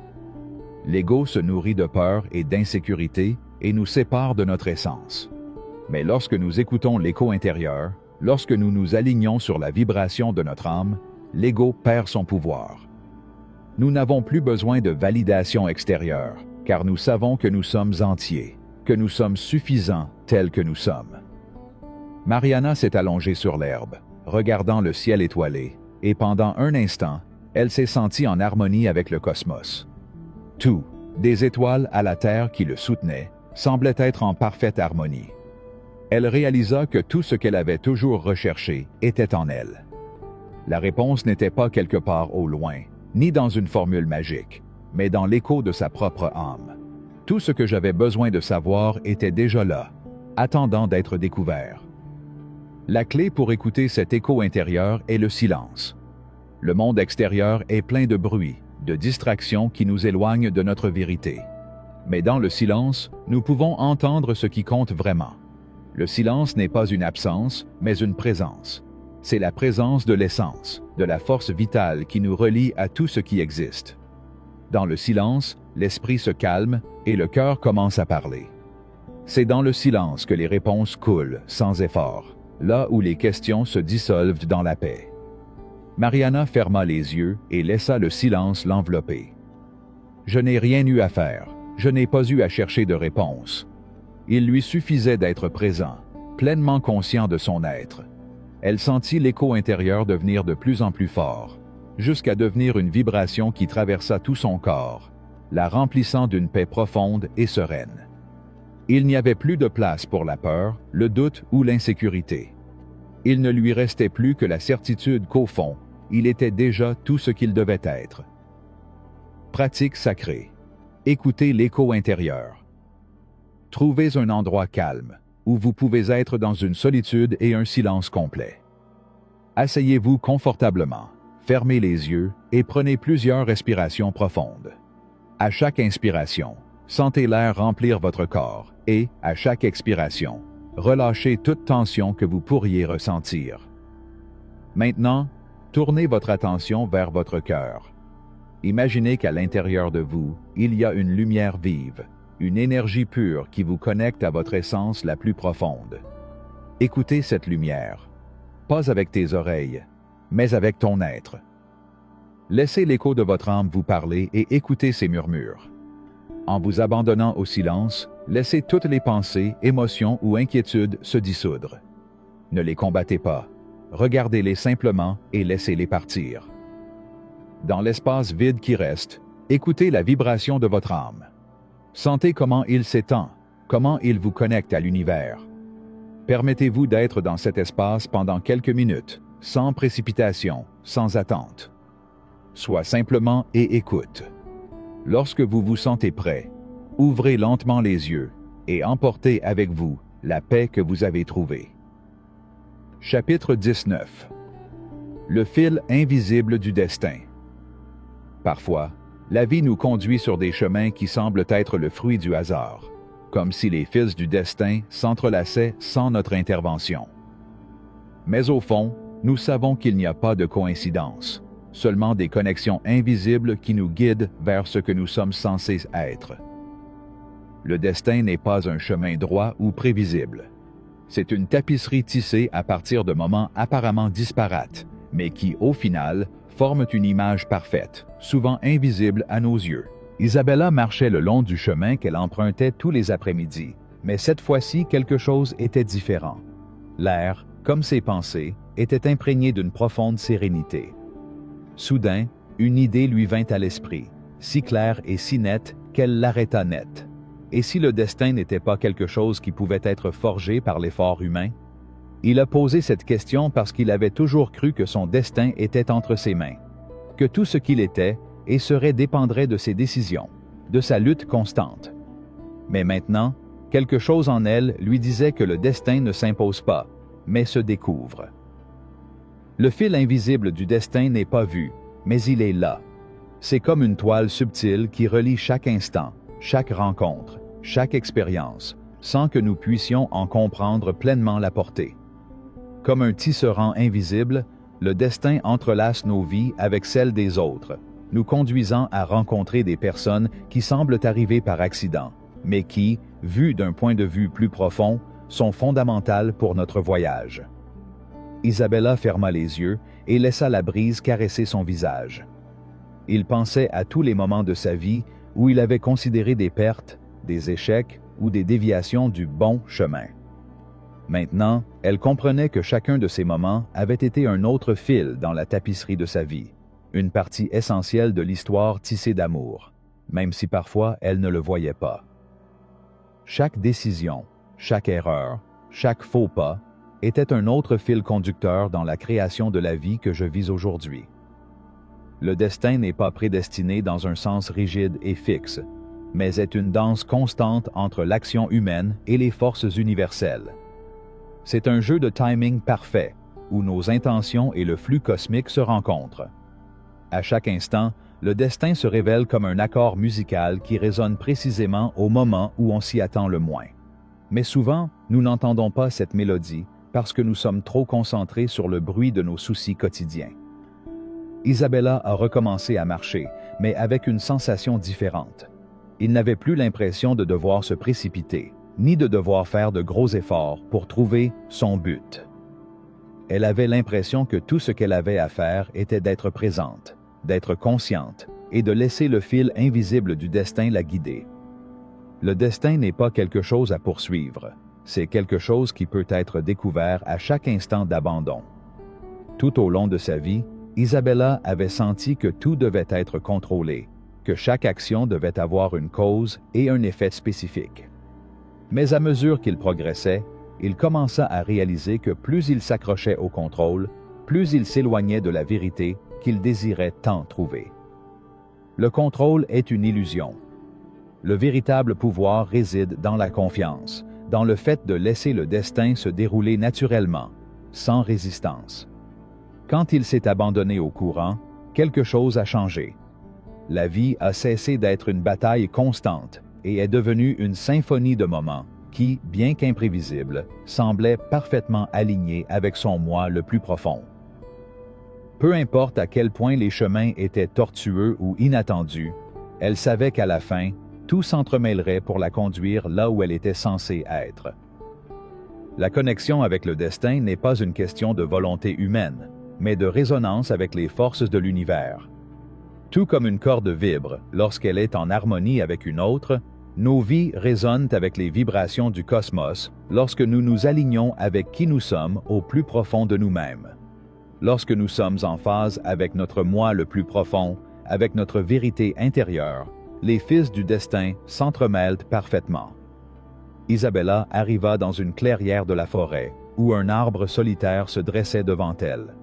Speaker 1: L'ego se nourrit de peur et d'insécurité et nous sépare de notre essence. Mais lorsque nous écoutons l'écho intérieur, lorsque nous nous alignons sur la vibration de notre âme, l'ego perd son pouvoir. Nous n'avons plus besoin de validation extérieure, car nous savons que nous sommes entiers, que nous sommes suffisants tels que nous sommes. Mariana s'est allongée sur l'herbe, regardant le ciel étoilé, et pendant un instant, elle s'est sentie en harmonie avec le cosmos. Tout, des étoiles à la terre qui le soutenaient, semblait être en parfaite harmonie. Elle réalisa que tout ce qu'elle avait toujours recherché était en elle. La réponse n'était pas quelque part au loin, ni dans une formule magique, mais dans l'écho de sa propre âme. Tout ce que j'avais besoin de savoir était déjà là, attendant d'être découvert. La clé pour écouter cet écho intérieur est le silence. Le monde extérieur est plein de bruit, de distractions qui nous éloignent de notre vérité. Mais dans le silence, nous pouvons entendre ce qui compte vraiment. Le silence n'est pas une absence, mais une présence. C'est la présence de l'essence, de la force vitale qui nous relie à tout ce qui existe. Dans le silence, l'esprit se calme et le cœur commence à parler. C'est dans le silence que les réponses coulent sans effort, là où les questions se dissolvent dans la paix. Mariana ferma les yeux et laissa le silence l'envelopper. Je n'ai rien eu à faire, je n'ai pas eu à chercher de réponse. Il lui suffisait d'être présent, pleinement conscient de son être. Elle sentit l'écho intérieur devenir de plus en plus fort, jusqu'à devenir une vibration qui traversa tout son corps, la remplissant d'une paix profonde et sereine. Il n'y avait plus de place pour la peur, le doute ou l'insécurité. Il ne lui restait plus que la certitude qu'au fond, il était déjà tout ce qu'il devait être. Pratique sacrée. Écoutez l'écho intérieur. Trouvez un endroit calme, où vous pouvez être dans une solitude et un silence complet. Asseyez-vous confortablement, fermez les yeux et prenez plusieurs respirations profondes. À chaque inspiration, sentez l'air remplir votre corps et, à chaque expiration, relâchez toute tension que vous pourriez ressentir. Maintenant, tournez votre attention vers votre cœur. Imaginez qu'à l'intérieur de vous, il y a une lumière vive, une énergie pure qui vous connecte à votre essence la plus profonde. Écoutez cette lumière, pas avec tes oreilles, mais avec ton être. Laissez l'écho de votre âme vous parler et écoutez ses murmures. En vous abandonnant au silence, laissez toutes les pensées, émotions ou inquiétudes se dissoudre. Ne les combattez pas, regardez-les simplement et laissez-les partir. Dans l'espace vide qui reste, écoutez la vibration de votre âme. Sentez comment il s'étend, comment il vous connecte à l'univers. Permettez-vous d'être dans cet espace pendant quelques minutes, sans précipitation, sans attente. Sois simplement et écoute. Lorsque vous vous sentez prêt, ouvrez lentement les yeux et emportez avec vous la paix que vous avez trouvée. Chapitre 19. Le fil invisible du destin. Parfois, la vie nous conduit sur des chemins qui semblent être le fruit du hasard, comme si les fils du destin s'entrelaçaient sans notre intervention. Mais au fond, nous savons qu'il n'y a pas de coïncidence, seulement des connexions invisibles qui nous guident vers ce que nous sommes censés être. Le destin n'est pas un chemin droit ou prévisible. C'est une tapisserie tissée à partir de moments apparemment disparates, mais qui, au final, forment une image parfaite, souvent invisible à nos yeux. Isabella marchait le long du chemin qu'elle empruntait tous les après-midi, mais cette fois-ci, quelque chose était différent. L'air, comme ses pensées, était imprégné d'une profonde sérénité. Soudain, une idée lui vint à l'esprit, si claire et si nette qu'elle l'arrêta net. Et si le destin n'était pas quelque chose qui pouvait être forgé par l'effort humain? Il a posé cette question parce qu'il avait toujours cru que son destin était entre ses mains, que tout ce qu'il était et serait dépendrait de ses décisions, de sa lutte constante. Mais maintenant, quelque chose en elle lui disait que le destin ne s'impose pas, mais se découvre. Le fil invisible du destin n'est pas vu, mais il est là. C'est comme une toile subtile qui relie chaque instant, chaque rencontre, chaque expérience, sans que nous puissions en comprendre pleinement la portée. Comme un tisserand invisible, le destin entrelace nos vies avec celles des autres, nous conduisant à rencontrer des personnes qui semblent arriver par accident, mais qui, vues d'un point de vue plus profond, sont fondamentales pour notre voyage. Isabella ferma les yeux et laissa la brise caresser son visage. Il pensait à tous les moments de sa vie où il avait considéré des pertes, des échecs ou des déviations du bon chemin. Maintenant, elle comprenait que chacun de ces moments avait été un autre fil dans la tapisserie de sa vie, une partie essentielle de l'histoire tissée d'amour, même si parfois elle ne le voyait pas. Chaque décision, chaque erreur, chaque faux pas était un autre fil conducteur dans la création de la vie que je vis aujourd'hui. Le destin n'est pas prédestiné dans un sens rigide et fixe, mais est une danse constante entre l'action humaine et les forces universelles. C'est un jeu de timing parfait, où nos intentions et le flux cosmique se rencontrent. À chaque instant, le destin se révèle comme un accord musical qui résonne précisément au moment où on s'y attend le moins. Mais souvent, nous n'entendons pas cette mélodie parce que nous sommes trop concentrés sur le bruit de nos soucis quotidiens. Isabella a recommencé à marcher, mais avec une sensation différente. Il n'avait plus l'impression de devoir se précipiter, ni de devoir faire de gros efforts pour trouver son but. Elle avait l'impression que tout ce qu'elle avait à faire était d'être présente, d'être consciente et de laisser le fil invisible du destin la guider. Le destin n'est pas quelque chose à poursuivre, c'est quelque chose qui peut être découvert à chaque instant d'abandon. Tout au long de sa vie, Isabella avait senti que tout devait être contrôlé, que chaque action devait avoir une cause et un effet spécifique. Mais à mesure qu'il progressait, il commença à réaliser que plus il s'accrochait au contrôle, plus il s'éloignait de la vérité qu'il désirait tant trouver. Le contrôle est une illusion. Le véritable pouvoir réside dans la confiance, dans le fait de laisser le destin se dérouler naturellement, sans résistance. Quand il s'est abandonné au courant, quelque chose a changé. La vie a cessé d'être une bataille constante et est devenue une symphonie de moments qui, bien qu'imprévisibles, semblaient parfaitement alignés avec son moi le plus profond. Peu importe à quel point les chemins étaient tortueux ou inattendus, elle savait qu'à la fin, tout s'entremêlerait pour la conduire là où elle était censée être. La connexion avec le destin n'est pas une question de volonté humaine, mais de résonance avec les forces de l'univers. Tout comme une corde vibre lorsqu'elle est en harmonie avec une autre, nos vies résonnent avec les vibrations du cosmos lorsque nous nous alignons avec qui nous sommes au plus profond de nous-mêmes. Lorsque nous sommes en phase avec notre moi le plus profond, avec notre vérité intérieure, les fils du destin s'entremêlent parfaitement. Isabella arriva dans une clairière de la forêt, où un arbre solitaire se dressait devant elle.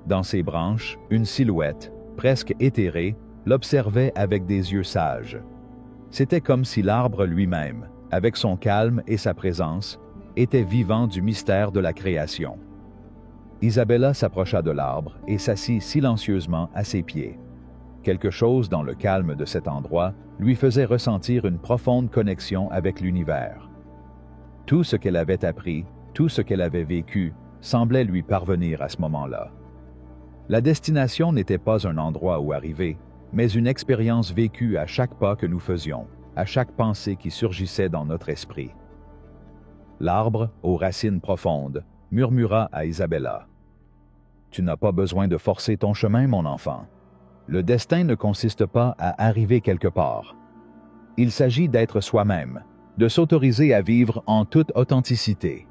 Speaker 1: Dans ses branches, une silhouette, presque éthérée, l'observait avec des yeux sages. C'était comme si l'arbre lui-même, avec son calme et sa présence, était vivant du mystère de la création. Isabella s'approcha de l'arbre et s'assit silencieusement à ses pieds. Quelque chose dans le calme de cet endroit lui faisait ressentir une profonde connexion avec l'univers. Tout ce qu'elle avait appris, tout ce qu'elle avait vécu, semblait lui parvenir à ce moment-là. La destination n'était pas un endroit où arriver, mais une expérience vécue à chaque pas que nous faisions, à chaque pensée qui surgissait dans notre esprit. L'arbre, aux racines profondes, murmura à Isabella. « Tu n'as pas besoin de forcer ton chemin, mon enfant. Le destin ne consiste pas à arriver quelque part. Il s'agit d'être soi-même, de s'autoriser à vivre en toute authenticité.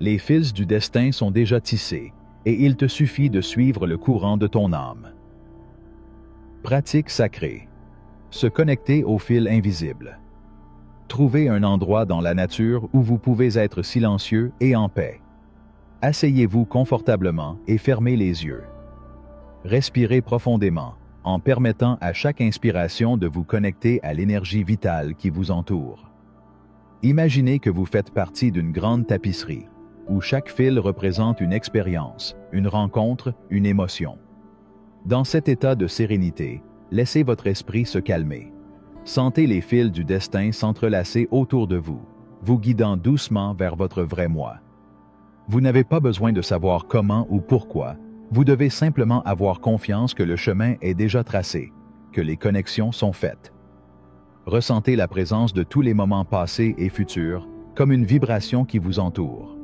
Speaker 1: Les fils du destin sont déjà tissés, et il te suffit de suivre le courant de ton âme. » Pratique sacrée. Se connecter au fil invisible. Trouvez un endroit dans la nature où vous pouvez être silencieux et en paix. Asseyez-vous confortablement et fermez les yeux. Respirez profondément, en permettant à chaque inspiration de vous connecter à l'énergie vitale qui vous entoure. Imaginez que vous faites partie d'une grande tapisserie, où chaque fil représente une expérience, une rencontre, une émotion. Dans cet état de sérénité, laissez votre esprit se calmer. Sentez les fils du destin s'entrelacer autour de vous, vous guidant doucement vers votre vrai moi. Vous n'avez pas besoin de savoir comment ou pourquoi, vous devez simplement avoir confiance que le chemin est déjà tracé, que les connexions sont faites. Ressentez la présence de tous les moments passés et futurs comme une vibration qui vous entoure.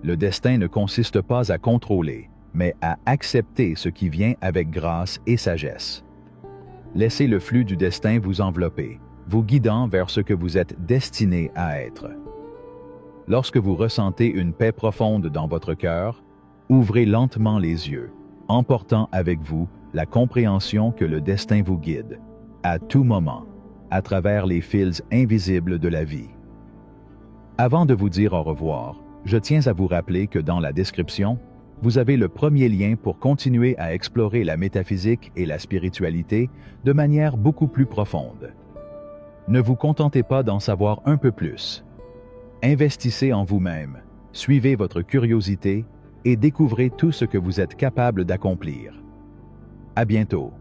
Speaker 1: Le destin ne consiste pas à contrôler, mais à accepter ce qui vient avec grâce et sagesse. Laissez le flux du destin vous envelopper, vous guidant vers ce que vous êtes destiné à être. Lorsque vous ressentez une paix profonde dans votre cœur, ouvrez lentement les yeux, emportant avec vous la compréhension que le destin vous guide, à tout moment, à travers les fils invisibles de la vie. Avant de vous dire au revoir, je tiens à vous rappeler que dans la description, vous avez le premier lien pour continuer à explorer la métaphysique et la spiritualité de manière beaucoup plus profonde. Ne vous contentez pas d'en savoir un peu plus. Investissez en vous-même, suivez votre curiosité et découvrez tout ce que vous êtes capable d'accomplir. À bientôt.